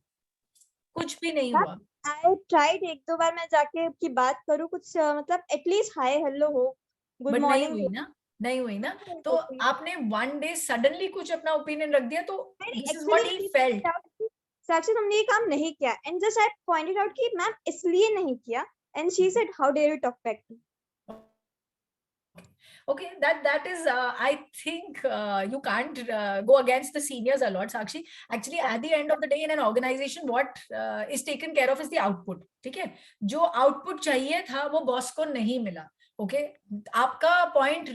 C: कुछ भी नहीं हुआ.
J: आई ट्राइड 1-2 बार मैं जाके की बात करूं, कुछ मतलब एटलीस्ट हाय हेलो हो, गुड मॉर्निंग
C: नहीं हुई ना. तो आपने वन डे सडनली कुछ अपना ओपिनियन रख दिया तो this is what he felt.
J: Sakshi तुमने ये काम नहीं किया and just I pointed out कि मैम इसलिए नहीं किया and she said how dare you talk back to.
C: Okay, that is I think you can't go against the seniors a lot, Sakshi. Actually at the end of the day in an organization what is taken care of is the output. ठीक है, जो output चाहिए था वो boss को नहीं मिला. Okay, आपका पॉइंट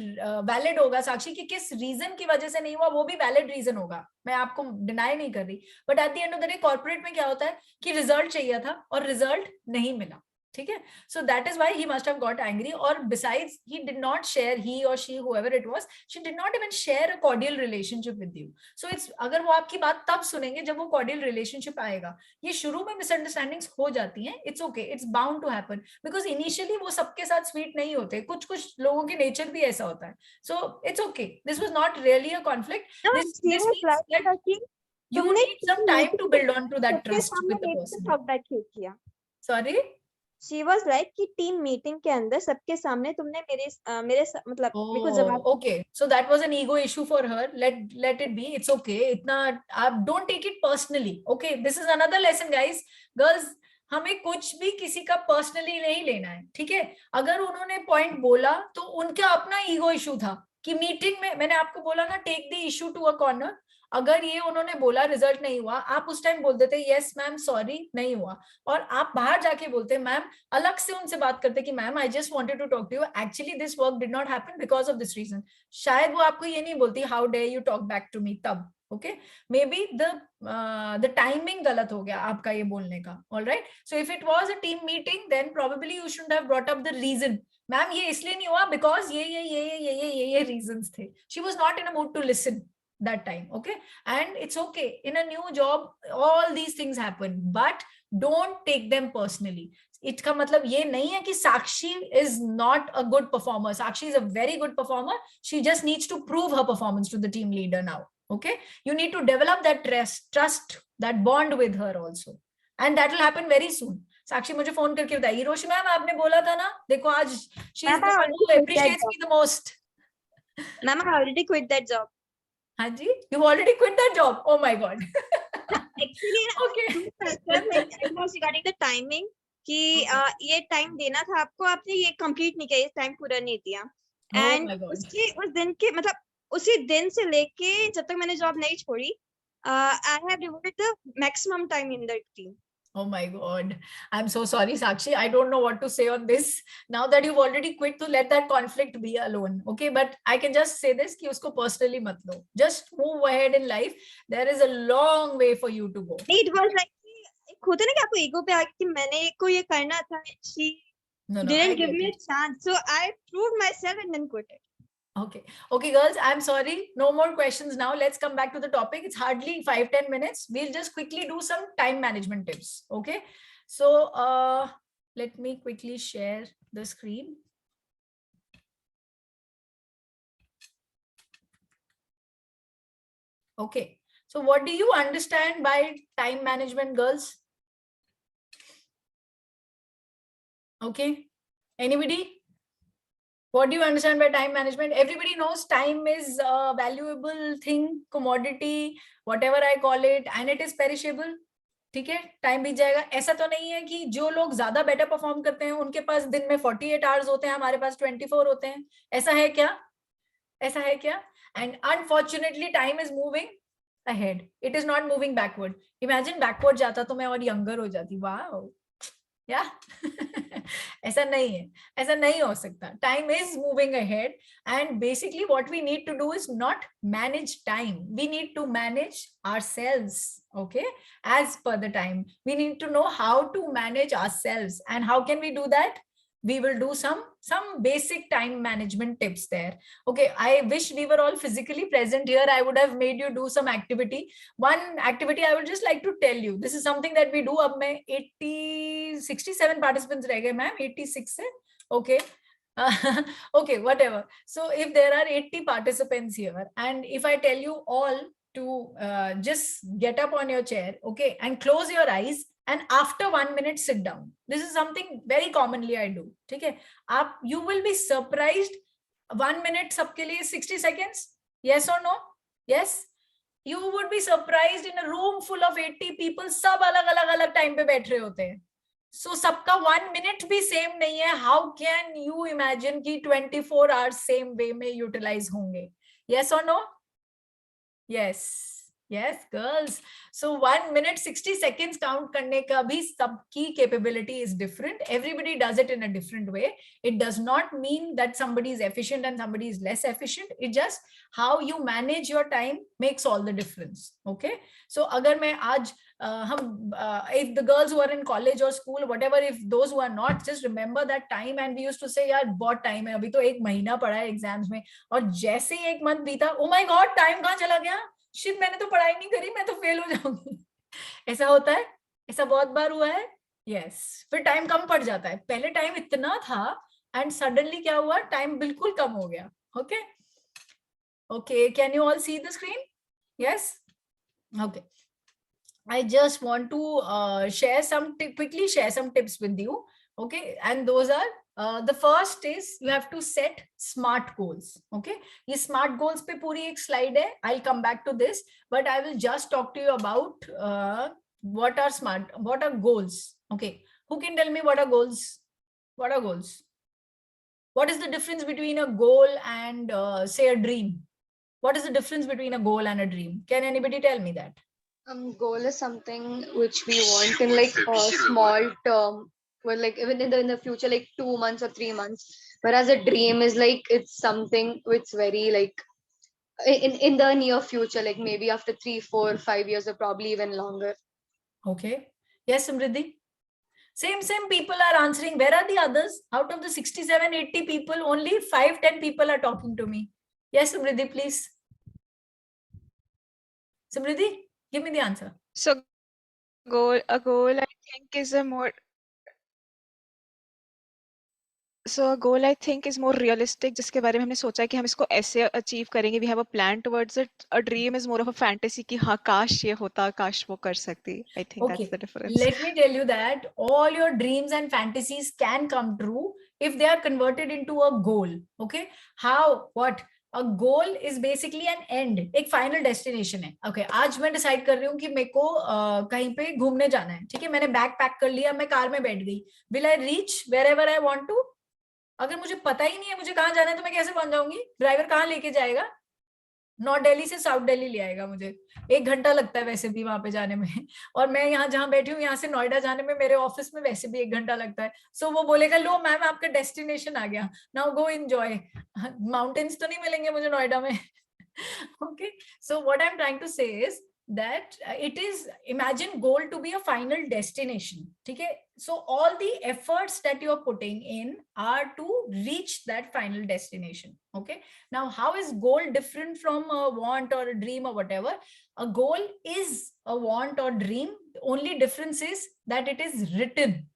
C: वैलिड होगा साक्षी कि किस रीजन की वजह से नहीं हुआ, वो भी वैलिड रीजन होगा, मैं आपको डिनाई नहीं कर रही. But at the end of the day corporate में क्या होता है कि रिजल्ट चाहिए था और रिजल्ट नहीं मिला. ठीक है, so that is why he must have got angry. Or besides, he did not share, he or she, whoever it was, she did not even share a cordial relationship with you. So it's अगर वो आपकी बात तब सुनेंगे जब वो cordial relationship आएगा. ये शुरू में misunderstandings हो जाती हैं, it's okay, it's bound to happen because initially वो सबके साथ sweet नहीं होते, कुछ लोगों के nature भी ऐसा होता है. So it's okay, this was not really a conflict. This means that you need some time to build on to that trust with the person. Sorry.
J: She was like कि टीम मीटिंग के अंदर सबके सामने तुमने मेरे मतलब मेरे को जवाब.
C: Okay, so that was an ego issue for her. Let it be. It's okay. इतना आप don't take it personally. Okay, this is another lesson, guys. Girls, हमें कुछ भी किसी का पर्सनली नहीं लेना है. ठीक है, अगर उन्होंने पॉइंट बोला तो उनका अपना ईगो इशू था, कि मीटिंग में मैंने आपको बोला ना, take the issue to a corner. अगर ये उन्होंने बोला रिजल्ट नहीं हुआ, आप उस टाइम बोल देते यस मैम सॉरी नहीं हुआ, और आप बाहर जाके बोलते मैम, अलग से उनसे बात करते कि ma'am I just wanted to talk to you, actually this work did not happen because of this reason. शायद वो आपको ये नहीं बोलती how dare you talk back to me तब। Okay, maybe the timing गलत हो गया आपका ये बोलने का। All right, so if it was a team meeting then probably you should have brought up the reason, ma'am ये इसलिए नहीं हुआ बिकॉज ये रीजंस थे। She was not in a mood to listen that time. Okay, and it's okay, in a new job all these things happen, but don't take them personally. इसका मतलब ये नहीं है कि साक्षी is not a good performer. Sakshi is a very good performer. She just needs to prove her performance to the team leader now. Okay, you need to develop that trust, that bond with her also, and that will happen very soon. साक्षी मुझे phone करके बताई, Hiroshi ma'am आपने बोला था ना, देखो आज she is the one who appreciates me the most.
J: Ma'am, I already quit that job.
C: हाँ जी, you've already quit that job. Oh my god.
J: Actually,
C: okay.
J: It was regarding the timing कि ये time देना था आपको, आपने ये complete नहीं किया, ये टाइम पूरा नहीं दिया। एंड उसके उस दिन के मतलब उसी दिन से लेके जब तक मैंने जॉब नहीं छोड़ी, I have devoted the maximum time in the team.
C: Oh my god, I'm so sorry Sakshi, I don't know what to say on this now that you've already quit, to let that conflict be alone. Okay, but I can just say this कि उसको personally मत लो, just move ahead in life, there is a long way for you to go.
J: It was like एक होता है ना कि आपको ego पे आके कि मैंने को ये करना था, she didn't give me a chance, so I proved myself and then quit it.
C: Okay girls, I'm sorry, no more questions now. Let's come back to the topic. It's hardly 5-10 minutes. We'll just quickly do some time management tips. Okay, so let me quickly share the screen. Okay, so what do you understand by time management, girls? Okay, anybody? What do you understand by time management? Everybody knows time is a valuable thing, commodity, whatever I call it, and it is perishable. ठीक है, time बीत जाएगा। ऐसा तो नहीं है कि जो लोग ज्यादा बेटर परफॉर्म करते हैं उनके पास दिन में 48 आवर्स होते हैं, हमारे पास 24 होते हैं। ऐसा है क्या? ऐसा है क्या? And unfortunately time is moving ahead, it is not moving backward. Imagine backward जाता तो मैं और यंगर हो जाती। वाह या ऐसा नहीं है, ऐसा नहीं हो सकता। Time is moving ahead and basically what we need to do is not manage time, we need to manage ourselves. Okay, as per the time we need to know how to manage ourselves. And how can we do that? We will do some basic time management tips there. Okay, I wish we were all physically present here. I would have made you do some activity. One activity I would just like to tell you, this is something that we do. Ab mein 67 participants reh gaye ma'am, 86 hai. Okay, okay, whatever. So if there are 80 participants here and if I tell you all to just get up on your chair, okay, and close your eyes and after 1 minute sit down. This is something very commonly I do. ठीक है, आप you will be surprised. 1 minute सबके लिए 60 seconds. Yes or no? Yes. You would be surprised in a room full of 80 people, सब अलग अलग अलग time पे बैठ रहे होते हैं. So सबका 1 minute भी सेम नहीं है. How can you imagine कि 24 hours same way में utilize होंगे? Yes or no? Yes. Yes, girls. So 1 minute 60 seconds count करने का भी सबकी capability is different. Everybody does it in a different way. It does not mean that somebody is efficient and somebody is less efficient. It just how you manage your time makes all the difference. Okay. So अगर मैं आज if the girls who are in college or school, whatever, if those who are not, just remember that time. And we used to say यार बहुत time है, अभी तो 1 महीना पड़ा है एग्जाम्स में, और जैसे ही 1 month बीता, oh my god, टाइम कहाँ चला गया, शिट मैंने तो पढ़ाई नहीं करी, मैं तो फेल हो जाऊंगी। ऐसा होता है, ऐसा बहुत बार हुआ है। यस, फिर टाइम कम पड़ जाता है। पहले टाइम इतना था एंड सडनली क्या हुआ, टाइम बिल्कुल कम हो गया। Okay okay, can you all see the screen? Yes, okay. I just want to share some quickly share some tips with you. Okay, and those are the first is you have to set smart goals. Okay, ये smart goals पे पूरी एक slide है. I'll come back to this, but I will just talk to you about what are goals. Okay, who can tell me what are goals? What are goals? What is the difference between a goal and say a dream? What is the difference between a goal and a dream? Can anybody tell me that?
A: Goal is something which we want in like a small term, well, like even in the future, like 2 months or 3 months. Whereas a dream is like it's something which very like in the near future, like maybe after 3, 4, 5 years, or probably even longer.
C: Okay. Yes, Samriddhi? Same people are answering. Where are the others? Out of the 67, 80 people, only 5, 10 people are talking to me. Yes, Samriddhi, please. Samriddhi, give me the answer.
I: So a goal I think is a more a goal I think is more realistic, जिसके बारे में हमने सोचा है कि हम इसको ऐसे अचीव करेंगे. We have a plan towards it. A dream is more of a fantasy कि हाँ काश ये होता, काश वो कर सकती. I think that's the difference.
C: Let me tell you that all your dreams and fantasies can come true if they are converted into a goal. Okay, how? What? A goal is basically an end, एक final destination है. Okay, आज मैं decide कर रही हूँ कि मेरे को कहीं पे घूमने जाना है. ठीक है, मैंने बैग पैक कर लिया, मैं कार में बैठ गई. Will I reach wherever I want to? अगर मुझे पता ही नहीं है मुझे कहाँ जाना है तो मैं कैसे पहुंच जाऊंगी? ड्राइवर कहाँ लेके जाएगा? नॉर्थ दिल्ली से साउथ दिल्ली ले आएगा. मुझे 1 घंटा लगता है वैसे भी वहां पे जाने में, और मैं यहाँ जहाँ बैठी हूँ यहाँ से नोएडा जाने में मेरे ऑफिस में वैसे भी 1 घंटा लगता है. सो वो बोलेगा लो मैम आपका डेस्टिनेशन आ गया, नाउ गो एंजॉय. माउंटेन्स तो नहीं मिलेंगे मुझे नोएडा में. Okay, so what I'm trying to say is that it is, imagine goal to be a final destination. Okay, so all the efforts that you're putting in are to reach that final destination. Okay, now how is goal different from a want or a dream or whatever? A goal is a want or dream. The only difference is that it is written.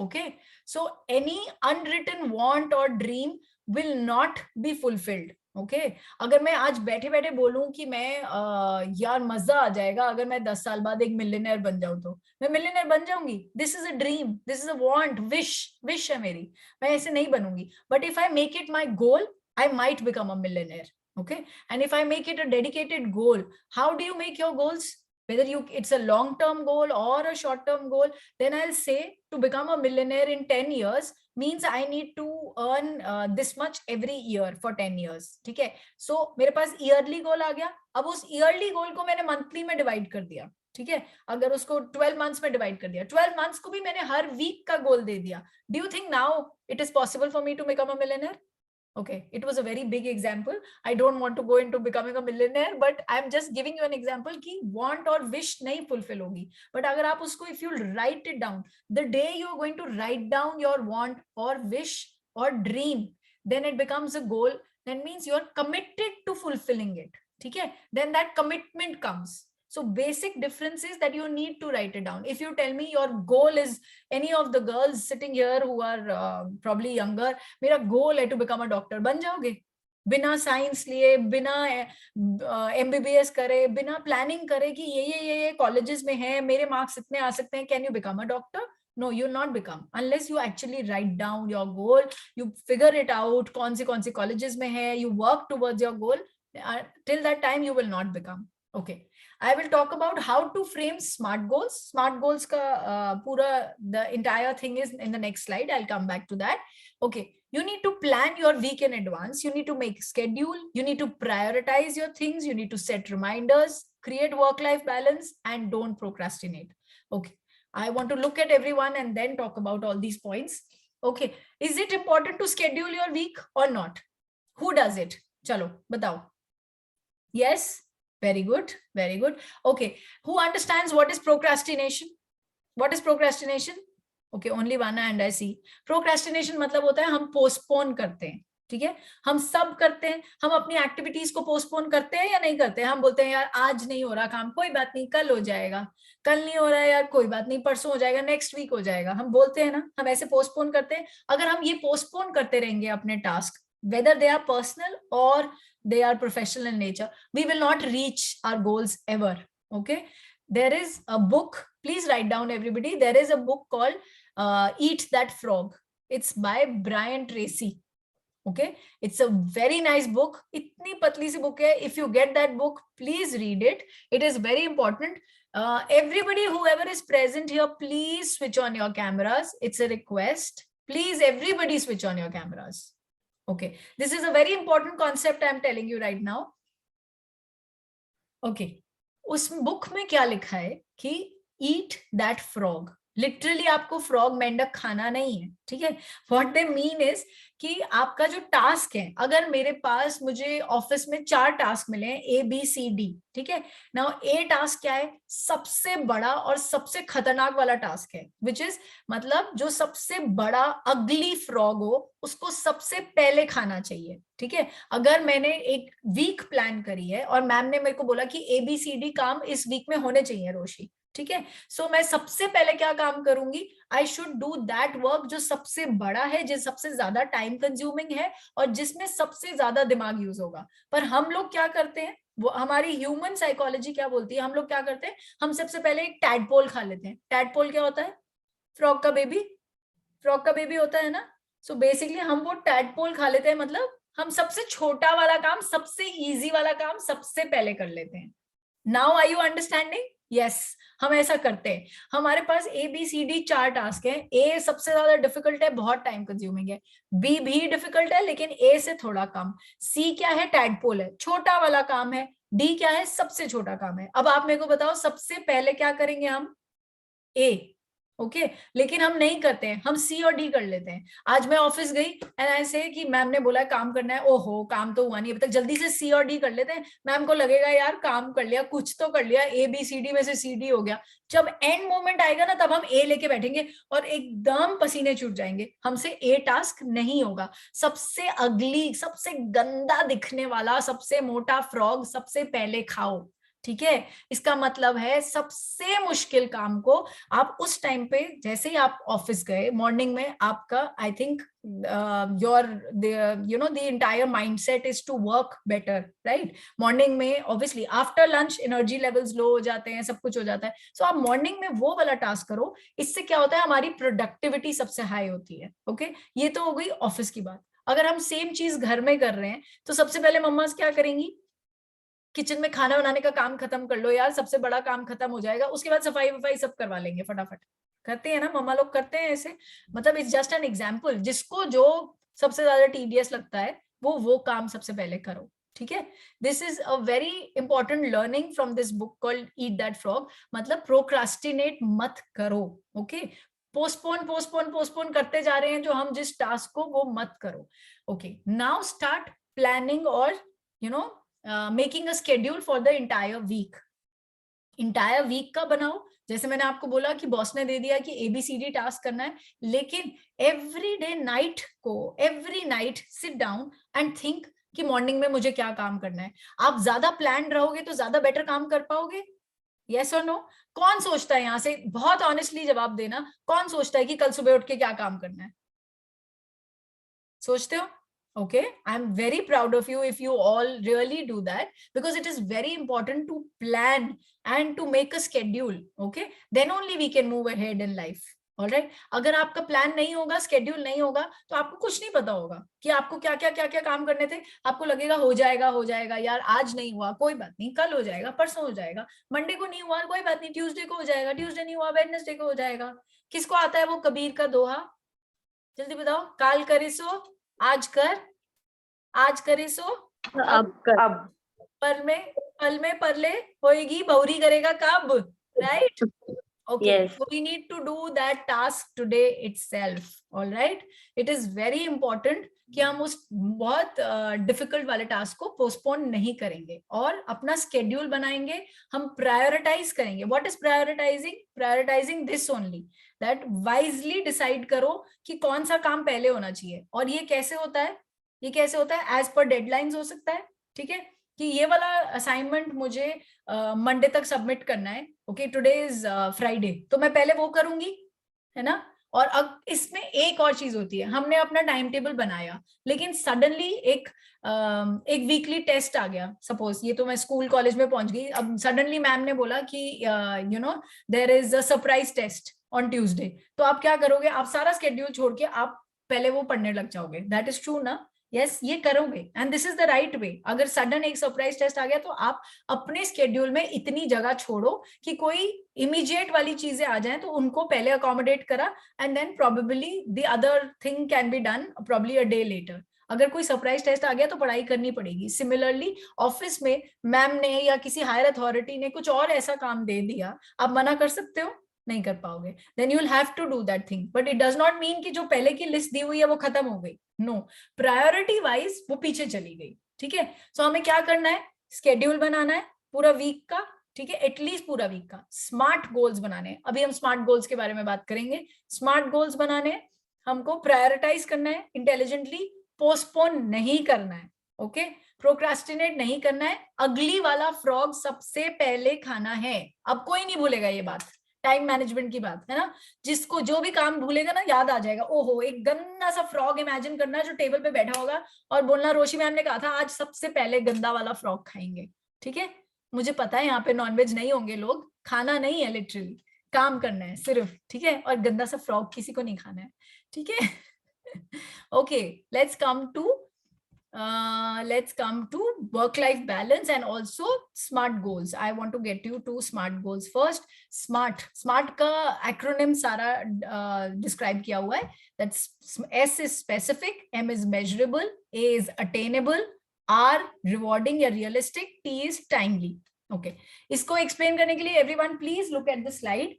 C: Okay, so any unwritten want or dream will not be fulfilled. Okay अगर मैं आज बैठे बैठे बोलूं कि मैं यार मजा आ जाएगा अगर मैं 10 साल बाद एक मिलियनेयर बन जाऊं तो मैं मिलियनेयर बन जाऊंगी. This is a dream, this is a want, wish है मेरी. मैं ऐसे नहीं बनूंगी. But if I make it my goal I might become a millionaire. Okay, and if I make it a dedicated goal, how do you make your goals? Whether it's a long-term goal or a short-term goal, then I'll say to become a millionaire in 10 years means I need to earn this much every year for 10 years. ठीक है, so मेरे पास yearly goal आ गया. अब उस yearly goal को मैंने monthly में divide कर दिया. ठीक है, अगर उसको 12 months में divide कर दिया, 12 months को भी मैंने हर week का goal दे दिया. Do you think now it is possible for me to become a millionaire? Okay, it was a very big example. I don't want to go into becoming a millionaire, but I'm just giving you an example कि want और wish नहीं fulfill होगी. But अगर आप उसको, if you write it down, the day you are going to write down your want or wish or dream, then it becomes a goal. That means you are committed to fulfilling it. ठीक है, then that commitment comes. So basic difference is that you need to write it down. If you tell me your goal is, any of the girls sitting here who are probably younger, मेरा goal है to become a doctor, बन जाओगे बिना science लिए, बिना MBBS करे, बिना planning करे कि ये कॉलेजेस में है, मेरे मार्क्स इतने आ सकते हैं, can you become a doctor? No, you'll not become unless you actually write down your goal, you figure it out, कौन सी colleges में है, you work towards your goal. Till that time you will not become. Okay, I will talk about how to frame SMART goals. SMART goals ka the entire thing is in the next slide. I'll come back to that. Okay, you need to plan your week in advance. You need to make schedule. You need to prioritize your things. You need to set reminders, create work-life balance, and don't procrastinate. Okay, I want to look at everyone and then talk about all these points. Okay, is it important to schedule your week or not? Who does it? Chalo, batao. Yes. Very good. Very good. Okay. Who understands what is procrastination? What is procrastination? Okay. Only one hand I see. Procrastination मतलब होता है हम postpone करते हैं. ठीक है, हम सब करते हैं. हम अपनी एक्टिविटीज को पोस्टपोन करते हैं या नहीं करते हैं? हम बोलते हैं यार आज नहीं हो रहा काम, कोई बात नहीं कल हो जाएगा. कल नहीं हो रहा है यार, कोई बात नहीं परसों हो जाएगा, नेक्स्ट वीक हो जाएगा. हम बोलते हैं ना, हम ऐसे पोस्टपोन करते हैं. अगर हम ये पोस्टपोन करते रहेंगे अपने task, whether they are personal or they are professional in nature, we will not reach our goals ever. Okay, there is a book, please write down everybody, there is a book called Eat That Frog. It's by Brian Tracy. Okay, it's a very nice book. Itni patli si book hai. If you get that book, please read it. It is very important. Everybody, whoever is present here, please switch on your cameras. It's a request. Please, everybody switch on your cameras. Okay, this is a very important concept I am telling you right now. Okay, उस book में क्या लिखा है कि eat that frog. Literally आपको frog मेंढक खाना नहीं है, ठीक है. व्हाट दे मीन इज कि आपका जो टास्क है, अगर मेरे पास मुझे ऑफिस में 4 टास्क मिले हैं ABCD, ठीक है. नाउ ए टास्क क्या है? सबसे बड़ा और सबसे खतरनाक वाला टास्क है, विच इज मतलब जो सबसे बड़ा अगली फ्रॉग हो उसको सबसे पहले खाना चाहिए, ठीक है. अगर मैंने एक वीक प्लान करी है और मैम ने मेरे को बोला कि ABCD काम इस वीक में होने चाहिए रोशी, ठीक है. सो मैं सबसे पहले क्या काम करूंगी? I should do that work जो सबसे बड़ा है, जो सबसे ज्यादा टाइम कंज्यूमिंग है और जिसमें सबसे ज्यादा दिमाग यूज होगा. पर हम लोग क्या करते हैं, वो हमारी ह्यूमन साइकोलॉजी क्या बोलती है, हम लोग क्या करते हैं, हम सबसे पहले एक टैडपोल खा लेते हैं. टैडपोल क्या होता है? फ्रॉग का बेबी. फ्रॉग का बेबी होता है ना. सो बेसिकली हम वो टैडपोल खा लेते हैं, मतलब हम सबसे छोटा वाला काम, सबसे इजी वाला काम सबसे पहले कर लेते हैं. Now are you understanding? Yes, हम ऐसा करते हैं. हमारे पास ABCD 4 टास्क है. A सबसे ज्यादा डिफिकल्ट है, बहुत टाइम कंज्यूमिंग है. B भी डिफिकल्ट है लेकिन A से थोड़ा कम. C क्या है? टैडपोल है, छोटा वाला काम है. D क्या है? सबसे छोटा काम है. अब आप मेरे को बताओ सबसे पहले क्या करेंगे हम? A. ओके लेकिन हम नहीं करते हैं, हम C और D कर लेते हैं. आज मैं ऑफिस गई एंड ऐसे कि मैम ने बोला काम करना है, ओहो काम तो हुआ नहीं अभी तक, जल्दी से C और D कर लेते हैं. मैम को लगेगा यार काम कर लिया, कुछ तो कर लिया, ABCD में से CD हो गया. जब एंड मोमेंट आएगा ना तब हम A लेके बैठेंगे और एकदम पसीने छूट जाएंगे, हमसे A टास्क नहीं होगा. सबसे अगली, सबसे गंदा दिखने वाला, सबसे मोटा फ्रॉग सबसे पहले खाओ, ठीक है. इसका मतलब है सबसे मुश्किल काम को आप उस टाइम पे, जैसे ही आप ऑफिस गए मॉर्निंग में, आपका I think your the entire mindset is to work better, right. Morning में obviously after lunch energy levels low हो जाते हैं, सब कुछ हो जाता है. सो आप मॉर्निंग में वो वाला टास्क करो. इससे क्या होता है, हमारी प्रोडक्टिविटी सबसे हाई होती है. ओके ये तो हो गई ऑफिस की बात. अगर हम सेम चीज घर में कर रहे हैं तो सबसे पहले मम्मा क्या करेंगी? किचन में खाना बनाने का काम खत्म कर लो यार, सबसे बड़ा काम खत्म हो जाएगा, उसके बाद सफाई वफाई सब करवा लेंगे फटाफट. करते हैं ना मम्मा लोग, करते हैं ऐसे. मतलब इट्स जस्ट एन एग्जाम्पल. जिसको जो सबसे ज्यादा टीडियस लगता है वो काम सबसे पहले करो, ठीक है. This is a very important learning from this book called eat that frog. मतलब प्रोक्रास्टिनेट मत करो. ओके पोस्टपोन करते जा रहे हैं जो हम जिस टास्क को, वो मत करो. ओके नाउ स्टार्ट प्लानिंग और making a schedule for the entire week. Entire week का बनाओ. जैसे मैंने आपको बोला कि बॉस ने दे दिया कि ABCD टास्क करना है, लेकिन एवरी डे नाइट को, every night sit down and think कि मॉर्निंग में मुझे क्या काम करना है. आप ज्यादा प्लान रहोगे तो ज्यादा बेटर काम कर पाओगे. यस और नो? कौन सोचता है, यहां से बहुत ऑनेस्टली जवाब देना, कौन सोचता है कि कल सुबह उठ के क्या काम करना है? सोचते हो? Okay, I'm very proud of you if you all really do that, because it is very important to plan and to make a schedule. Okay, then only we can move ahead in life. All right, अगर आपका plan नहीं होगा, schedule नहीं होगा, तो आपको कुछ नहीं पता होगा कि आपको क्या क्या काम करने थे. आपको लगेगा हो जाएगा यार, आज नहीं हुआ कोई बात नहीं, कल हो जाएगा, परसों हो जाएगा, मंडे को नहीं हुआ कोई बात नहीं, ट्यूसडे को हो जाएगा, ट्यूसडे नहीं हुआ वेडनेसडे को हो जाएगा. किसको आता है वो कबीर का दोहा? जल्दी बताओ. काल करे सो आज कर, आज करे सो अब पल में परले होएगी, बहुरी करेगा कब, right. Okay, so we need to do that task today itself. All right, it is very important कि हम उस बहुत डिफिकल्ट वाले टास्क को पोस्टपोन नहीं करेंगे और अपना स्केड्यूल बनाएंगे. हम प्रायोरिटाइज करेंगे. What is prioritising? Prioritising this only, that wisely decide करो कि कौन सा काम पहले होना चाहिए. और ये कैसे होता है? ये कैसे होता है? एज पर डेडलाइंस हो सकता है, ठीक है, कि ये वाला असाइनमेंट मुझे मंडे तक सबमिट करना है. ओके टुडे इज फ्राइडे, तो मैं पहले वो करूंगी, है ना. और अब इसमें एक और चीज होती है, हमने अपना टाइम टेबल बनाया लेकिन सडनली एक वीकली टेस्ट आ गया. सपोज ये तो मैं स्कूल कॉलेज में पहुंच गई, अब सडनली मैम ने बोला कि there is a surprise test on Tuesday. तो आप क्या करोगे? आप सारा स्केड्यूल छोड़ के आप पहले वो पढ़ने लग जाओगे. दैट इज ट्रू ना? यस, ये करोगे and this is the right way. अगर सडन एक सरप्राइज टेस्ट आ गया तो आप अपने स्केड्यूल में इतनी जगह छोड़ो कि कोई इमीडिएट वाली चीजें आ जाएं तो उनको पहले अकोमोडेट करा and then probably the other thing can be done probably a day later. अगर कोई सरप्राइज टेस्ट आ गया तो पढ़ाई करनी पड़ेगी। सिमिलरली ऑफिस में मैम ने या किसी हायर अथॉरिटी ने कुछ और ऐसा काम दे दिया, आप मना कर सकते हो? नहीं कर पाओगे। Then you will have to do that thing, but it does not mean कि जो पहले की लिस्ट दी हुई है वो खत्म हो गई। नो, प्रायोरिटी वाइज वो पीछे चली गई। ठीक है, सो हमें क्या करना है, स्केड्यूल बनाना है पूरा वीक का। ठीक है, एटलीस्ट पूरा वीक का। स्मार्ट गोल्स बनाने हैं, अभी हम स्मार्ट गोल्स के बारे में बात करेंगे। स्मार्ट गोल्स बनाने, हमको प्रायोरिटाइज करना है इंटेलिजेंटली, पोस्टपोन नहीं करना है। ओके, प्रोक्रास्टिनेट नहीं करना है। अगली वाला फ्रॉग सबसे पहले खाना है। अब कोई नहीं भूलेगा ये बात, टाइम मैनेजमेंट की बात है ना। जिसको जो भी काम भूलेगा ना, याद आ जाएगा, ओहो एक गंदा सा फ्रॉग इमेजिन करना है जो टेबल पे बैठा होगा और बोलना रोशी मैम ने कहा था आज सबसे पहले गंदा वाला फ्रॉग खाएंगे। ठीक है, मुझे पता है यहाँ पे नॉनवेज नहीं होंगे लोग, खाना नहीं है, लिटरली काम करना है सिर्फ। ठीक है, और गंदा सा फ्रॉग किसी को नहीं खाना है। ठीक है, okay, let's come to work-life balance and also smart goals. I want to get you to smart goals first. Smart का acronym सारा describe किया हुआ है. That's S is specific, M is measurable, A is attainable, R rewarding या realistic, T is timely. Okay, इसको explain करने के लिए everyone please look at the slide.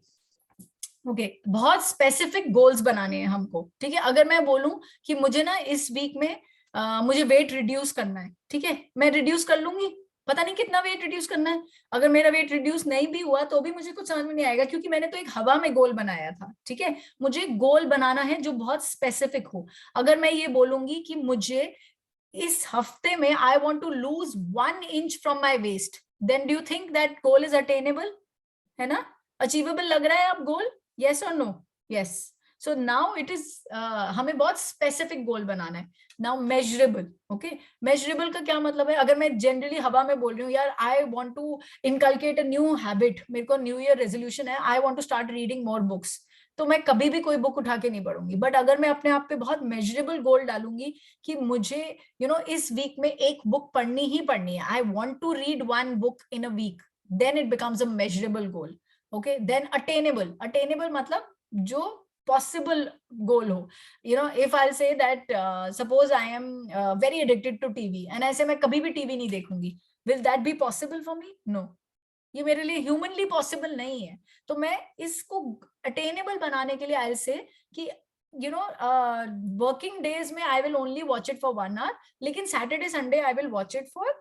C: Okay, बहुत स्पेसिफिक गोल्स बनाने हैं हमको। ठीक है, अगर मैं बोलूं कि मुझे ना इस वीक में मुझे वेट रिड्यूस करना है, ठीक है, मैं रिड्यूस कर लूंगी, पता नहीं कितना वेट रिड्यूस करना है। अगर मेरा वेट रिड्यूस नहीं भी हुआ तो भी मुझे कुछ समझ में नहीं आएगा, क्योंकि मैंने तो एक हवा में गोल बनाया था। ठीक है, मुझे गोल बनाना है जो बहुत स्पेसिफिक हो। अगर मैं ये बोलूंगी कि मुझे इस हफ्ते में I want to lose 1 inch from my waist, then do you think that goal is attainable? है ना, अचीवेबल लग रहा है आप गोल? Yes or no? Yes. So now it is हमें बहुत स्पेसिफिक गोल बनाना है। Now measurable, okay? Measurable का क्या मतलब है? अगर मैं जनरली हवा में बोल रही हूँ, यार I want to inculcate a new habit, मेरे को न्यू ईयर रेजोल्यूशन है, I want to start reading more books, तो मैं कभी भी कोई बुक उठा के नहीं पढ़ूंगी। बट अगर मैं अपने आप पे बहुत मेजरेबल गोल डालूंगी कि मुझे इस वीक में एक बुक पढ़नी ही पढ़नी है, I want to read 1 book in a week, then it becomes a measurable goal. Okay, then attainable मतलब जो possible goal हो। if I'll say that suppose I am very addicted to TV and ऐसे मैं कभी भी TV नहीं देखूंगी, will that be possible for me? No, ये मेरे लिए humanly possible नहीं है। तो मैं इसको attainable बनाने के लिए I'll say कि working days में I will only watch it for 1 hour, लेकिन Saturday Sunday I will watch it for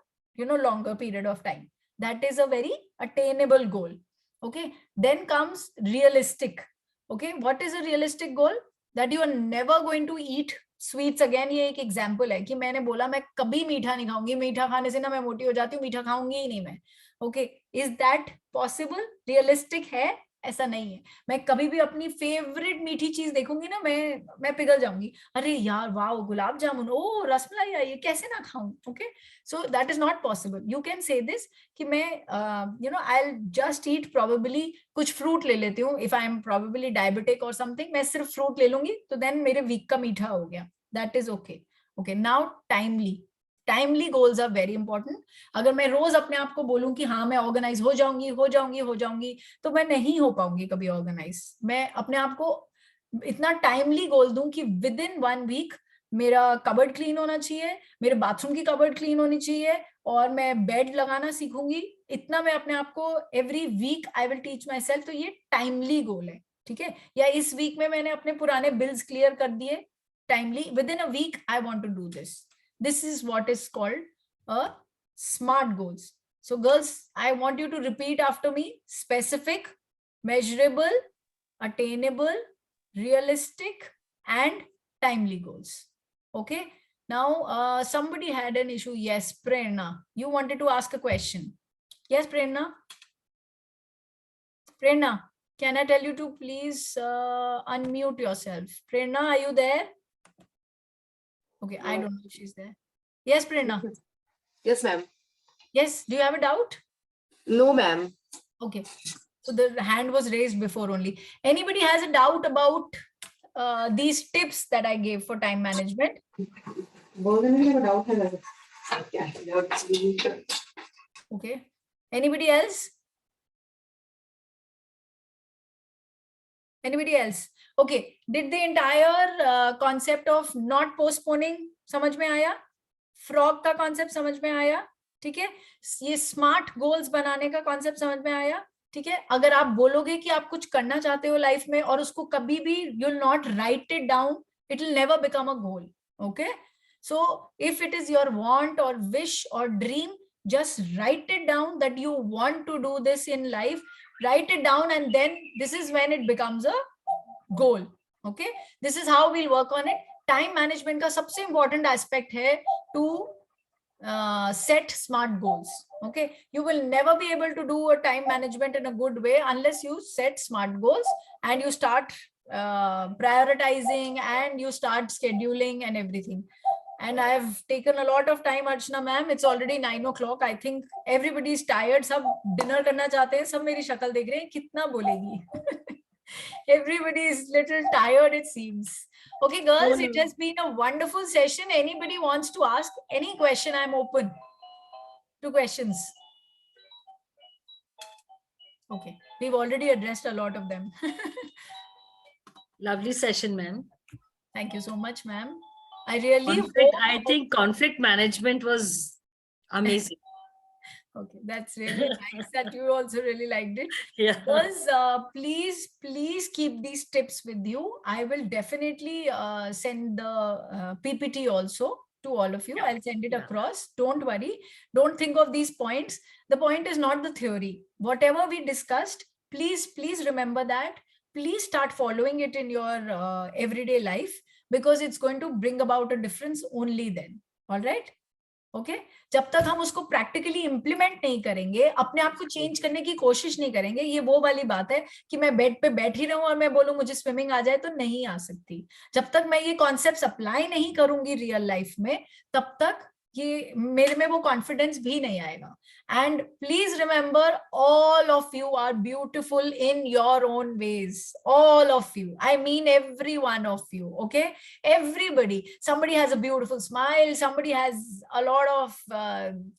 C: longer period of time. That is a very attainable goal. Okay, then comes realistic. Okay, what is a realistic goal? That you are never going to eat sweets again. ये एक example है कि मैंने बोला मैं कभी मीठा नहीं खाऊंगी, मीठा खाने से ना मैं मोटी हो जाती हूँ, मीठा खाऊंगी ही नहीं मैं। Okay, is that possible? Realistic है? ऐसा नहीं है। मैं कभी भी अपनी फेवरेट मीठी चीज देखूंगी ना, मैं पिघल जाऊंगी, अरे यार वाह गुलाब जामुन, ओ रसमलाई आई, ये कैसे ना खाऊं। Okay, so that is not possible. You can say this कि मैं I will just eat probably कुछ फ्रूट ले लेती हूँ, if I M probably diabetic और समथिंग, मैं सिर्फ फ्रूट ले लूंगी, तो देन मेरे वीक का मीठा हो गया, that is okay. Okay, now timely goals are very important. अगर मैं रोज अपने आप को बोलूं कि हाँ मैं ऑर्गेनाइज हो जाऊंगी, तो मैं नहीं हो पाऊंगी कभी ऑर्गेनाइज। मैं अपने आप को इतना टाइमली गोल दूं कि विद इन 1 वीक मेरा कबर्ड क्लीन होना चाहिए, मेरे बाथरूम की कबर्ड क्लीन होनी चाहिए, और मैं बेड लगाना सीखूंगी। इतना मैं अपने आप को every week I will teach myself. तो ये टाइमली गोल है। ठीक है, या इस वीक में मैंने अपने पुराने बिल्स क्लियर कर दिए, timely, within a week I want to do this. This is what is called a SMART goals. So girls, I want you to repeat after me: specific, measurable, attainable, realistic, and timely goals. Okay. Now, somebody had an issue. Yes, Prerna, you wanted to ask a question. Yes, Prerna. Prerna, can I tell you to please unmute yourself? Prerna, are you there? Okay, I don't know if she's there. Yes, Prerna.
Q: Yes, ma'am.
C: Yes, do you have a doubt?
Q: No, ma'am.
C: Okay, so the hand was raised before only. Anybody has a doubt about these tips that I gave for time management? Okay, anybody else? Anybody else? Okay, did the entire concept of not postponing समझ में आया? Frog का concept समझ में आया? ठीक है, ये स्मार्ट गोल्स बनाने का कॉन्सेप्ट समझ में आया? ठीक है, अगर आप बोलोगे कि आप कुछ करना चाहते हो लाइफ में और उसको कभी भी you will not right it down, it will never become a goal. Okay, so if it is your want और विश और dream, just write it down that you want to do this in life. Write it down, and then this is when it becomes a goal. Okay, this is how we'll work on it. Time management का सबसे important aspect है to set smart goals. Okay, you will never be able to do a time management in a good way unless you set smart goals and you start prioritizing and you start scheduling and everything. And I have taken a lot of time, Archana ma'am. It's already 9 o'clock. I think everybody is tired. सब dinner करना चाहते हैं. सब मेरी शक्ल देख रहे हैं. कितना बोलेगी? Everybody is little tired, it seems. Okay, girls, it has been a wonderful session. Anybody wants to ask any question? I'm open to questions. Okay, we've already addressed a lot of them.
D: Lovely session, ma'am.
C: Thank you so much, ma'am. I really hope.
D: I think conflict management was amazing.
C: Okay, that's really nice that you also really liked it.
D: Yeah.
C: Girls, please keep these tips with you. I will definitely send the PPT also to all of you. I'll send it across. Don't worry. Don't think of these points. The point is not the theory. Whatever we discussed, please remember that. Please start following it in your everyday life, because it's going to bring about a difference only then. All right? Okay? जब तक हम उसको practically implement नहीं करेंगे, अपने आप को change करने की कोशिश नहीं करेंगे, ये वो वाली बात है कि मैं बेड पे बैठी रहूं और मैं बोलूं मुझे स्विमिंग आ जाए, तो नहीं आ सकती. जब तक मैं ये कॉन्सेप्ट्स अप्लाई नहीं करूंगी रियल लाइफ में, तब तक ये मेरे में वो कॉन्फिडेंस भी नहीं आएगा. And please remember, all of you are beautiful in your own ways. All of you, I mean every one of you. Okay, everybody. Somebody has a beautiful smile, somebody has a lot of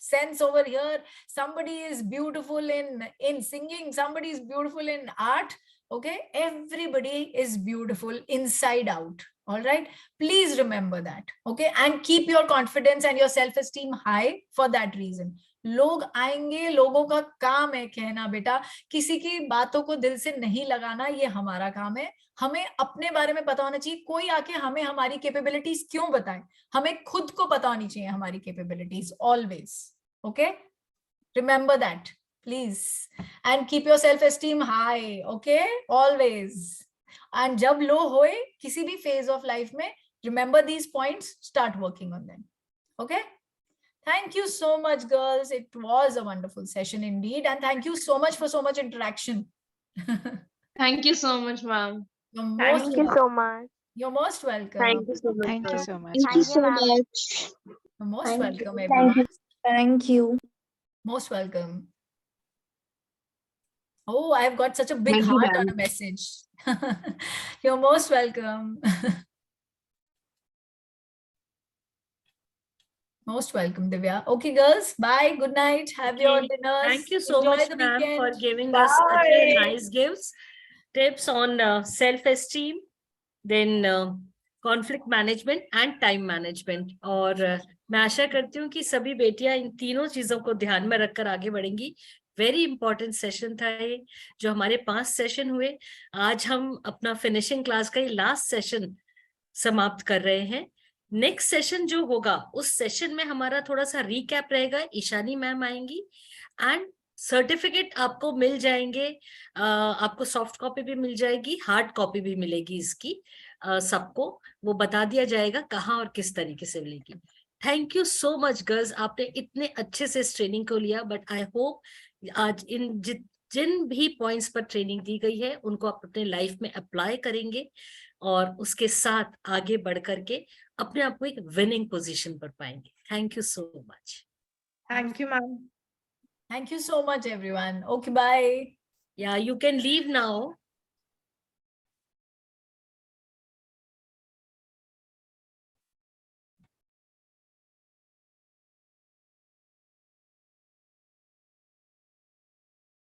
C: sense over here, somebody is beautiful in singing, somebody is beautiful in art. Okay, everybody is beautiful inside out. All right, please remember that. Okay, and keep your confidence and your self-esteem high for that reason. लोग आएंगे, लोगों का काम है कहना बेटा, किसी की बातों को दिल से नहीं लगाना, ये हमारा काम है. हमें अपने बारे में पता होना चाहिए. कोई आके हमें हमारी कैपेबिलिटीज क्यों बताए? हमें खुद को पता होनी चाहिए हमारी capabilities always. Okay, remember that please, and keep your self esteem high. Okay, always. And जब लो होए किसी भी फेज ऑफ लाइफ में, remember these points, start working on them. Okay, thank you so much, girls. It was a wonderful session indeed, and thank you so much for so much interaction.
B: Thank you so much, ma'am.
F: Thank you so much.
C: You're most welcome.
E: Thank you so much.
I: Thank you
E: ma'am.
I: so much.
J: Thank you so much.
C: You're most
J: Thank
C: welcome,
J: you.
C: everyone.
J: Thank you.
C: Most welcome. Oh, I've got such a big
E: Thank you,
C: heart on
E: ma'am.
C: a message. You're most welcome. Most welcome, Divya. Okay, girls, bye. Good night. Have your
D: Okay.
C: dinners.
D: Thank you so
C: Enjoy
D: much,
C: the
D: ma'am, for
C: weekend.
D: giving us such a
C: Bye.
D: nice gifts, tips on self-esteem, then conflict management and time management. और मैं आशा करती हूँ कि सभी बेटियां इन तीनों चीजों को ध्यान में रखकर आगे बढ़ेंगी. वेरी इंपॉर्टेंट सेशन था ये, जो हमारे 5 सेशन हुए. आज हम अपना फिनिशिंग क्लास का ही लास्ट सेशन समाप्त कर रहे हैं. नेक्स्ट सेशन जो होगा, उस सेशन में हमारा थोड़ा सा रिकैप रहेगा. ईशानी मैम आएंगी एंड सर्टिफिकेट आपको मिल जाएंगे. आपको सॉफ्ट कॉपी भी मिल जाएगी, हार्ड कॉपी भी मिलेगी इसकी. सबको वो बता दिया जाएगा कहाँ और किस तरीके से मिलेगी. Thank you so much girls, आपने इतने अच्छे से इस ट्रेनिंग को लिया. बट आई होप आज इन जिन भी पॉइंट्स पर ट्रेनिंग दी गई है उनको आप अपने लाइफ में अप्लाई करेंगे और उसके साथ आगे बढ़ करके अपने आप को एक विनिंग पोजीशन पर पाएंगे. Thank you so much.
B: Thank you, ma'am.
C: Thank you so much, everyone. Okay, bye.
D: Yeah, you can leave now.